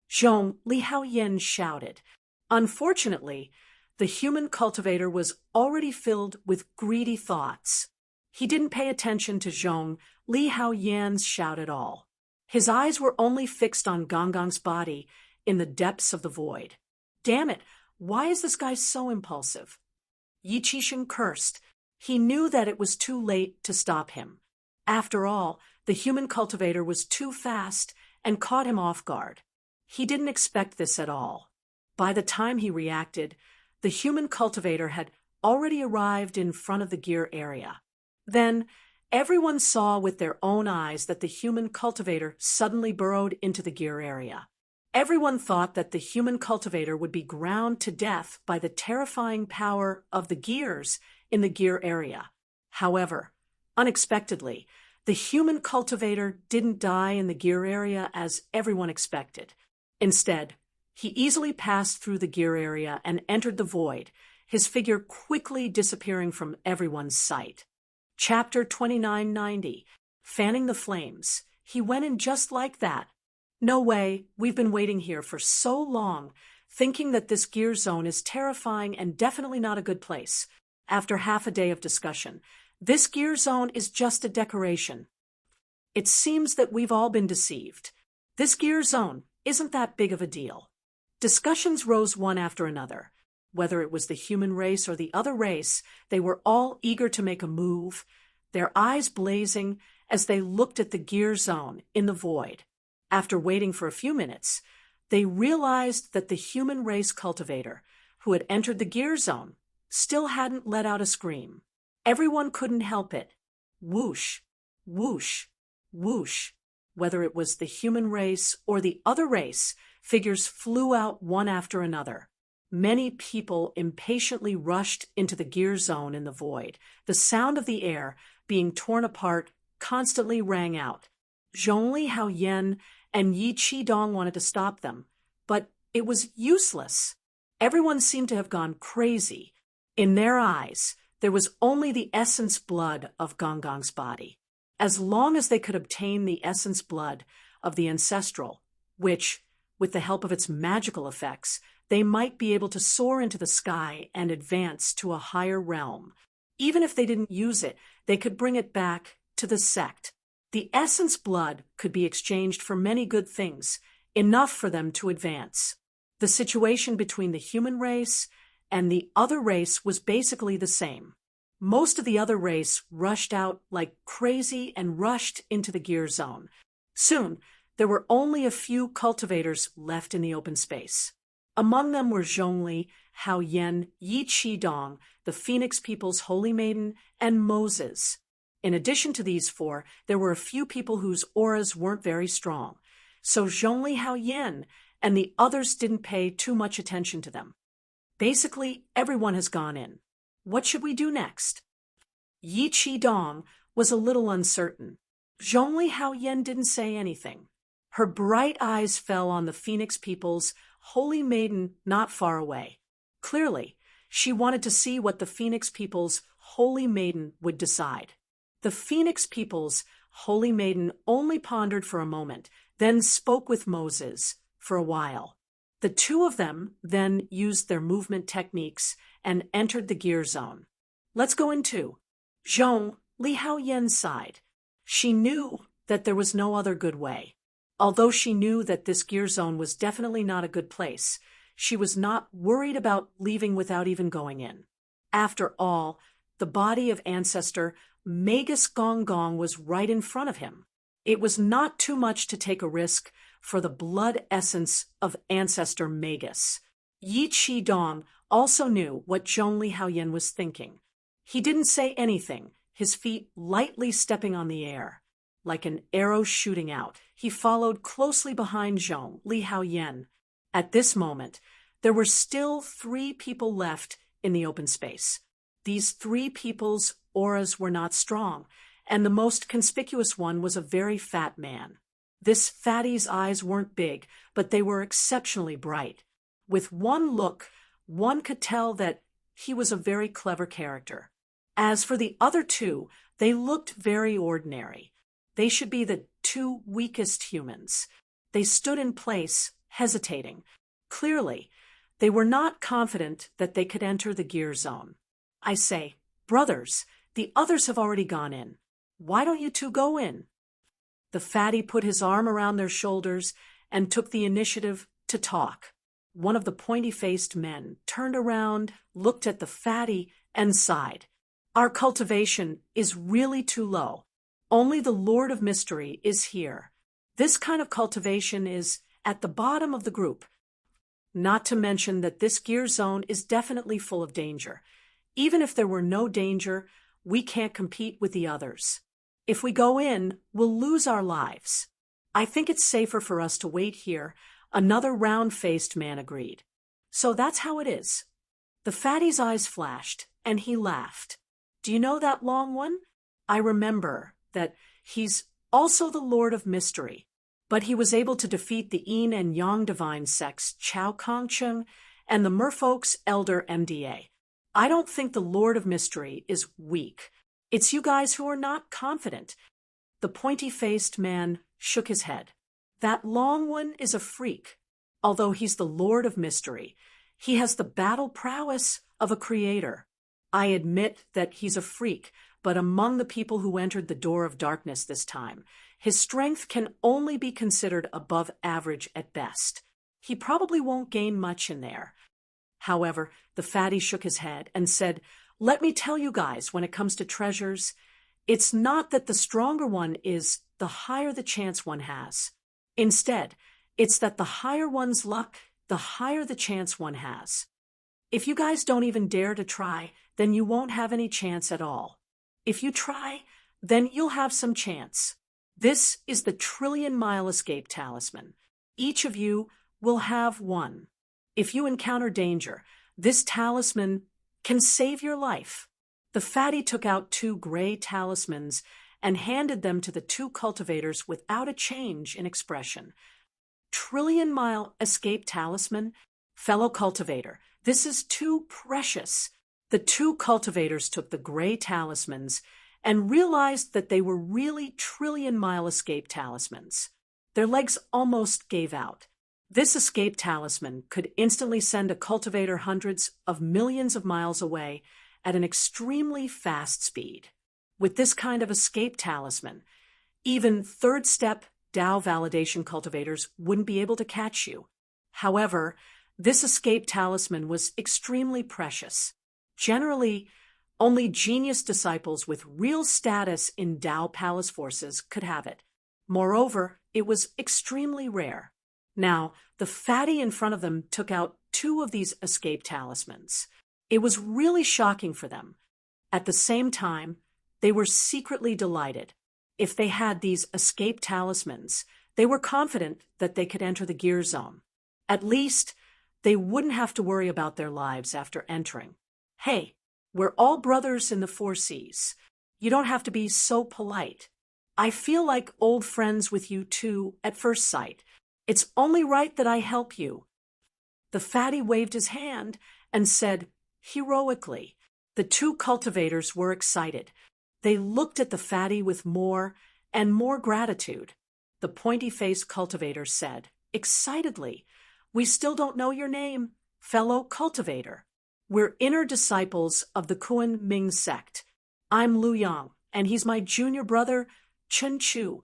[SPEAKER 1] Zhong Li Haoyan shouted. Unfortunately, the human cultivator was already filled with greedy thoughts. He didn't pay attention to Zhong Li Haoyan's shout at all. His eyes were only fixed on Gongong's body in the depths of the void. Damn it, why is this guy so impulsive? Yi Qixing cursed. He knew that it was too late to stop him. After all, the human cultivator was too fast and caught him off guard. He didn't expect this at all. By the time he reacted, the human cultivator had already arrived in front of the gear area. Then, everyone saw with their own eyes that the human cultivator suddenly burrowed into the gear area. Everyone thought that the human cultivator would be ground to death by the terrifying power of the gears in the gear area. However, unexpectedly, the human cultivator didn't die in the gear area as everyone expected. Instead, he easily passed through the gear area and entered the void, his figure quickly disappearing from everyone's sight. Chapter 2990, Fanning the Flames. He went in just like that. No way, we've been waiting here for so long, thinking that this gear zone is terrifying and definitely not a good place. After half a day of discussion, this gear zone is just a decoration. It seems that we've all been deceived. This gear zone isn't that big of a deal. Discussions rose one after another. Whether it was the human race or the other race, they were all eager to make a move, their eyes blazing as they looked at the gear zone in the void. After waiting for a few minutes, they realized that the human race cultivator, who had entered the gear zone, still hadn't let out a scream. Everyone couldn't help it. Whoosh, whoosh, whoosh. Whether it was the human race or the other race, figures flew out one after another. Many people impatiently rushed into the gear zone in the void. The sound of the air being torn apart constantly rang out. Zhong Li Haoyan and Yi Qidong wanted to stop them, but it was useless. Everyone seemed to have gone crazy. In their eyes, there was only the essence blood of Gongong's body. As long as they could obtain the essence blood of the ancestral, which, with the help of its magical effects, they might be able to soar into the sky and advance to a higher realm. Even if they didn't use it, they could bring it back to the sect. The essence blood could be exchanged for many good things, enough for them to advance. The situation between the human race and the other race was basically the same. Most of the other race rushed out like crazy and rushed into the gear zone. Soon, there were only a few cultivators left in the open space. Among them were Zhongli, Haoyan, Yi Qidong, the Phoenix People's Holy Maiden, and Moses. In addition to these four, there were a few people whose auras weren't very strong, so Zhongli Haoyan and the others didn't pay too much attention to them. Basically, everyone has gone in. What should we do next? Yi Qidong was a little uncertain. Zhongli Haoyan didn't say anything. Her bright eyes fell on the Phoenix People's Holy Maiden not far away. Clearly, she wanted to see what the Phoenix People's Holy Maiden would decide. The Phoenix People's Holy Maiden only pondered for a moment, then spoke with Moses for a while. The two of them then used their movement techniques and entered the gear zone. Let's go in too. Zhong Li Haoyan sighed. She knew that there was no other good way. Although she knew that this gear zone was definitely not a good place, she was not worried about leaving without even going in. After all, the body of ancestor Magus Gonggong was right in front of him. It was not too much to take a risk for the blood essence of ancestor Magus. Yi Qidong also knew what Zhongli Haoyan was thinking. He didn't say anything, his feet lightly stepping on the air. Like an arrow shooting out, he followed closely behind Zhongli Haoyan. At this moment, There were still 3 people left in the open space. These 3 people's auras were not strong, and the most conspicuous one was a very fat man. This fatty's eyes weren't big, but they were exceptionally bright. With one look, one could tell that he was a very clever character. As for the other 2, they looked very ordinary. They should be the 2 weakest humans. They stood in place, hesitating. Clearly, they were not confident that they could enter the gear zone. I say, brothers, the others have already gone in. Why don't you 2 go in? The fatty put his arm around their shoulders and took the initiative to talk. One of the pointy-faced men turned around, looked at the fatty, and sighed. Our cultivation is really too low. Only the Lord of Mystery is here. This kind of cultivation is at the bottom of the group. Not to mention that this gear zone is definitely full of danger. Even if there were no danger, we can't compete with the others. If we go in, we'll lose our lives. I think it's safer for us to wait here, another round-faced man agreed. So that's how it is. The fatty's eyes flashed, and he laughed. Do you know that long one? I remember that he's also the Lord of Mystery, but he was able to defeat the Yin and Yang divine sects Chao Kongcheng and the Merfolk's Elder MDA. I don't think the Lord of Mystery is weak. It's you guys who are not confident. The pointy-faced man shook his head. That long one is a freak. Although he's the Lord of Mystery, he has the battle prowess of a creator. I admit that he's a freak, but among the people who entered the door of darkness this time, his strength can only be considered above average at best. He probably won't gain much in there. However, the fatty shook his head and said, let me tell you guys, when it comes to treasures, it's not that the stronger one is, the higher the chance one has. Instead, it's that the higher one's luck, the higher the chance one has. If you guys don't even dare to try, then you won't have any chance at all. If you try, then you'll have some chance. This is the trillion-mile escape talisman. Each of you will have one. If you encounter danger, this talisman can save your life. The fatty took out 2 gray talismans and handed them to the 2 cultivators without a change in expression. Trillion-mile escape talisman? Fellow cultivator, this is too precious. The 2 cultivators took the gray talismans and realized that they were really trillion-mile escape talismans. Their legs almost gave out. This escape talisman could instantly send a cultivator hundreds of millions of miles away at an extremely fast speed. With this kind of escape talisman, even third-step Tao validation cultivators wouldn't be able to catch you. However, this escape talisman was extremely precious. Generally, only genius disciples with real status in Tao Palace forces could have it. Moreover, it was extremely rare. Now, the fatty in front of them took out 2 of these escape talismans. It was really shocking for them. At the same time, they were secretly delighted. If they had these escape talismans, they were confident that they could enter the gear zone. At least, they wouldn't have to worry about their lives after entering. Hey, we're all brothers in the 4 Cs. You don't have to be so polite. I feel like old friends with you too at first sight. It's only right that I help you. The fatty waved his hand and said, heroically. The 2 cultivators were excited. They looked at the fatty with more and more gratitude. The pointy-faced cultivator said, excitedly, we still don't know your name, fellow cultivator. We're inner disciples of the Kuan Ming sect. I'm Lu Yang, and he's my junior brother, Chen Chu.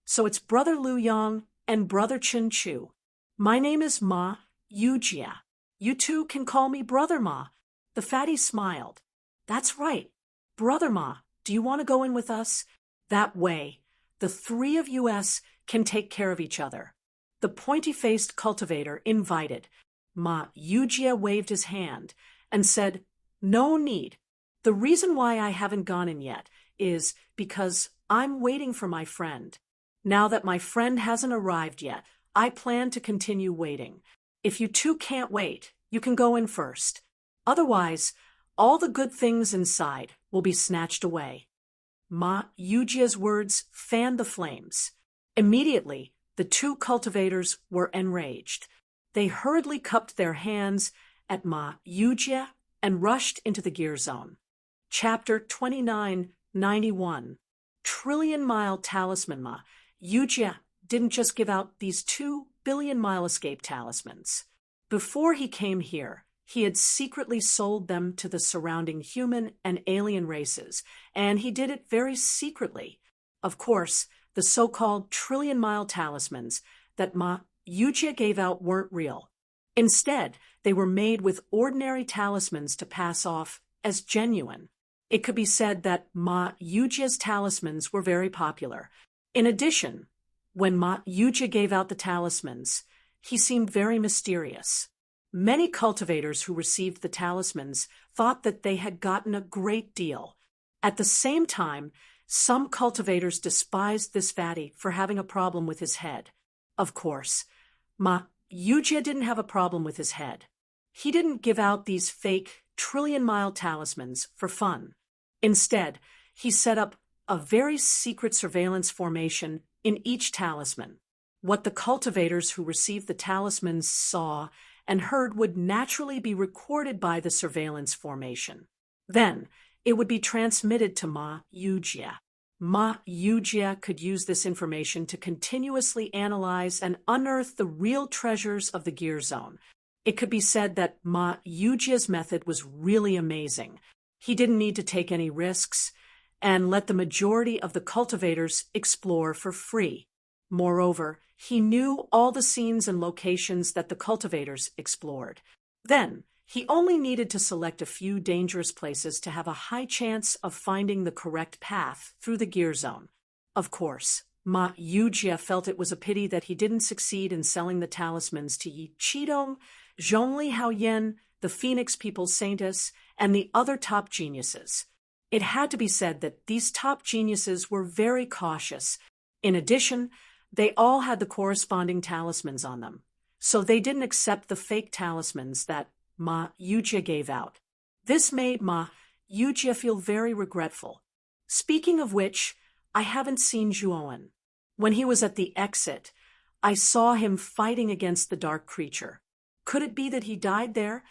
[SPEAKER 1] So it's Brother Lu Yang and Brother Chen Chu. My name is Ma Yujia. You 2 can call me Brother Ma. The fatty smiled. That's right. Brother Ma, do you want to go in with us? That way, the 3 of us can take care of each other. The pointy-faced cultivator invited. Ma Yujia waved his hand and said, no need. The reason why I haven't gone in yet is because I'm waiting for my friend. Now that my friend hasn't arrived yet, I plan to continue waiting. If you two can't wait, you can go in first. Otherwise, all the good things inside will be snatched away." Ma Yujia's words fanned the flames. Immediately, the two cultivators were enraged. They hurriedly cupped their hands at Ma Yujia and rushed into the gear zone. Chapter 2991. Trillion-mile talisman. Ma Yujia didn't just give out these 2 billion-mile escape talismans. Before he came here, he had secretly sold them to the surrounding human and alien races, and he did it very secretly. Of course, the so-called trillion-mile talismans that Ma Yujia gave out weren't real. Instead, they were made with ordinary talismans to pass off as genuine. It could be said that Ma Yujia's talismans were very popular. In addition, when Ma Yujia gave out the talismans, he seemed very mysterious. Many cultivators who received the talismans thought that they had gotten a great deal. At the same time, some cultivators despised this fatty for having a problem with his head. Of course, Ma Yujia didn't have a problem with his head. He didn't give out these fake trillion-mile talismans for fun. Instead, he set up a very secret surveillance formation in each talisman. What the cultivators who received the talismans saw and heard would naturally be recorded by the surveillance formation. Then, it would be transmitted to Ma Yujia. Ma Yujia could use this information to continuously analyze and unearth the real treasures of the gear zone. It could be said that Ma Yujia's method was really amazing. He didn't need to take any risks and let the majority of the cultivators explore for free. Moreover, he knew all the scenes and locations that the cultivators explored. Then, he only needed to select a few dangerous places to have a high chance of finding the correct path through the gear zone. Of course, Ma Yujia felt it was a pity that he didn't succeed in selling the talismans to Yi Qidong, Zhongli Haoyan, the Phoenix People's Saintess, and the other top geniuses. It had to be said that these top geniuses were very cautious. In addition, they all had the corresponding talismans on them, so they didn't accept the fake talismans that Ma Yujia gave out. This made Ma Yujia feel very regretful. Speaking of which, I haven't seen Zhuowen. When he was at the exit, I saw him fighting against the dark creature. Could it be that he died there?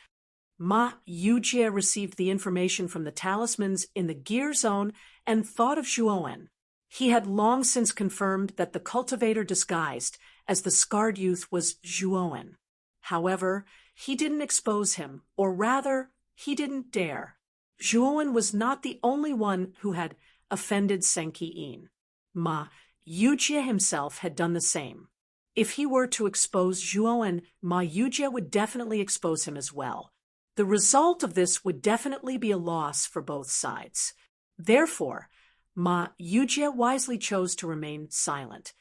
[SPEAKER 1] Ma Yujia received the information from the talismans in the gear zone and thought of Zhuowen. He had long since confirmed that the cultivator disguised as the scarred youth was Zhuowen. However, he didn't expose him, or rather, he didn't dare. Zhuowen was not the only one who had offended Senki Yin. Ma Yujia himself had done the same. If he were to expose Zhuowen, Ma Yujia would definitely expose him as well. The result of this would definitely be a loss for both sides. Therefore, Ma Yujia wisely chose to remain silent.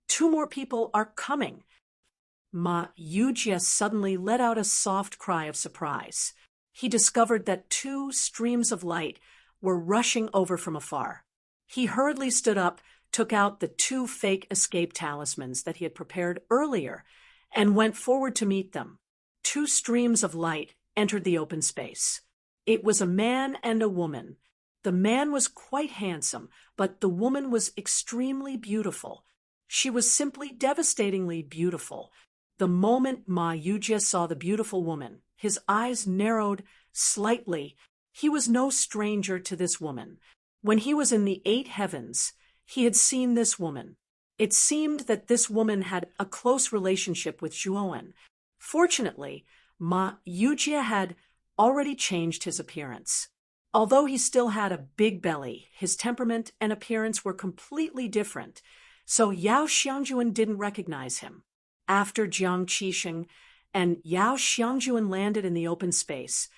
[SPEAKER 1] Two more people are coming. Ma Yujia suddenly let out a soft cry of surprise. He discovered that 2 streams of light were rushing over from afar. He hurriedly stood up, took out the 2 fake escape talismans that he had prepared earlier, and went forward to meet them. 2 streams of light entered the open space. It was a man and a woman. The man was quite handsome, but the woman was extremely beautiful. She was simply devastatingly beautiful. The moment Ma Yujia saw the beautiful woman, his eyes narrowed slightly. He was no stranger to this woman. When he was in the 8 heavens, he had seen this woman. It seemed that this woman had a close relationship with Zhuowen. Fortunately, Ma Yujia had already changed his appearance. Although he still had a big belly, his temperament and appearance were completely different, so Yao Xiangjuan didn't recognize him. After Jiang Qixing and Yao Xiangjuan landed in the open space,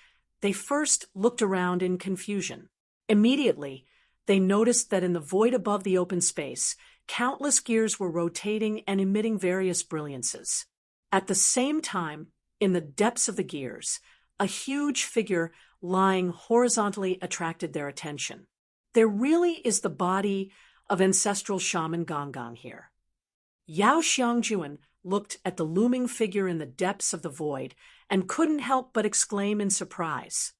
[SPEAKER 1] they first looked around in confusion. Immediately, they noticed that in the void above the open space, countless gears were rotating and emitting various brilliances. At the same time, in the depths of the gears, a huge figure lying horizontally attracted their attention. There really is the body of ancestral shaman Gonggong here. Yao Xiangjuan looked at the looming figure in the depths of the void and couldn't help but exclaim in surprise.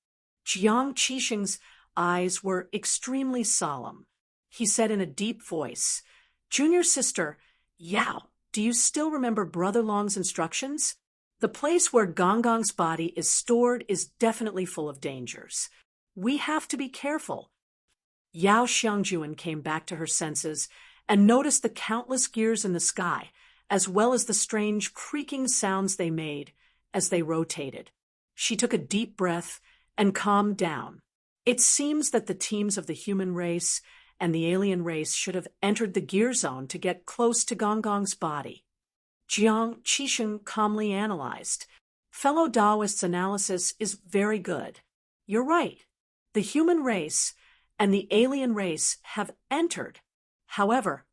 [SPEAKER 1] Jiang Qixing's eyes were extremely solemn. He said in a deep voice, "Junior sister, Yao, do you still remember Brother Long's instructions? The place where Gongong's body is stored is definitely full of dangers. We have to be careful." Yao Xiangjuan came back to her senses and noticed the countless gears in the sky, as well as the strange creaking sounds they made as they rotated. She took a deep breath and calmed down. It seems that the teams of the human race and the alien race should have entered the gear zone to get close to Gongong's body. Jiang Qixing calmly analyzed. "Fellow Taoist's analysis is very good. You're right. The human race and the alien race have entered. However,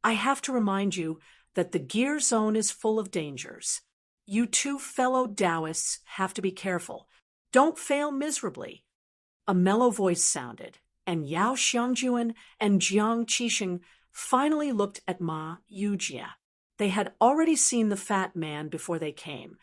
[SPEAKER 1] I have to remind you that the gear zone is full of dangers. You two fellow Taoists have to be careful. Don't fail miserably." A mellow voice sounded, and Yao Xiangjuan and Jiang Qixing finally looked at Ma Yujie. They had already seen the fat man before they came,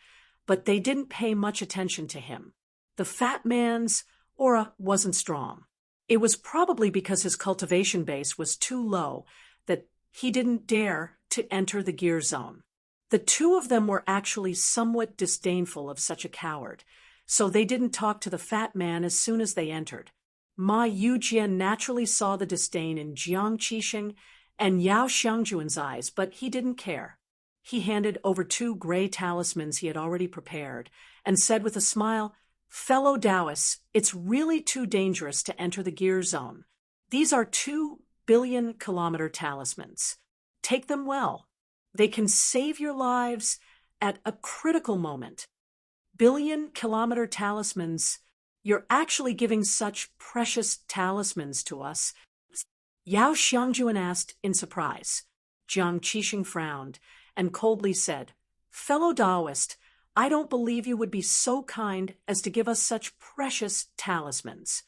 [SPEAKER 1] but they didn't pay much attention to him. The fat man's aura wasn't strong. It was probably because his cultivation base was too low that he didn't dare to enter the gear zone. The two of them were actually somewhat disdainful of such a coward, so they didn't talk to the fat man as soon as they entered. Ma Yujie naturally saw the disdain in Jiang Qixing and Yao Xiangjuan's eyes, but he didn't care. He handed over 2 gray talismans he had already prepared and said with a smile, "Fellow Taoists, it's really too dangerous to enter the gear zone. These are 2 billion-kilometer talismans. Take them well. They can save your lives at a critical moment." "Billion-kilometer talismans? You're actually giving such precious talismans to us?" Yao Xiangjuan asked in surprise. Jiang Qixing frowned and coldly said, "Fellow Taoist, I don't believe you would be so kind as to give us such precious talismans."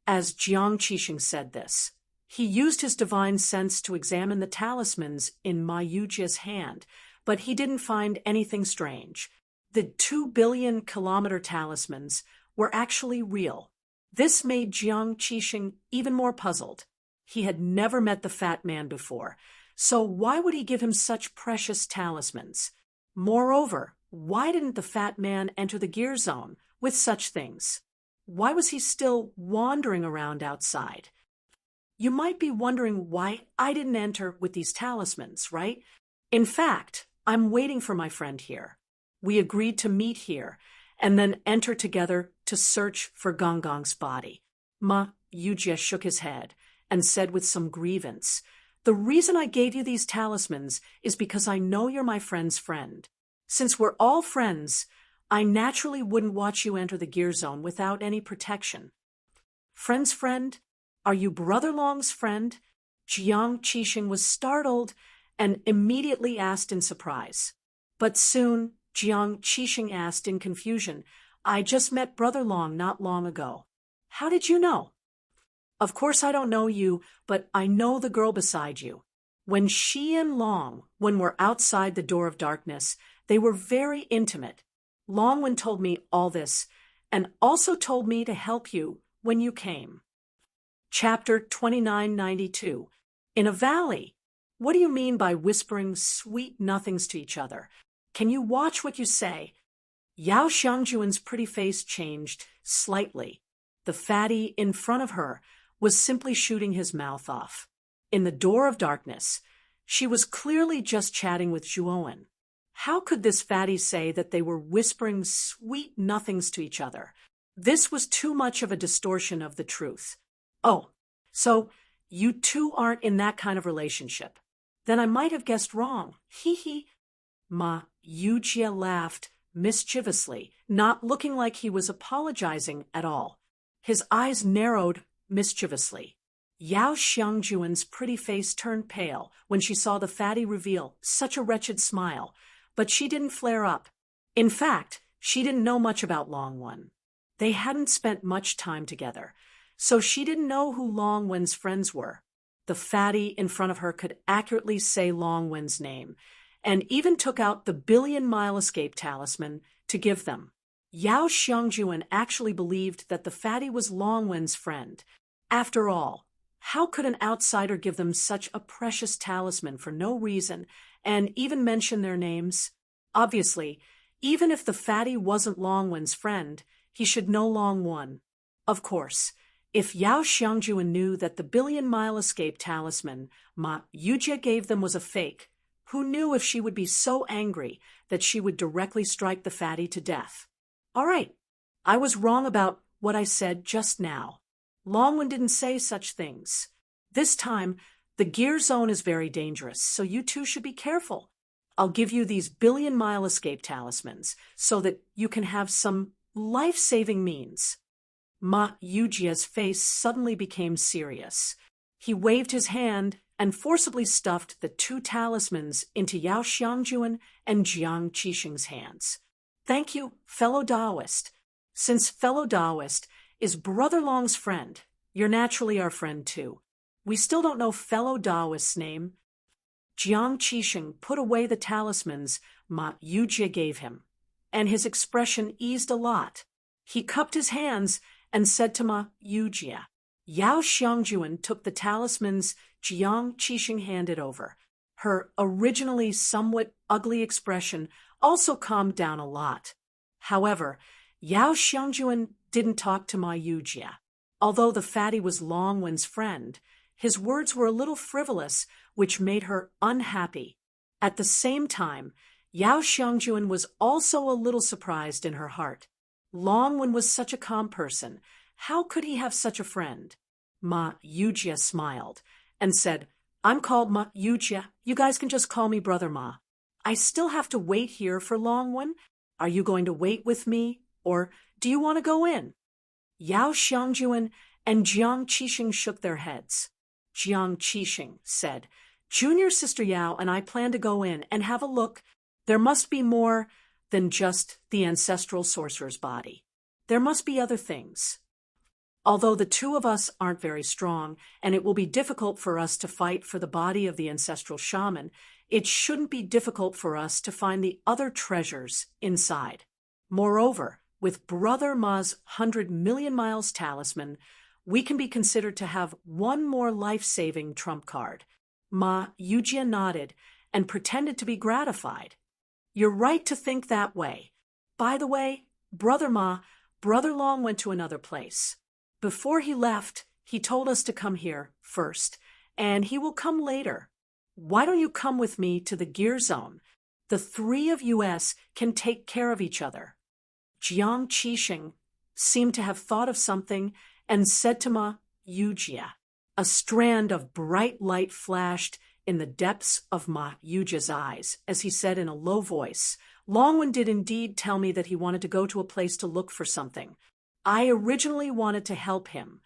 [SPEAKER 1] As Jiang Qixing said this, he used his divine sense to examine the talismans in Ma Yujie's hand, but he didn't find anything strange. The 2 billion-kilometer talismans were actually real. This made Jiang Qixing even more puzzled. He had never met the fat man before, so why would he give him such precious talismans? Moreover, why didn't the fat man enter the gear zone with such things? Why was he still wandering around outside? You might be wondering why I didn't enter with these talismans, right? In fact, I'm waiting for my friend here. We agreed to meet here and then enter together to search for Gongong's body. Ma Yujie shook his head and said with some grievance, "The reason I gave you these talismans is because I know you're my friend's friend. Since we're all friends, I naturally wouldn't watch you enter the gear zone without any protection." "Friend's friend? Are you Brother Long's friend?" Jiang Qixing was startled and immediately asked in surprise. But soon, Jiang Qixing asked in confusion, "I just met Brother Long not long ago." "How did you know?" "Of course I don't know you, but I know the girl beside you. When she and Long were outside the door of darkness, they were very intimate. Longwen told me all this, and also told me to help you when you came." Chapter 2992. In a valley. What do you mean by whispering sweet nothings to each other? Can you watch what you say? Yao Xiangjuan's pretty face changed slightly. The fatty in front of her was simply shooting his mouth off. In the door of darkness, she was clearly just chatting with Zhuowen. How could this fatty say that they were whispering sweet nothings to each other? This was too much of a distortion of the truth. "Oh, so you two aren't in that kind of relationship. Then I might have guessed wrong. Hee hee." Ma Yujie laughed mischievously, not looking like he was apologizing at all. His eyes narrowed mischievously. Yao Xiangjuan's pretty face turned pale when she saw the fatty reveal such a wretched smile, but she didn't flare up. In fact, she didn't know much about Longwen. They hadn't spent much time together, so she didn't know who Longwen's friends were. The fatty in front of her could accurately say Longwen's name, and even took out the billion-mile escape talisman to give them. Yao Xiangjuan actually believed that the fatty was Long Wen's friend. After all, how could an outsider give them such a precious talisman for no reason and even mention their names? Obviously, even if the fatty wasn't Long Wen's friend, he should know Long Wen. Of course, if Yao Xiangjuan knew that the billion-mile escape talisman Ma Yujie gave them was a fake, who knew if she would be so angry that she would directly strike the fatty to death? All right, I was wrong about what I said just now. Long Wen didn't say such things. This time, the gear zone is very dangerous, so you two should be careful. I'll give you these billion-mile escape talismans so that you can have some life-saving means. Ma Yujie's face suddenly became serious. He waved his hand and forcibly stuffed the two talismans into Yao Xiangjuan and Jiang Qixing's hands. Thank you, fellow Taoist. Since fellow Taoist is Brother Long's friend, you're naturally our friend too. We still don't know fellow Taoist's name. Jiang Qixing put away the talismans Ma Yujie gave him, and his expression eased a lot. He cupped his hands and said to Ma Yujie. Yao Xiangjuan took the talismans Jiang Qixing handed over. Her originally somewhat ugly expression also calmed down a lot. However, Yao Xiangjuan didn't talk to Ma Yujie. Although the fatty was Long Wen's friend, his words were a little frivolous, which made her unhappy. At the same time, Yao Xiangjuan was also a little surprised in her heart. Long Wen was such a calm person. How could he have such a friend? Ma Yujie smiled and said, I'm called Ma Yujie. You guys can just call me Brother Ma. I still have to wait here for Long Wen. Are you going to wait with me, or do you want to go in? Yao Xiangjuan and Jiang Qixing shook their heads. Jiang Qixing said, Junior Sister Yao and I plan to go in and have a look. There must be more than just the ancestral sorcerer's body. There must be other things. Although the two of us aren't very strong, and it will be difficult for us to fight for the body of the ancestral shaman, it shouldn't be difficult for us to find the other treasures inside. Moreover, with Brother Ma's 100 million miles talisman, we can be considered to have one more life-saving trump card. Ma Yujie nodded and pretended to be gratified. You're right to think that way. By the way, Brother Ma, Brother Long went to another place. Before he left, he told us to come here first, and he will come later. Why don't you come with me to the gear zone? The three of us can take care of each other. Jiang Qixing seemed to have thought of something and said to Ma Yujie. A strand of bright light flashed in the depths of Ma Yujie's eyes as he said in a low voice, Long Wen did indeed tell me that he wanted to go to a place to look for something. I originally wanted to help him.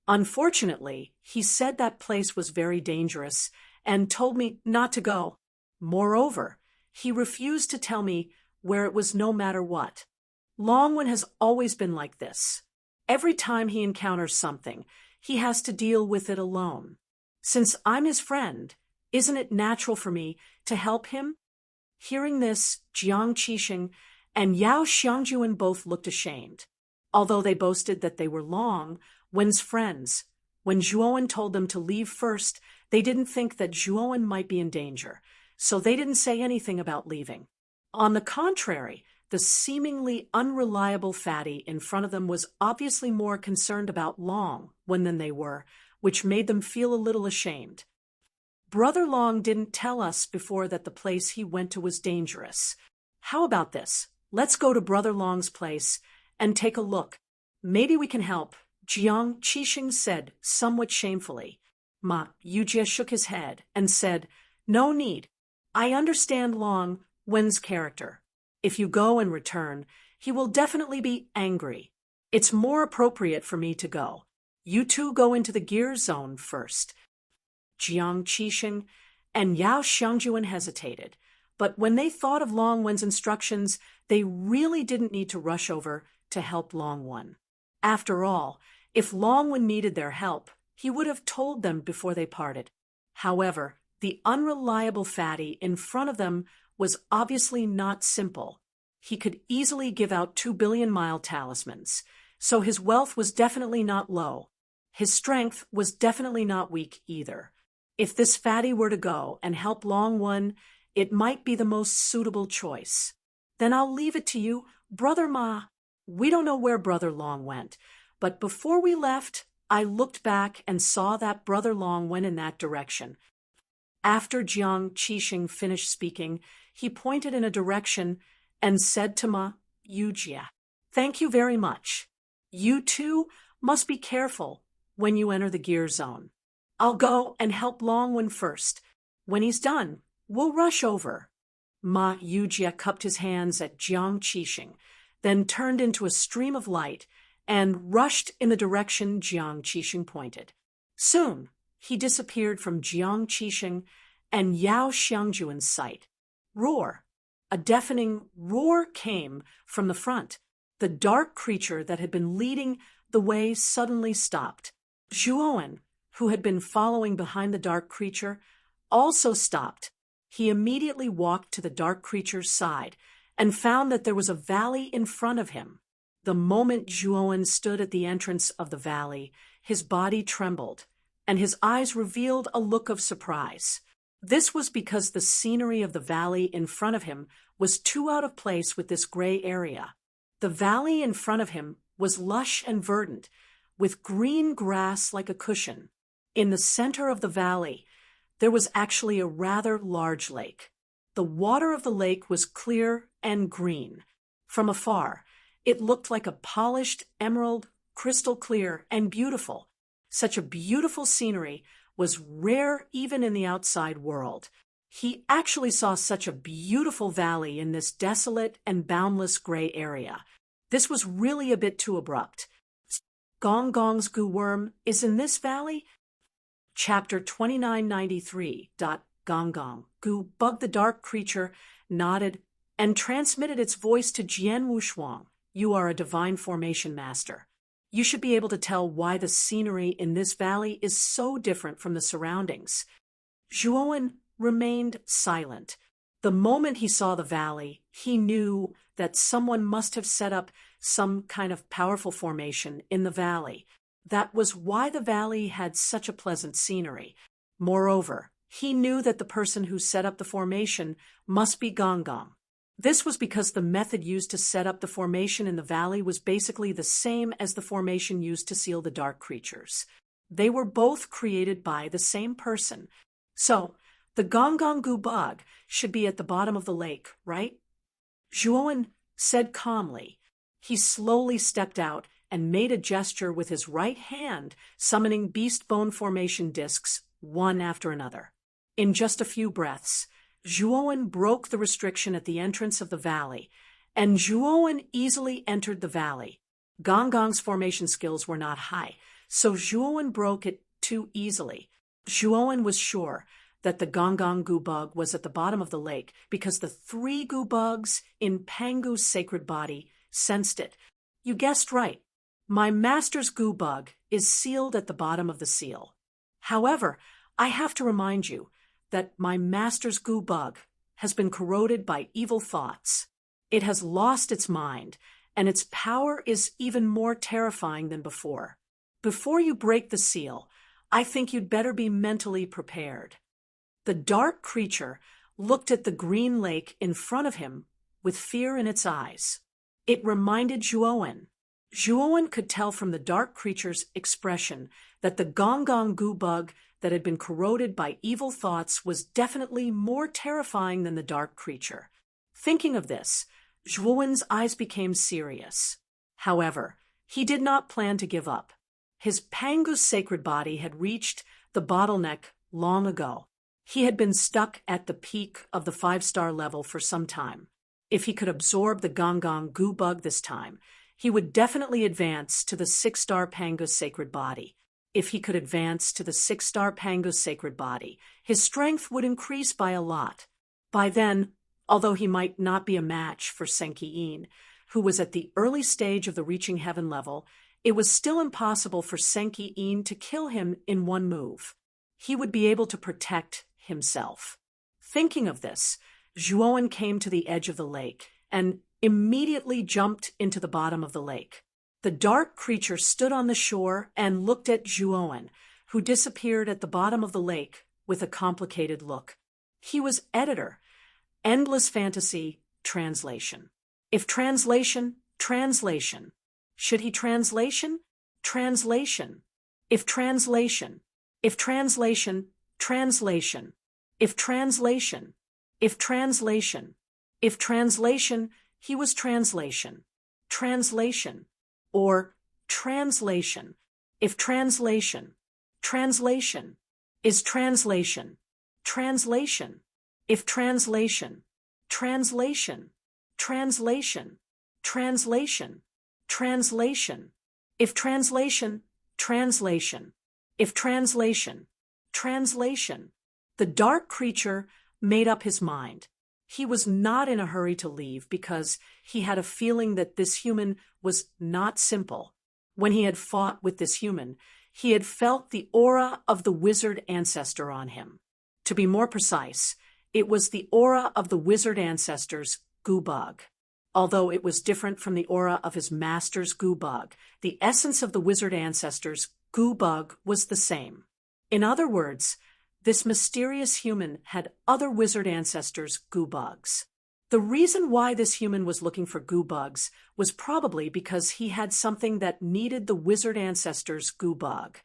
[SPEAKER 1] Unfortunately, he said that place was very dangerous and told me not to go. Moreover, he refused to tell me where it was no matter what. Long Wen has always been like this. Every time he encounters something, he has to deal with it alone. Since I'm his friend, isn't it natural for me to help him? Hearing this, Jiang Qixing and Yao Xiangjuan both looked ashamed. Although they boasted that they were Long Wen's friends, when Zhuowen told them to leave first, they didn't think that Zhuowen might be in danger, so they didn't say anything about leaving. On the contrary, the seemingly unreliable fatty in front of them was obviously more concerned about Long Wen than they were, which made them feel a little ashamed. Brother Long didn't tell us before that the place he went to was dangerous. How about this? Let's go to Brother Long's place and take a look. Maybe we can help, Jiang Qixing said somewhat shamefully. Ma Yujie shook his head and said, No need. I understand Long Wen's character. If you go and return, he will definitely be angry. It's more appropriate for me to go. You two go into the gear zone first. Jiang Qixing and Yao Xiangjuan hesitated, but when they thought of Long Wen's instructions, they really didn't need to rush over to help Long Wen. After all, if Long Wen needed their help, he would have told them before they parted. However, The unreliable fatty in front of them was obviously not simple. He could easily give out 2 billion-mile talismans, so his wealth was definitely not low. His strength was definitely not weak either. If this fatty were to go and help Long One, it might be the most suitable choice. Then I'll leave it to you, Brother Ma. We don't know where Brother Long went, but before we left, I looked back and saw that Brother Long went in that direction. After Jiang Qixing finished speaking, he pointed in a direction and said to Ma Yujia, "Thank you very much. You too must be careful when you enter the gear zone. I'll go and help Long One first. When he's done, we'll rush over." Ma Yujia cupped his hands at Jiang Qixing, then turned into a stream of light and rushed in the direction Jiang Qixing pointed. Soon, he disappeared from Jiang Qixing and Yao Xiangjuan's sight. Roar! A deafening roar came from the front. The dark creature that had been leading the way suddenly stopped. Zhuowen, who had been following behind the dark creature, also stopped. He immediately walked to the dark creature's side and found that there was a valley in front of him. The moment Zhuowen stood at the entrance of the valley, his body trembled, and his eyes revealed a look of surprise. This was because the scenery of the valley in front of him was too out of place with this gray area. The valley in front of him was lush and verdant, with green grass like a cushion. In the center of the valley, there was actually a rather large lake. The water of the lake was clear and green. From afar, it looked like a polished emerald, crystal clear and beautiful. Such a beautiful scenery was rare even in the outside world. He actually saw such a beautiful valley in this desolate and boundless gray area. This was really a bit too abrupt. Gong Gong's goo worm is in this valley? Chapter 2993. Gong Gong, goo bug the dark creature, nodded and transmitted its voice to Jian Wushuang. "You are a divine formation master. You should be able to tell why the scenery in this valley is so different from the surroundings." Zhuowen remained silent. The moment he saw the valley, he knew that someone must have set up some kind of powerful formation in the valley. That was why the valley had such a pleasant scenery. Moreover, he knew that the person who set up the formation must be Gong Gong. This was because the method used to set up the formation in the valley was basically the same as the formation used to seal the dark creatures. They were both created by the same person. So, the Gong Gong goo bug should be at the bottom of the lake, right? Zhuowen said calmly. He slowly stepped out and made a gesture with his right hand, summoning beast bone formation discs one after another. In just a few breaths, Zhuowen broke the restriction at the entrance of the valley, and Zhuowen easily entered the valley. Gong Gong's formation skills were not high, so Zhuowen broke it too easily. Zhuowen was sure that the Gong Gong goo bug was at the bottom of the lake because the 3 goo bugs in Pangu's sacred body sensed it. You guessed right. My master's goo bug is sealed at the bottom of the seal. However, I have to remind you that my master's goo bug has been corroded by evil thoughts. It has lost its mind, and its power is even more terrifying than before. Before you break the seal, I think you'd better be mentally prepared. The dark creature looked at the green lake in front of him with fear in its eyes. It reminded Zhuowen. Zhuowen could tell from the dark creature's expression that the Gong Gong goo bug that had been corroded by evil thoughts was definitely more terrifying than the dark creature. Thinking of this, Zhuowen's eyes became serious. However, he did not plan to give up. His Pangu's sacred body had reached the bottleneck long ago. He had been stuck at the peak of the 5-star level for some time. If he could absorb the Gong Gong goo bug this time, he would definitely advance to the 6-star Pangu's sacred body. If he could advance to the 6-star Pangu's sacred body, his strength would increase by a lot. By then, although he might not be a match for Senki Yin, who was at the early stage of the reaching heaven level, it was still impossible for Senki Yin to kill him in one move. He would be able to protect himself. Thinking of this, Zhuowen came to the edge of the lake and immediately jumped into the bottom of the lake. The dark creature stood on the shore and looked at Zhuowen, who disappeared at the bottom of the lake with a complicated look. He was editor. Endless Fantasy, translation. If translation, translation. Should he translation? Translation. If translation. If translation, translation. If translation. If translation. If translation, he was translation. Translation. Or translation. If translation. Translation. Is translation. Translation. If translation. Translation. Translation. Translation. Translation. If translation. Translation. If translation. Translation. The dark creature made up his mind. He was not in a hurry to leave because he had a feeling that this human was not simple. When he had fought with this human, he had felt the aura of the wizard ancestor on him. To be more precise, it was the aura of the wizard ancestor's Gubug. Although it was different from the aura of his master's Gubug, the essence of the wizard ancestor's Gubug was the same. In other words, this mysterious human had other wizard ancestors' Gubugs. The reason why this human was looking for Gubugs was probably because he had something that needed the wizard ancestor's Gubug.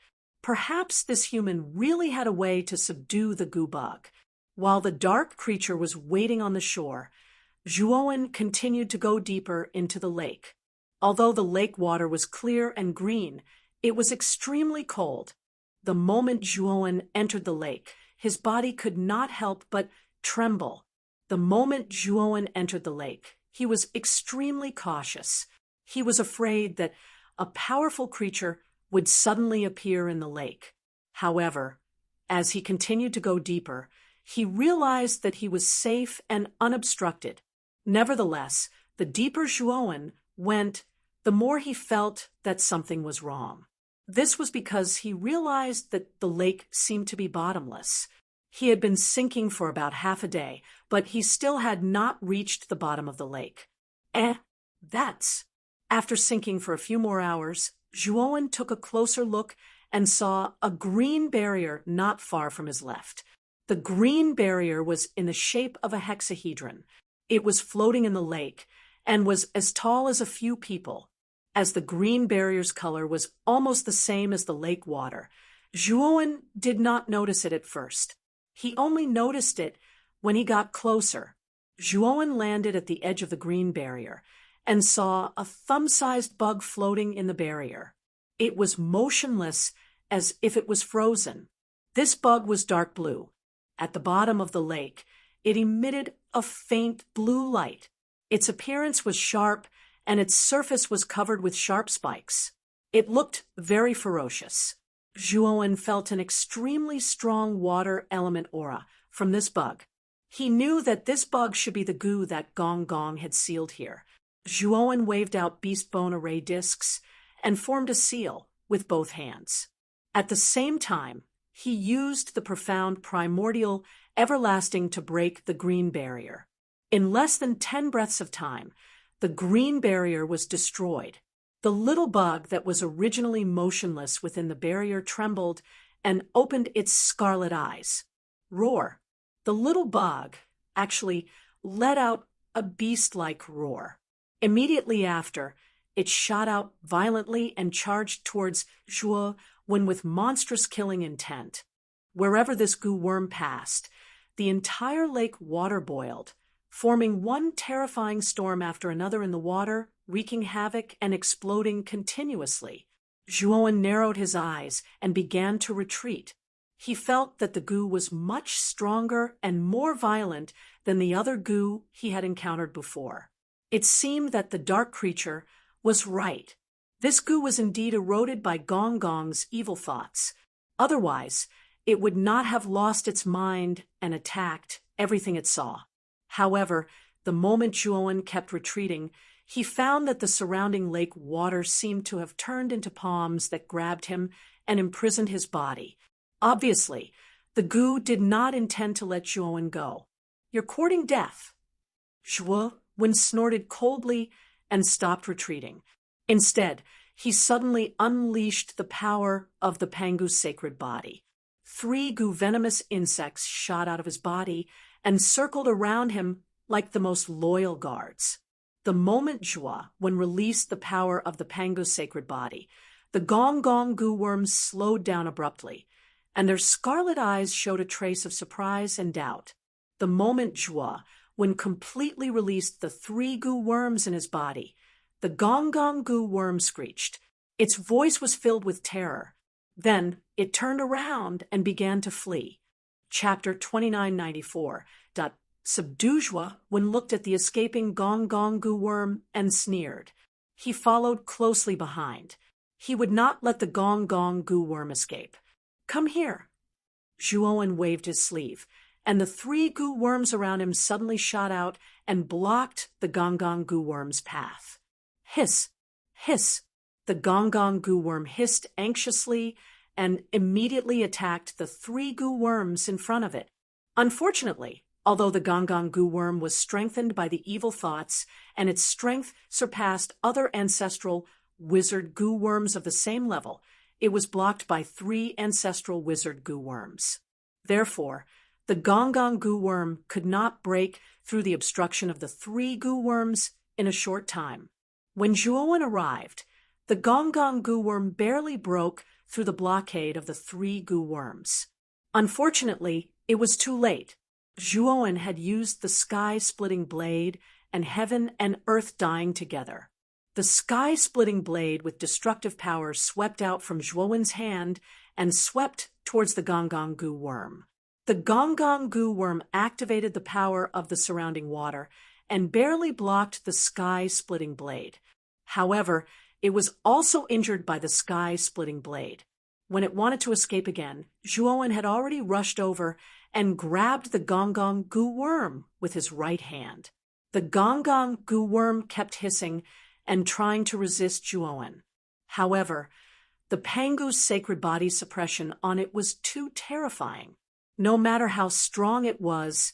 [SPEAKER 1] Perhaps this human really had a way to subdue the Gubug. While the dark creature was waiting on the shore, Zhuowen continued to go deeper into the lake. Although the lake water was clear and green, it was extremely cold. The moment Zhuowen entered the lake, his body could not help but tremble. The moment Zhuowen entered the lake, he was extremely cautious. He was afraid that a powerful creature would suddenly appear in the lake. However, as he continued to go deeper, he realized that he was safe and unobstructed. Nevertheless, the deeper Zhuowen went, the more he felt that something was wrong. This was because he realized that the lake seemed to be bottomless. He had been sinking for about half a day, but he still had not reached the bottom of the lake. That's. After sinking for a few more hours, Zhuowen took a closer look and saw a green barrier not far from his left. The green barrier was in the shape of a hexahedron. It was floating in the lake and was as tall as a few people. As the green barrier's color was almost the same as the lake water, Zhuowen did not notice it at first. He only noticed it when he got closer. Zhuowen landed at the edge of the green barrier and saw a thumb-sized bug floating in the barrier. It was motionless as if it was frozen. This bug was dark blue. At the bottom of the lake, it emitted a faint blue light. Its appearance was sharp, and its surface was covered with sharp spikes. It looked very ferocious. Zhuowen felt an extremely strong water element aura from this bug. He knew that this bug should be the goo that Gong Gong had sealed here. Zhuowen waved out beast bone array discs and formed a seal with both hands. At the same time, he used the profound primordial everlasting to break the green barrier. In less than 10 breaths of time, the green barrier was destroyed. The little bug that was originally motionless within the barrier trembled and opened its scarlet eyes. Roar. The little bug actually let out a beast-like roar. Immediately after, it shot out violently and charged towards Zhuowen with monstrous killing intent. Wherever this goo worm passed, the entire lake water boiled, forming one terrifying storm after another in the water, wreaking havoc and exploding continuously. Zhuowen narrowed his eyes and began to retreat. He felt that the goo was much stronger and more violent than the other goo he had encountered before. It seemed that the dark creature was right. This goo was indeed eroded by Gong Gong's evil thoughts. Otherwise, it would not have lost its mind and attacked everything it saw. However, the moment Zhuowen kept retreating, he found that the surrounding lake water seemed to have turned into palms that grabbed him and imprisoned his body. Obviously, The goo did not intend to let Zhuowen go. "You're courting death." Zhuowen snorted coldly and stopped retreating. Instead, he suddenly unleashed the power of the Pangu's sacred body. 3 goo-venomous insects shot out of his body and circled around him like the most loyal guards. The moment Zhuowen released the power of the Pangu's sacred body, the Gong Gong goo worms slowed down abruptly, and their scarlet eyes showed a trace of surprise and doubt. The moment Zhuowen completely released the 3 goo worms in his body, the Gong Gong goo worm screeched. Its voice was filled with terror. Then it turned around and began to flee. Chapter 2994. Subdue Zhuowen looked at the escaping Gong Gong goo worm and sneered. He followed closely behind. He would not let the Gong Gong goo worm escape. "Come here." Zhuowen waved his sleeve, and the 3 goo worms around him suddenly shot out and blocked the Gong Gong goo worm's path. Hiss! Hiss! The Gong Gong goo worm hissed anxiously and immediately attacked the 3 goo worms in front of it. Unfortunately, although the Gong Gong goo worm was strengthened by the evil thoughts and its strength surpassed other ancestral wizard goo worms of the same level, it was blocked by 3 ancestral wizard goo worms. Therefore, the Gong Gong goo worm could not break through the obstruction of the 3 goo worms in a short time. When Zhuowen arrived, the Gong Gong goo worm barely broke through the blockade of the 3 goo worms. Unfortunately, it was too late. Zhuowen had used the sky-splitting blade, and heaven and earth dying together. The sky-splitting blade with destructive power swept out from Zhuowen's hand and swept towards the Gong Gong goo worm. The Gong Gong goo worm activated the power of the surrounding water and barely blocked the sky-splitting blade. However, it was also injured by the sky-splitting blade. When it wanted to escape again, Zhuowen had already rushed over and grabbed the Gong Gong goo worm with his right hand. The Gong Gong goo worm kept hissing and trying to resist Zhuowen. However, the Pangu's sacred body suppression on it was too terrifying. No matter how strong it was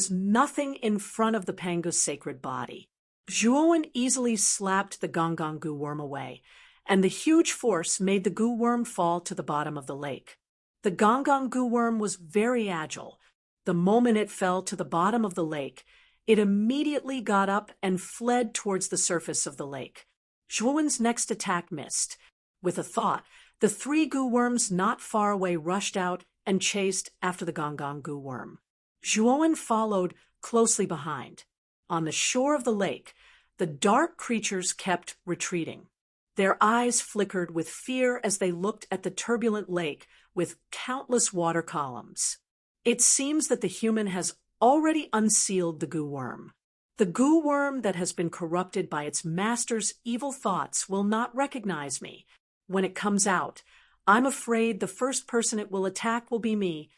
[SPEAKER 1] nothing in front of the Pangu's sacred body. Zhuowen easily slapped the Gong Gong goo worm away, and the huge force made the goo worm fall to the bottom of the lake. The Gong Gong goo worm was very agile. The moment it fell to the bottom of the lake, it immediately got up and fled towards the surface of the lake. Zhuowen's next attack missed. With a thought, the 3 goo worms not far away rushed out and chased after the Gong Gong goo worm. Zhuowen followed closely behind. On the shore of the lake, the dark creatures kept retreating. Their eyes flickered with fear as they looked at the turbulent lake with countless water columns. It seems that the human has already unsealed the goo worm. The goo worm that has been corrupted by its master's evil thoughts will not recognize me. When it comes out, I'm afraid the first person it will attack will be me.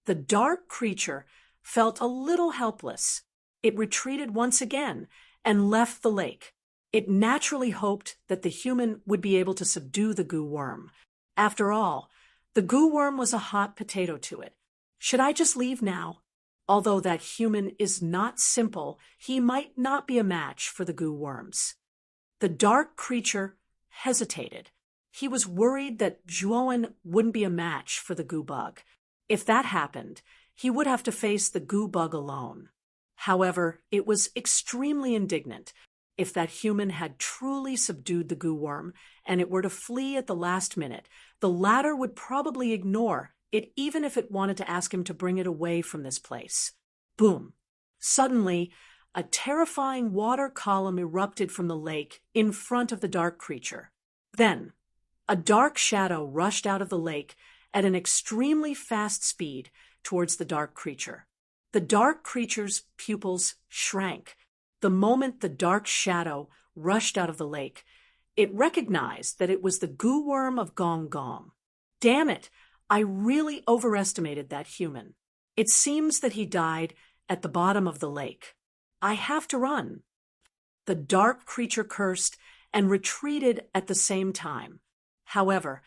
[SPEAKER 1] The dark creature felt a little helpless. It retreated once again and left the lake. It naturally hoped that the human would be able to subdue the goo worm. After all, the goo worm was a hot potato to it. Should I just leave now? Although that human is not simple, he might not be a match for the goo worms. The dark creature hesitated. He was worried that Zhuowen wouldn't be a match for the goo bug. If that happened, he would have to face the goo bug alone. However, it was extremely indignant. If that human had truly subdued the goo worm and it were to flee at the last minute, the latter would probably ignore it even if it wanted to ask him to bring it away from this place. Boom! Suddenly, a terrifying water column erupted from the lake in front of the dark creature. Then, a dark shadow rushed out of the lake at an extremely fast speed towards the dark creature. The dark creature's pupils shrank. The moment the dark shadow rushed out of the lake, it recognized that it was the goo worm of Gong Gong. Damn it! I really overestimated that human. It seems that he died at the bottom of the lake. I have to run. The dark creature cursed and retreated at the same time. However,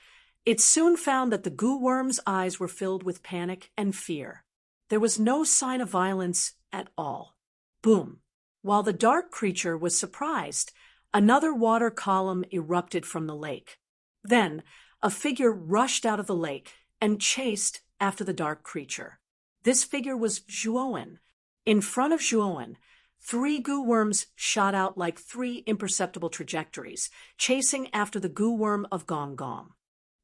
[SPEAKER 1] It soon found that the goo worm's eyes were filled with panic and fear. There was no sign of violence at all. Boom! While the dark creature was surprised, another water column erupted from the lake. Then, a figure rushed out of the lake and chased after the dark creature. This figure was Zhuowen. In front of Zhuowen, 3 goo worms shot out like 3 imperceptible trajectories, chasing after the goo worm of Gong Gong.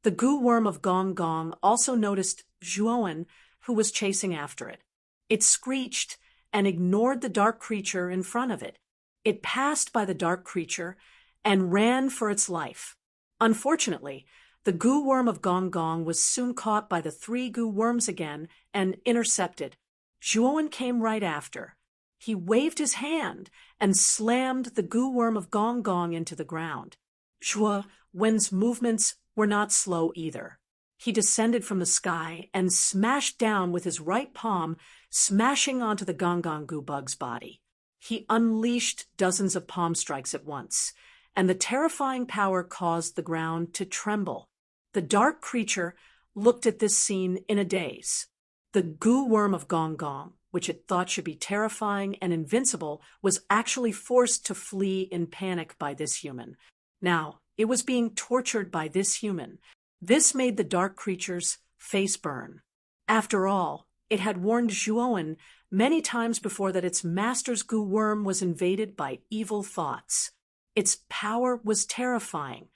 [SPEAKER 1] The goo worm of Gong Gong also noticed Zhuowen, who was chasing after it. It screeched and ignored the dark creature in front of it. It passed by the dark creature and ran for its life. Unfortunately, the goo worm of Gong Gong was soon caught by the 3 goo worms again and intercepted. Zhuowen came right after. He waved his hand and slammed the goo worm of Gong Gong into the ground. Zhuowen's movements were not slow either. He descended from the sky and smashed down with his right palm, smashing onto the Gong Gong goo bug's body. He unleashed dozens of palm strikes at once, and the terrifying power caused the ground to tremble. The dark creature looked at this scene in a daze. The goo worm of Gong Gong, which it thought should be terrifying and invincible, was actually forced to flee in panic by this human. Now, it was being tortured by this human. This made the dark creature's face burn. After all, it had warned Zhuowen many times before that its master's goo worm was invaded by evil thoughts. Its power was terrifying,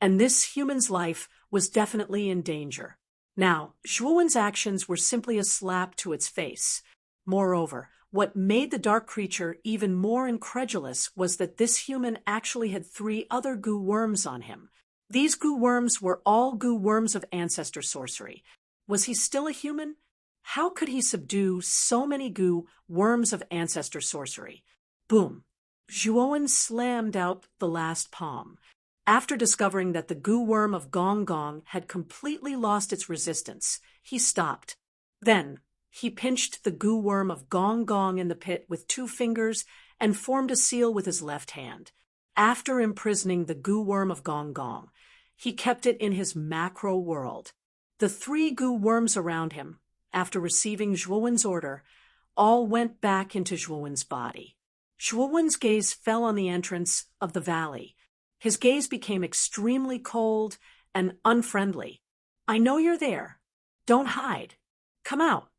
[SPEAKER 1] and this human's life was definitely in danger. Now, Zhuowen's actions were simply a slap to its face. Moreover, what made the dark creature even more incredulous was that this human actually had 3 other goo worms on him. These goo worms were all goo worms of ancestor sorcery. Was he still a human? How could he subdue so many goo worms of ancestor sorcery? Boom! Zhuowen slammed out the last palm. After discovering that the goo worm of Gong Gong had completely lost its resistance, he stopped. Then, he pinched the goo worm of Gong Gong in the pit with 2 fingers and formed a seal with his left hand. After imprisoning the goo worm of Gong Gong, he kept it in his macro world. The 3 goo worms around him, after receiving Zhuowen's order, all went back into Zhuowen's body. Zhuowen's gaze fell on the entrance of the valley. His gaze became extremely cold and unfriendly. "I know you're there. Don't hide. Come out."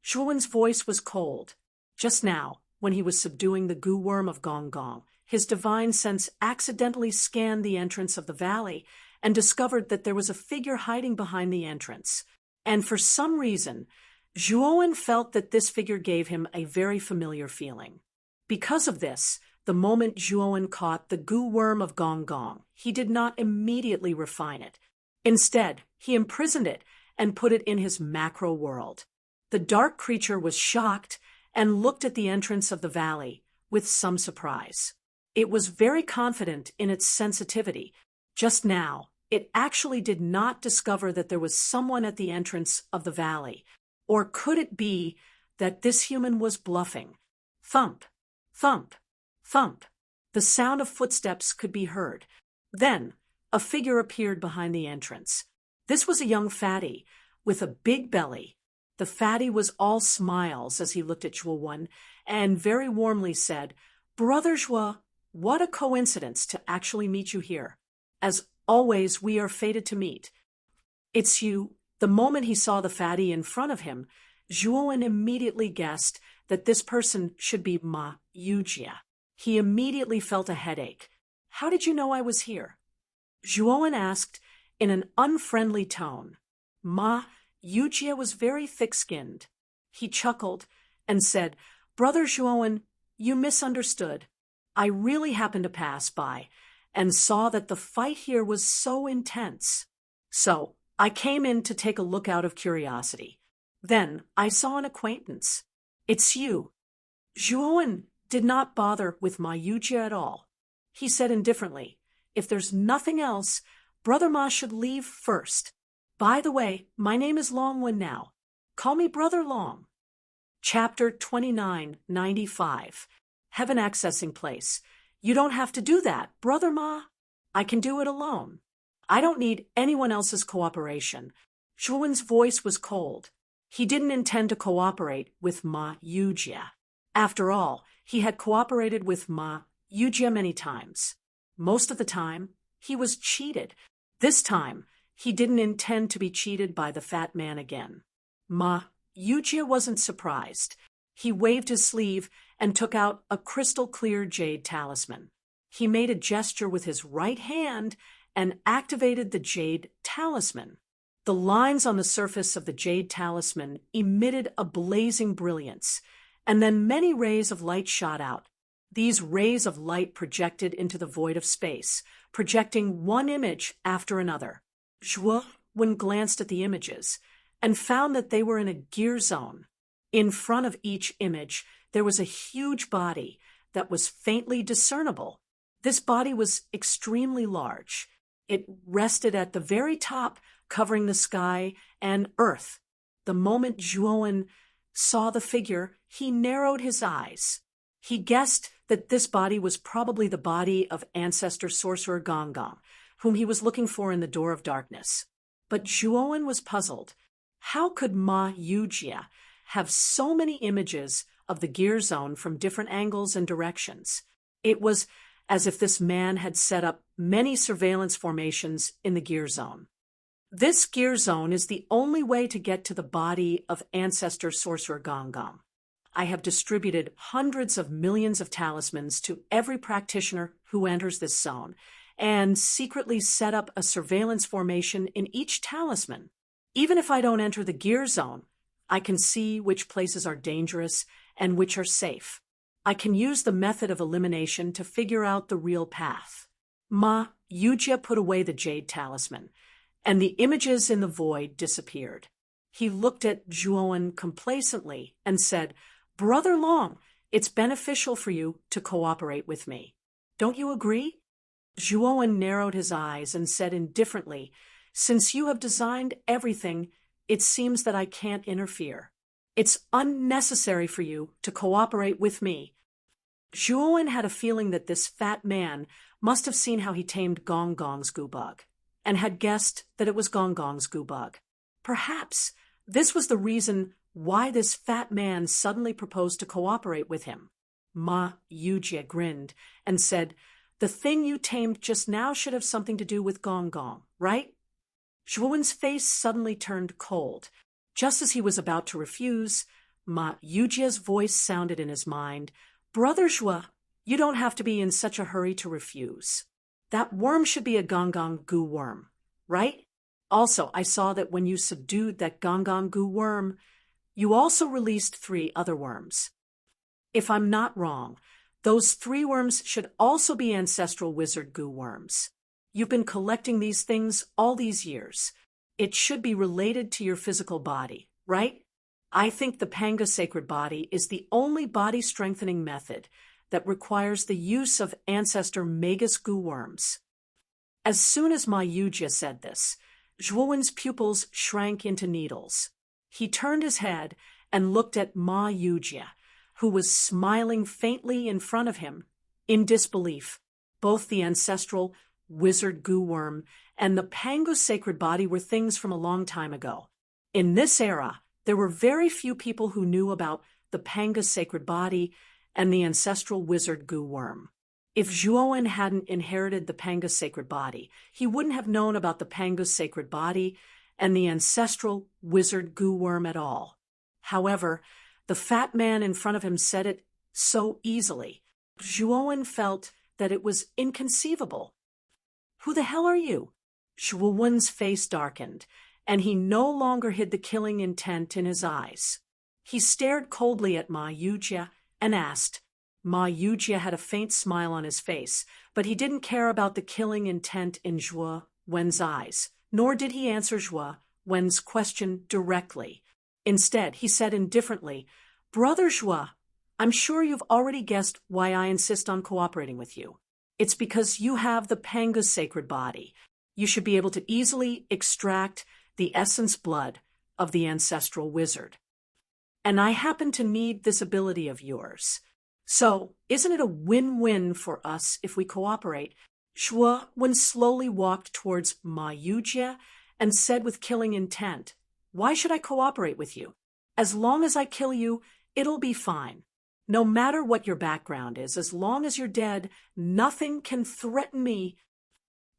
[SPEAKER 1] Zhuowen's voice was cold. Just now, when he was subduing the goo worm of Gong Gong, his divine sense accidentally scanned the entrance of the valley and discovered that there was a figure hiding behind the entrance. And for some reason, Zhuowen felt that this figure gave him a very familiar feeling. Because of this, the moment Zhuowen caught the goo worm of Gong Gong, he did not immediately refine it. Instead, he imprisoned it and put it in his macro world. The dark creature was shocked and looked at the entrance of the valley with some surprise. It was very confident in its sensitivity. Just now, it actually did not discover that there was someone at the entrance of the valley. Or could it be that this human was bluffing? Thump, thump, thump. The sound of footsteps could be heard. Then, a figure appeared behind the entrance. This was a young fatty with a big belly. The fatty was all smiles as he looked at Zhuowen and very warmly said, "Brother Zhuo, what a coincidence to actually meet you here. As always, we are fated to meet." "It's you." The moment he saw the fatty in front of him, Zhuowen immediately guessed that this person should be Ma Yujia. He immediately felt a headache. "How did you know I was here?" Zhuowen asked in an unfriendly tone. Ma Yujia was very thick-skinned. He chuckled and said, "Brother Zhuowen, you misunderstood. I really happened to pass by and saw that the fight here was so intense. So I came in to take a look out of curiosity. Then I saw an acquaintance. It's you." Zhuowen did not bother with Ma Yujia at all. He said indifferently, "If there's nothing else, Brother Ma should leave first. By the way, my name is Longwen now. Call me Brother Long." Chapter 2995. Heaven Accessing Place. "You don't have to do that, Brother Ma. I can do it alone." I don't need anyone else's cooperation. Zhuowen's voice was cold. He didn't intend to cooperate with Ma Yujie. After all, he had cooperated with Ma Yujie many times. Most of the time, he was cheated. This time, he didn't intend to be cheated by the fat man again. Ma Yujie wasn't surprised. He waved his sleeve and took out a crystal-clear jade talisman. He made a gesture with his right hand and activated the jade talisman. The lines on the surface of the jade talisman emitted a blazing brilliance, and then many rays of light shot out. These rays of light projected into the void of space, projecting one image after another. Zhuowen glanced at the images and found that they were in a gear zone. In front of each image, there was a huge body that was faintly discernible. This body was extremely large. It rested at the very top, covering the sky and earth. The moment Zhuowen saw the figure, he narrowed his eyes. He guessed that this body was probably the body of ancestor sorcerer Gonggong, whom he was looking for in the Door of Darkness. But Zhuowen was puzzled. How could Ma Yujie have so many images of the gear zone from different angles and directions? It was as if this man had set up many surveillance formations in the gear zone. This gear zone is the only way to get to the body of ancestor sorcerer Gonggong. I have distributed hundreds of millions of talismans to every practitioner who enters this zone, and secretly set up a surveillance formation in each talisman. Even if I don't enter the gear zone, I can see which places are dangerous and which are safe. I can use the method of elimination to figure out the real path. Ma Yujie put away the jade talisman, and the images in the void disappeared. He looked at Zhuowen complacently and said, "Brother Long, it's beneficial for you to cooperate with me. Don't you agree?" Zhuowen narrowed his eyes and said indifferently, "Since you have designed everything, it seems that I can't interfere. It's unnecessary for you to cooperate with me." Zhuowen had a feeling that this fat man must have seen how he tamed Gonggong's goo bug, and had guessed that it was Gonggong's goo bug. Perhaps this was the reason why this fat man suddenly proposed to cooperate with him. Ma Yujie grinned and said, "The thing you tamed just now should have something to do with Gonggong, right?" Zhuowen's face suddenly turned cold. Just as he was about to refuse, Ma Yujie's voice sounded in his mind, "Brother Zhuo, you don't have to be in such a hurry to refuse. That worm should be a Gonggong goo worm, right? Also, I saw that when you subdued that Gonggong goo worm, you also released 3 other worms. If I'm not wrong, those 3 worms should also be ancestral wizard goo worms. You've been collecting these things all these years. It should be related to your physical body, right? I think the Panga sacred body is the only body-strengthening method that requires the use of ancestor Magus goo worms." As soon as Ma Yujie said this, Zhuowen's pupils shrank into needles. He turned his head and looked at Ma Yujie, who was smiling faintly in front of him, in disbelief. Both the ancestral wizard goo worm and the Pangu sacred body were things from a long time ago. In this era, there were very few people who knew about the Panga sacred body and the ancestral wizard goo worm. If Zhuowen hadn't inherited the Panga sacred body, he wouldn't have known about the Panga sacred body and the ancestral wizard goo worm at all. However, the fat man in front of him said it so easily. Zhuowen felt that it was inconceivable. "Who the hell are you?" Zhuowen's face darkened, and he no longer hid the killing intent in his eyes. He stared coldly at Ma Yujie and asked. Ma Yujie had a faint smile on his face, but he didn't care about the killing intent in Zhuowen's eyes, nor did he answer Zhuowen's question directly. Instead, he said indifferently, "Brother Zhuo, I'm sure you've already guessed why I insist on cooperating with you. It's because you have the Panga sacred body. You should be able to easily extract the essence blood of the ancestral wizard. And I happen to need this ability of yours. So, isn't it a win-win for us if we cooperate? Zhuo slowly walked towards Ma Yujie and said with killing intent, "Why should I cooperate with you? As long as I kill you, it'll be fine. No matter what your background is, as long as you're dead, nothing can threaten me."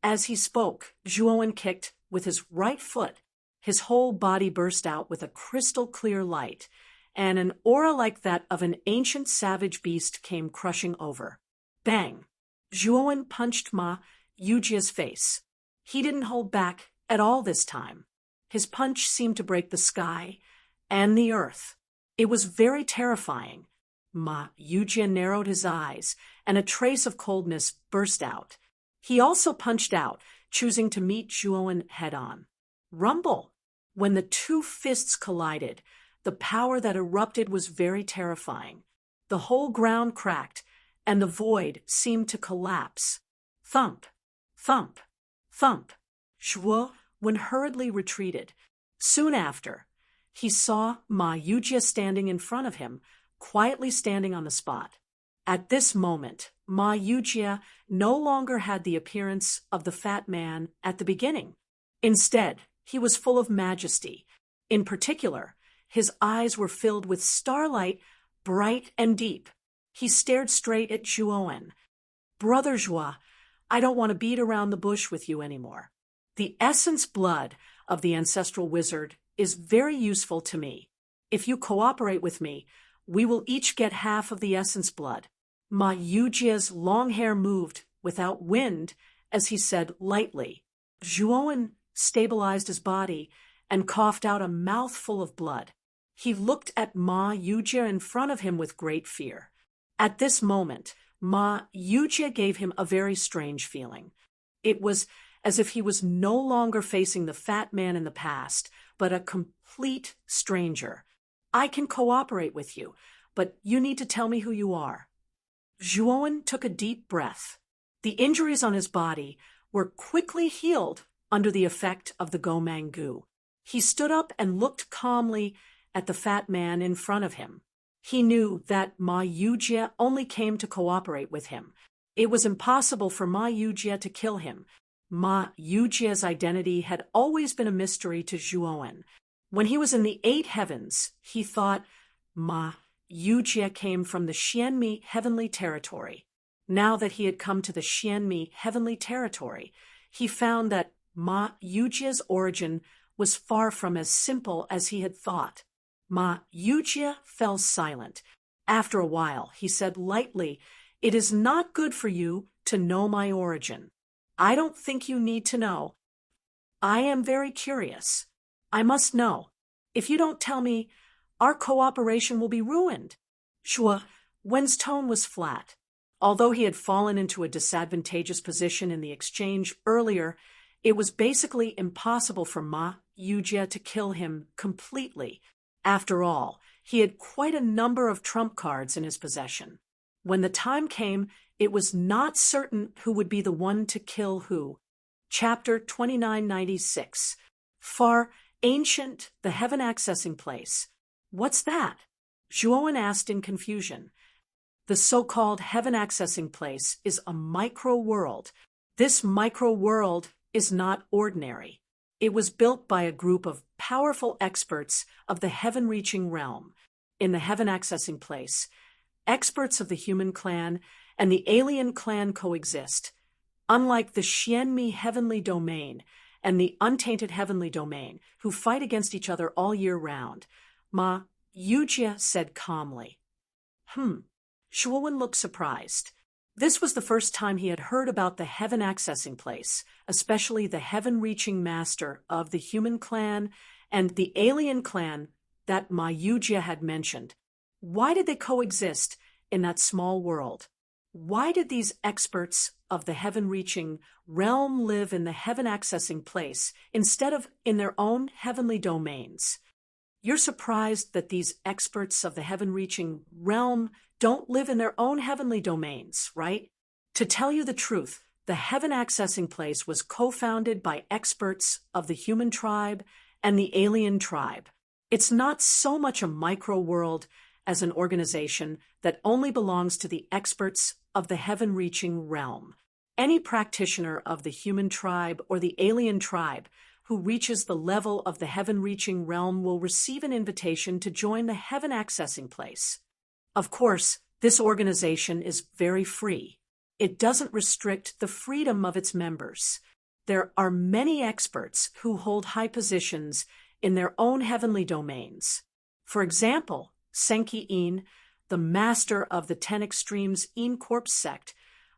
[SPEAKER 1] As he spoke, Zhuo kicked with his right foot. His whole body burst out with a crystal-clear light, and an aura like that of an ancient savage beast came crushing over. Bang! Zhuo punched Ma Yujie's face. He didn't hold back at all this time. His punch seemed to break the sky and the earth. It was very terrifying. Ma Yujie narrowed his eyes, and a trace of coldness burst out. He also punched out, choosing to meet Zhuo head-on. Rumble! When the two fists collided, the power that erupted was very terrifying. The whole ground cracked, and the void seemed to collapse. Thump! Thump! Thump! Zhuo hurriedly retreated. Soon after, he saw Ma Yujie standing in front of him, quietly standing on the spot. At this moment, Ma Yujie no longer had the appearance of the fat man at the beginning. Instead, he was full of majesty. In particular, his eyes were filled with starlight, bright and deep. He stared straight at Zhuo. "Brother Zhuo, I don't want to beat around the bush with you anymore. The essence blood of the ancestral wizard is very useful to me. If you cooperate with me, we will each get half of the essence blood." Ma Yujie's long hair moved without wind as he said lightly. Zhuo stabilized his body and coughed out a mouthful of blood. He looked at Ma Yujie in front of him with great fear. At this moment, Ma Yujie gave him a very strange feeling. It was as if he was no longer facing the fat man in the past, but a complete stranger. "I can cooperate with you, but you need to tell me who you are." Zhuo took a deep breath. The injuries on his body were quickly healed under the effect of the Gomang goo. He stood up and looked calmly at the fat man in front of him. He knew that Ma Yujie only came to cooperate with him. It was impossible for Ma Yujie to kill him. Ma Yujie's identity had always been a mystery to Zhuo. When he was in the 8 heavens, he thought Ma Yujie came from the Xianmi heavenly territory. Now that he had come to the Xianmi heavenly territory, he found that Ma Yujie's origin was far from as simple as he had thought. Ma Yujie fell silent. After a while, he said lightly, "It is not good for you to know my origin. I don't think you need to know. I am very curious. I must know. If you don't tell me, our cooperation will be ruined." Zhuo's tone was flat. Although he had fallen into a disadvantageous position in the exchange earlier, it was basically impossible for Ma Yujie to kill him completely. After all, he had quite a number of trump cards in his possession. When the time came, it was not certain who would be the one to kill who. Chapter 2996. Far Ancient, the Heaven Accessing Place. "What's that?" Zhuo asked in confusion. The so-called Heaven Accessing Place is a micro-world. This micro-world is not ordinary. It was built by a group of powerful experts of the heaven-reaching realm. In the Heaven Accessing Place, experts of the human clan and the alien clan coexist. Unlike the Xianmi heavenly domain and the untainted heavenly domain, who fight against each other all year round, Ma Yujie said calmly. Zhuo looked surprised. This was the first time he had heard about the Heaven Accessing Place, especially the heaven-reaching master of the human clan and the alien clan that Ma Yujie had mentioned. Why did they coexist in that small world? Why did these experts of the heaven-reaching realm live in the heaven-accessing place instead of in their own heavenly domains? You're surprised that these experts of the heaven-reaching realm don't live in their own heavenly domains, right? To tell you the truth, the heaven-accessing place was co-founded by experts of the human tribe and the alien tribe. It's not so much a micro-world as an organization that only belongs to the experts of the heaven-reaching realm. Any practitioner of the human tribe or the alien tribe who reaches the level of the heaven-reaching realm will receive an invitation to join the heaven accessing place. Of course, this organization is very free. It doesn't restrict the freedom of its members. There are many experts who hold high positions in their own heavenly domains. For example, Senki In, the master of the 10 Extremes In Corp sect,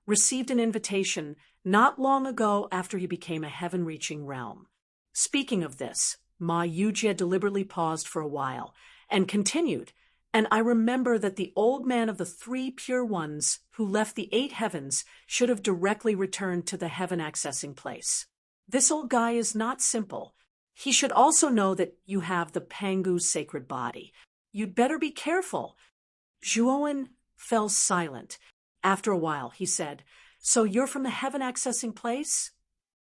[SPEAKER 1] received an invitation not long ago after he became a heaven-reaching realm. Speaking of this, Ma Yujie deliberately paused for a while and continued, and I remember that the old man of the 3 pure ones who left the 8 heavens should have directly returned to the heaven accessing place. This old guy is not simple. He should also know that you have the Pangu sacred body. You'd better be careful. Zhuowen fell silent. After a while, he said, "So you're from the heaven accessing place?"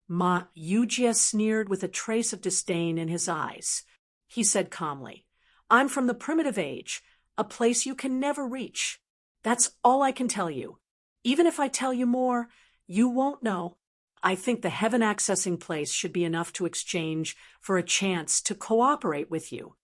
[SPEAKER 1] Ma Yujie sneered with a trace of disdain in his eyes. He said calmly, "I'm from the primitive age, a place you can never reach. That's all I can tell you. Even if I tell you more, you won't know. I think the heaven accessing place should be enough to exchange for a chance to cooperate with you."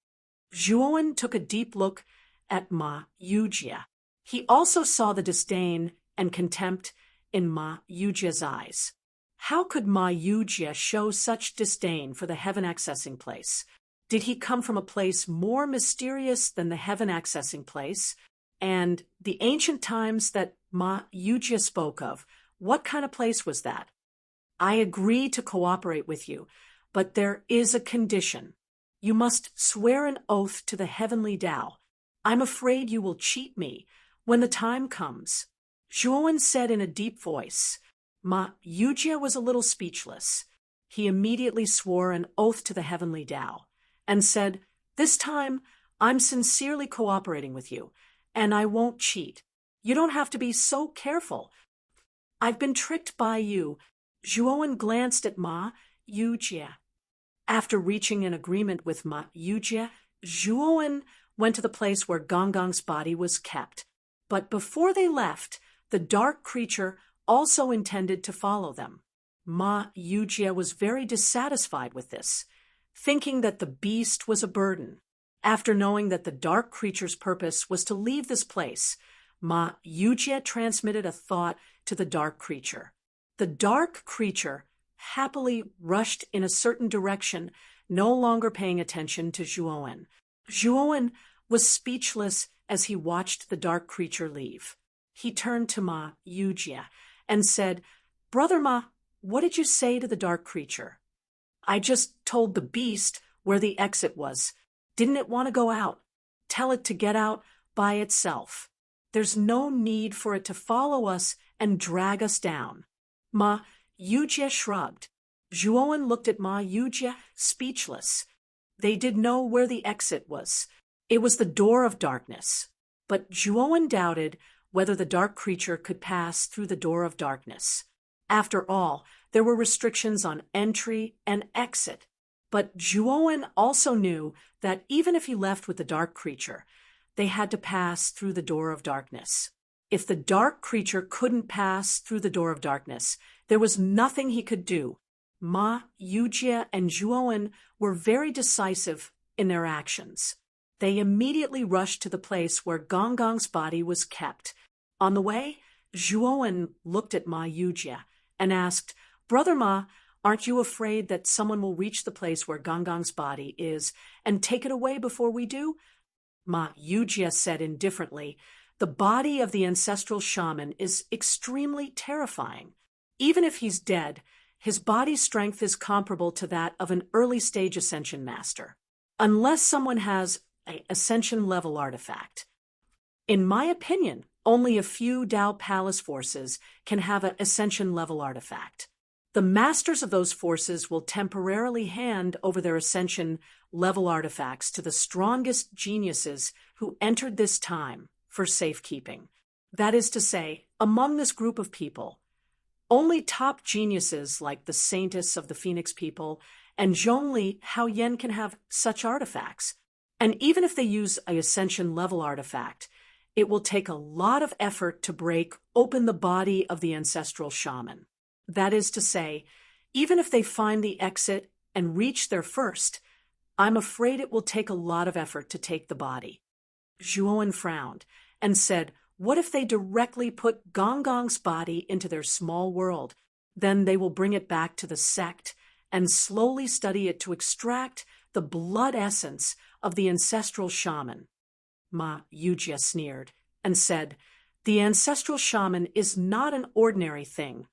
[SPEAKER 1] Zhuowen took a deep look at Ma Yujie. He also saw the disdain and contempt in Ma Yujie's eyes. How could Ma Yujie show such disdain for the heaven accessing place? Did he come from a place more mysterious than the heaven accessing place? And the ancient times that Ma Yujie spoke of, what kind of place was that? "I agree to cooperate with you, but there is a condition. You must swear an oath to the heavenly Tao. I'm afraid you will cheat me when the time comes." Zhuowen said in a deep voice. Ma Yujie was a little speechless. He immediately swore an oath to the heavenly Tao and said, "This time I'm sincerely cooperating with you, and I won't cheat. You don't have to be so careful. I've been tricked by you." Zhuowen glanced at Ma Yujie. After reaching an agreement with Ma Yujie, Zhuowen went to the place where Gonggong's body was kept. But before they left, the dark creature also intended to follow them. Ma Yujie was very dissatisfied with this, thinking that the beast was a burden. After knowing that the dark creature's purpose was to leave this place, Ma Yujie transmitted a thought to the dark creature. The dark creature happily rushed in a certain direction, no longer paying attention to Zhuowen. Zhuowen was speechless as he watched the dark creature leave. He turned to Ma Yujie and said, "Brother Ma, what did you say to the dark creature?" "I just told the beast where the exit was. Didn't it want to go out? Tell it to get out by itself. There's no need for it to follow us and drag us down." Ma Yujie shrugged. Zhuowen looked at Ma Yujie, speechless. They did know where the exit was. It was the door of darkness. But Zhuowen doubted whether the dark creature could pass through the door of darkness. After all, there were restrictions on entry and exit. But Zhuowen also knew that even if he left with the dark creature, they had to pass through the door of darkness. If the dark creature couldn't pass through the door of darkness, there was nothing he could do. Ma Yujie and Zhuowen were very decisive in their actions. They immediately rushed to the place where Gonggong's body was kept. On the way, Zhuowen looked at Ma Yujie and asked, "Brother Ma, aren't you afraid that someone will reach the place where Gonggong's body is and take it away before we do?" Ma Yujie said indifferently, "The body of the ancestral shaman is extremely terrifying. Even if he's dead, his body's strength is comparable to that of an early-stage ascension master, unless someone has an ascension-level artifact. In my opinion, only a few Tao Palace forces can have an ascension-level artifact. The masters of those forces will temporarily hand over their ascension-level artifacts to the strongest geniuses who entered this time for safekeeping. That is to say, among this group of people, only top geniuses like the Saintess of the Phoenix people and Zhongli Haoyan can have such artifacts. And even if they use an ascension-level artifact, It will take a lot of effort to break open the body of the ancestral shaman. That is to say, even if they find the exit and reach there first, I'm afraid it will take a lot of effort to take the body. Zhuowen frowned and said, what if they directly put Gongong's body into their small world? Then they will bring it back to the sect and slowly study it to extract the blood essence of the ancestral shaman. Ma Yujie sneered and said, the ancestral shaman is not an ordinary thing.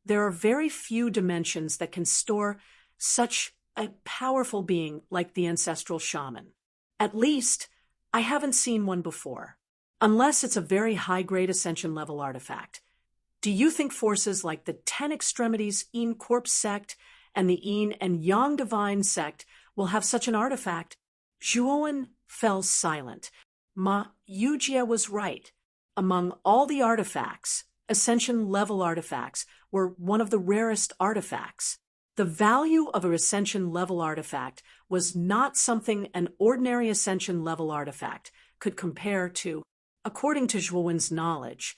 [SPEAKER 1] There are very few dimensions that can store such a powerful being like the ancestral shaman. At least, I haven't seen one before, unless it's a very high-grade ascension level artifact. Do you think forces like the 10 Extremities Yin Corpse sect and the Yin and Yang Divine sect will have such an artifact? Zhuowen fell silent. Ma Yujie was right. Among all the artifacts, ascension level artifacts were one of the rarest artifacts. The value of a ascension level artifact was not something an ordinary ascension level artifact could compare to. According to Zhuowen's knowledge,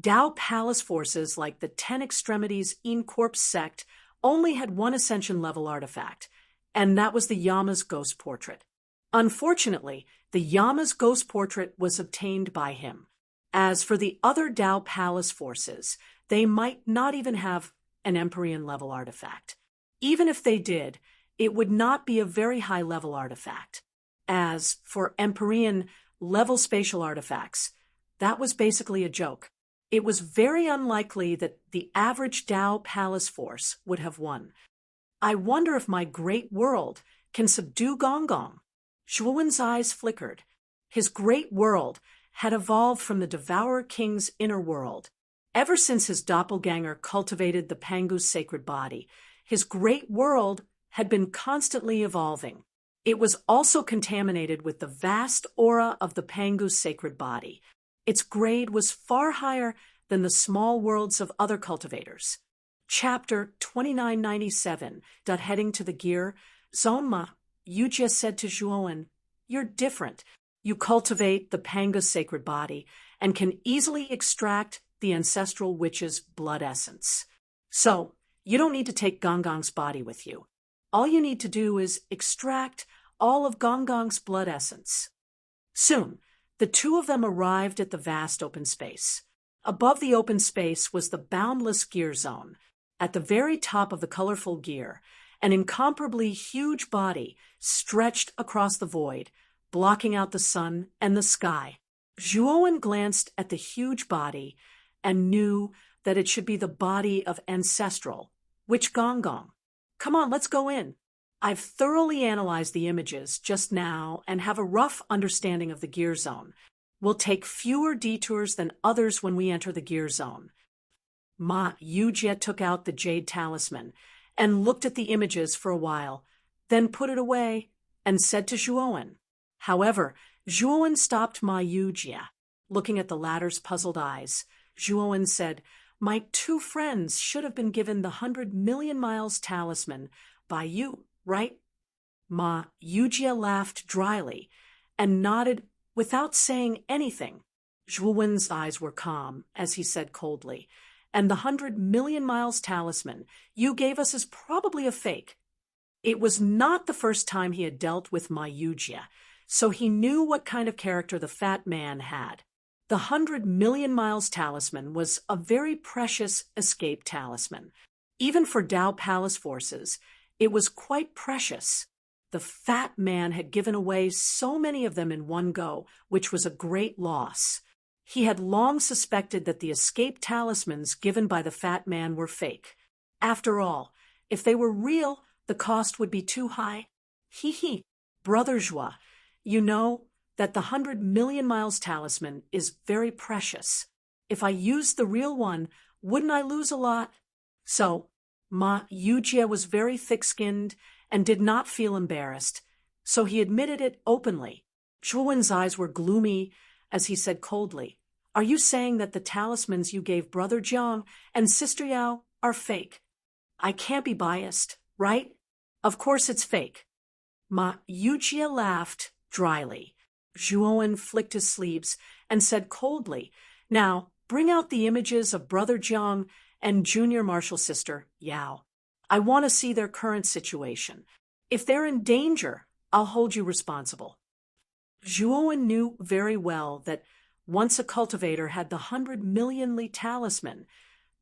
[SPEAKER 1] Dao Palace forces like the 10 Extremities Yin Corpse sect only had one ascension level artifact, and that was the Yama's ghost portrait. Unfortunately, the Yama's ghost portrait was obtained by him. As for the other Dao Palace forces, they might not even have an Empyrean level artifact. Even if they did, it would not be a very high-level artifact. As for Empyrean level spatial artifacts, that was basically a joke. It was very unlikely that the average Dao Palace force would have won. I wonder if my great world can subdue Gongong. Zhuowen's eyes flickered. His great world had evolved from the Devourer King's inner world. Ever since his doppelganger cultivated the Pangu's sacred body, his great world had been constantly evolving. It was also contaminated with the vast aura of the Pangu's sacred body. Its grade was far higher than the small worlds of other cultivators. Chapter 2997, heading to the gear, Zonma, Yujie said to Zhuowen, you're different. You cultivate the Pangu's sacred body and can easily extract the ancestral witch's blood essence. So, you don't need to take Gongong's body with you. All you need to do is extract all of Gongong's blood essence. Soon, the two of them arrived at the vast open space. Above the open space was the boundless gear zone. At the very top of the colorful gear, an incomparably huge body stretched across the void, blocking out the sun and the sky. Zhuowen glanced at the huge body and knew that it should be the body of Ancestral, Witch Gongong. Come on, let's go in. I've thoroughly analyzed the images just now and have a rough understanding of the gear zone. We'll take fewer detours than others when we enter the gear zone. Ma Yujie took out the jade talisman and looked at the images for a while, then put it away and said to Zhuowen. However, Zhuowen stopped Ma Yujie. Looking at the latter's puzzled eyes, Zhuowen said, my two friends should have been given the 100 million miles talisman by you, right? Ma Yujie laughed dryly and nodded without saying anything. Zhuowen's eyes were calm as he said coldly, and the 100 million miles talisman you gave us is probably a fake. It was not the first time he had dealt with Ma Yujie, so he knew what kind of character the fat man had. The 100 million miles talisman was a very precious escape talisman. Even for Dao Palace forces, it was quite precious. The fat man had given away so many of them in one go, which was a great loss. He had long suspected that the escape talismans given by the fat man were fake. After all, if they were real, the cost would be too high. Hee, Brother Zhua, you know that the 100 million miles talisman is very precious. If I used the real one, wouldn't I lose a lot? So, Ma Yujie was very thick-skinned and did not feel embarrassed, so he admitted it openly. Zhuowen's eyes were gloomy as he said coldly, are you saying that the talismans you gave Brother Jiang and Sister Yao are fake? I can't be biased, right? Of course it's fake. Ma Yujie laughed dryly. Zhuowen flicked his sleeves and said coldly, "Now, bring out the images of Brother Jiang and Junior Marshal Sister Yao. I want to see their current situation. If they're in danger, I'll hold you responsible." Zhuowen knew very well that once a cultivator had the 100 million Li talisman,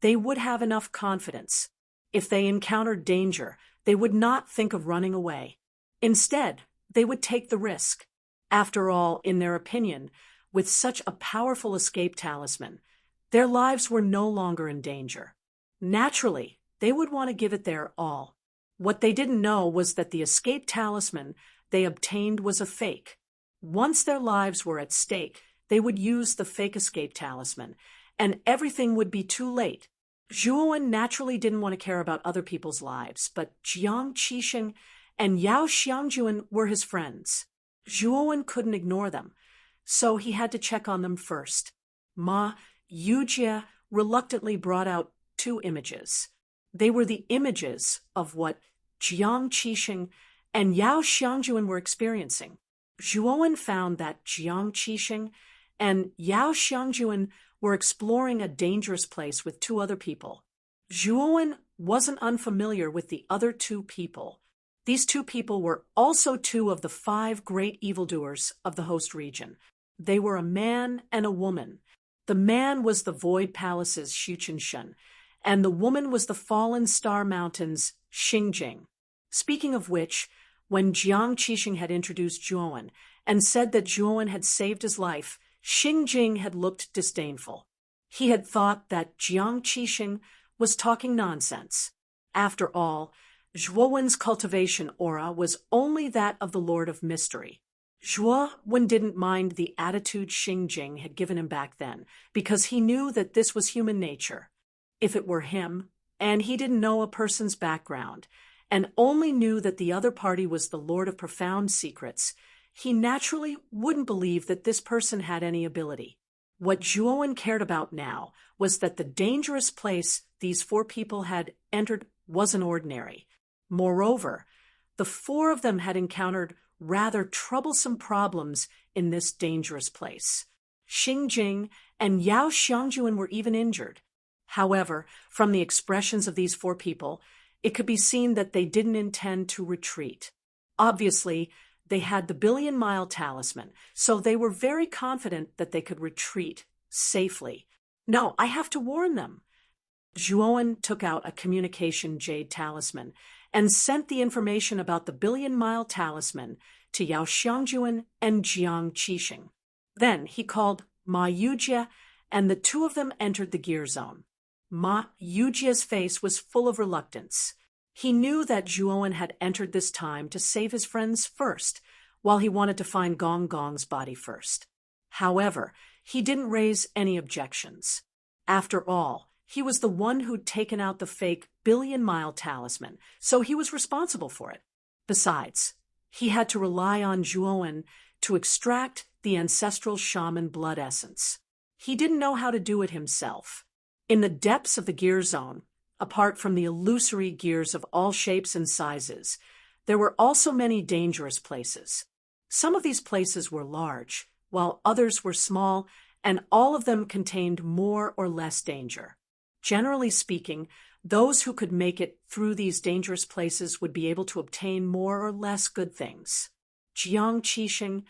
[SPEAKER 1] they would have enough confidence. If they encountered danger, they would not think of running away. Instead, they would take the risk. After all, in their opinion, with such a powerful escape talisman, their lives were no longer in danger. Naturally, they would want to give it their all. What they didn't know was that the escape talisman they obtained was a fake. Once their lives were at stake, they would use the fake escape talisman, and everything would be too late. Zhuowen naturally didn't want to care about other people's lives, but Jiang Qixing and Yao Xiangjuan were his friends. Zhuowen couldn't ignore them, so he had to check on them first. Ma Yujie reluctantly brought out 2 images. They were the images of what Jiang Qixing and Yao Xiangjuan were experiencing. Zhuowen found that Jiang Qixing and Yao Xiangjuan were exploring a dangerous place with 2 other people. Zhuowen wasn't unfamiliar with the other 2 people. These 2 people were also 2 of the 5 great evildoers of the host region. They were a man and a woman. The man was the Void Palace's Xuqinshen, and the woman was the Fallen Star Mountain's Xingjing. Speaking of which, when Jiang Qixing had introduced Zhuowen and said that Zhuowen had saved his life, Xingjing had looked disdainful. He had thought that Jiang Qixing was talking nonsense. After all, Zhuowen's cultivation aura was only that of the Lord of Mystery. Zhuowen didn't mind the attitude Xingjing had given him back then, because he knew that this was human nature. If it were him, and he didn't know a person's background, and only knew that the other party was the Lord of Profound Secrets, he naturally wouldn't believe that this person had any ability. What Zhuowen cared about now was that the dangerous place these 4 people had entered wasn't ordinary. Moreover, the 4 of them had encountered rather troublesome problems in this dangerous place. Xingjing and Yao Xiangjuan were even injured. However, from the expressions of these 4 people, it could be seen that they didn't intend to retreat. Obviously, they had the billion-mile talisman, so they were very confident that they could retreat safely. "No, I have to warn them." Zhuowen took out a communication jade talisman and sent the information about the billion-mile talisman to Yao Xiangjuan and Jiang Qixing. Then he called Ma Yujie, and the 2 of them entered the gear zone. Ma Yujie's face was full of reluctance. He knew that Zhuowen had entered this time to save his friends first, while he wanted to find Gong Gong's body first. However, he didn't raise any objections. After all, he was the one who'd taken out the fake billion-mile talisman, so he was responsible for it. Besides, he had to rely on Zhuowen to extract the ancestral shaman blood essence. He didn't know how to do it himself. In the depths of the gear zone, apart from the illusory gears of all shapes and sizes, there were also many dangerous places. Some of these places were large, while others were small, and all of them contained more or less danger. Generally speaking, those who could make it through these dangerous places would be able to obtain more or less good things. Jiang Qixing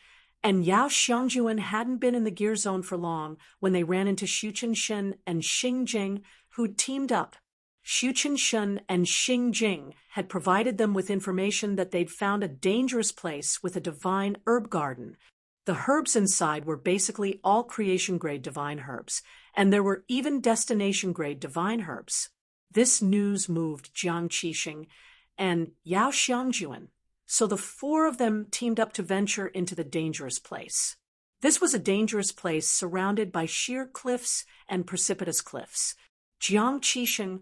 [SPEAKER 1] and Yao Xiangjuan hadn't been in the gear zone for long when they ran into Xuqinshen and Xingjing, who'd teamed up. Xuqinshen and Xingjing had provided them with information that they'd found a dangerous place with a divine herb garden. The herbs inside were basically all creation-grade divine herbs, and there were even destination-grade divine herbs. This news moved Jiang Qixing and Yao Xiangjuan, so the 4 of them teamed up to venture into the dangerous place. This was a dangerous place surrounded by sheer cliffs and precipitous cliffs. Jiang Qixing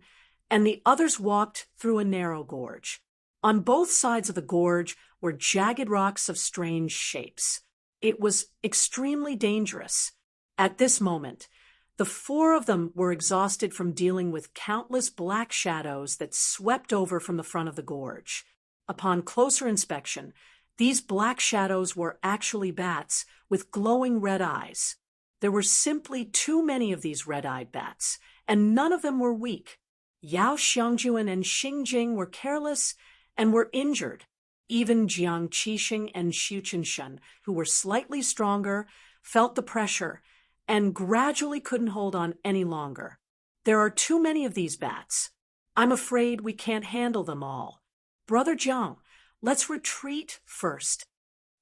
[SPEAKER 1] and the others walked through a narrow gorge. On both sides of the gorge were jagged rocks of strange shapes. It was extremely dangerous. At this moment, the 4 of them were exhausted from dealing with countless black shadows that swept over from the front of the gorge. Upon closer inspection, these black shadows were actually bats with glowing red eyes. There were simply too many of these red-eyed bats, and none of them were weak. Yao Xiangjuan and Xing Jing were careless and were injured. Even Jiang Qixing and Xu Qinshen, who were slightly stronger, felt the pressure and gradually couldn't hold on any longer. There are too many of these bats. I'm afraid we can't handle them all. Brother Jiang, let's retreat first.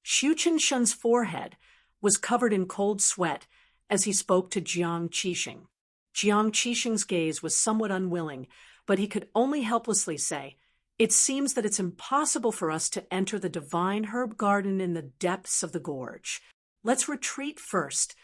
[SPEAKER 1] Xu Qinshen's forehead was covered in cold sweat as he spoke to Jiang Qixing. Jiang Qixing's gaze was somewhat unwilling, but he could only helplessly say, "It seems that it's impossible for us to enter the divine herb garden in the depths of the gorge. Let's retreat first."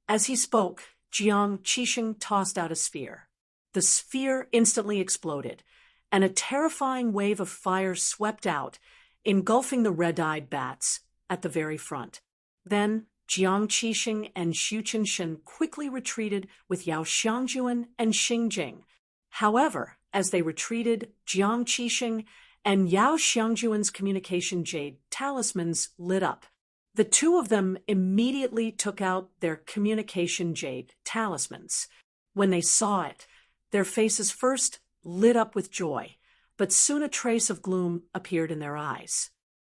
[SPEAKER 1] As he spoke, Jiang Qixing tossed out a sphere. The sphere instantly exploded, and a terrifying wave of fire swept out, engulfing the red-eyed bats at the very front. Then Jiang Qixing and Xu Qinshen quickly retreated with Yao Xiangjuan and Xing Jing. However, as they retreated, Jiang Qixing and Yao Xiangjuan's communication jade talismans lit up. The two of them immediately took out their communication jade talismans. When they saw it, their faces first lit up with joy, but soon a trace of gloom appeared in their eyes.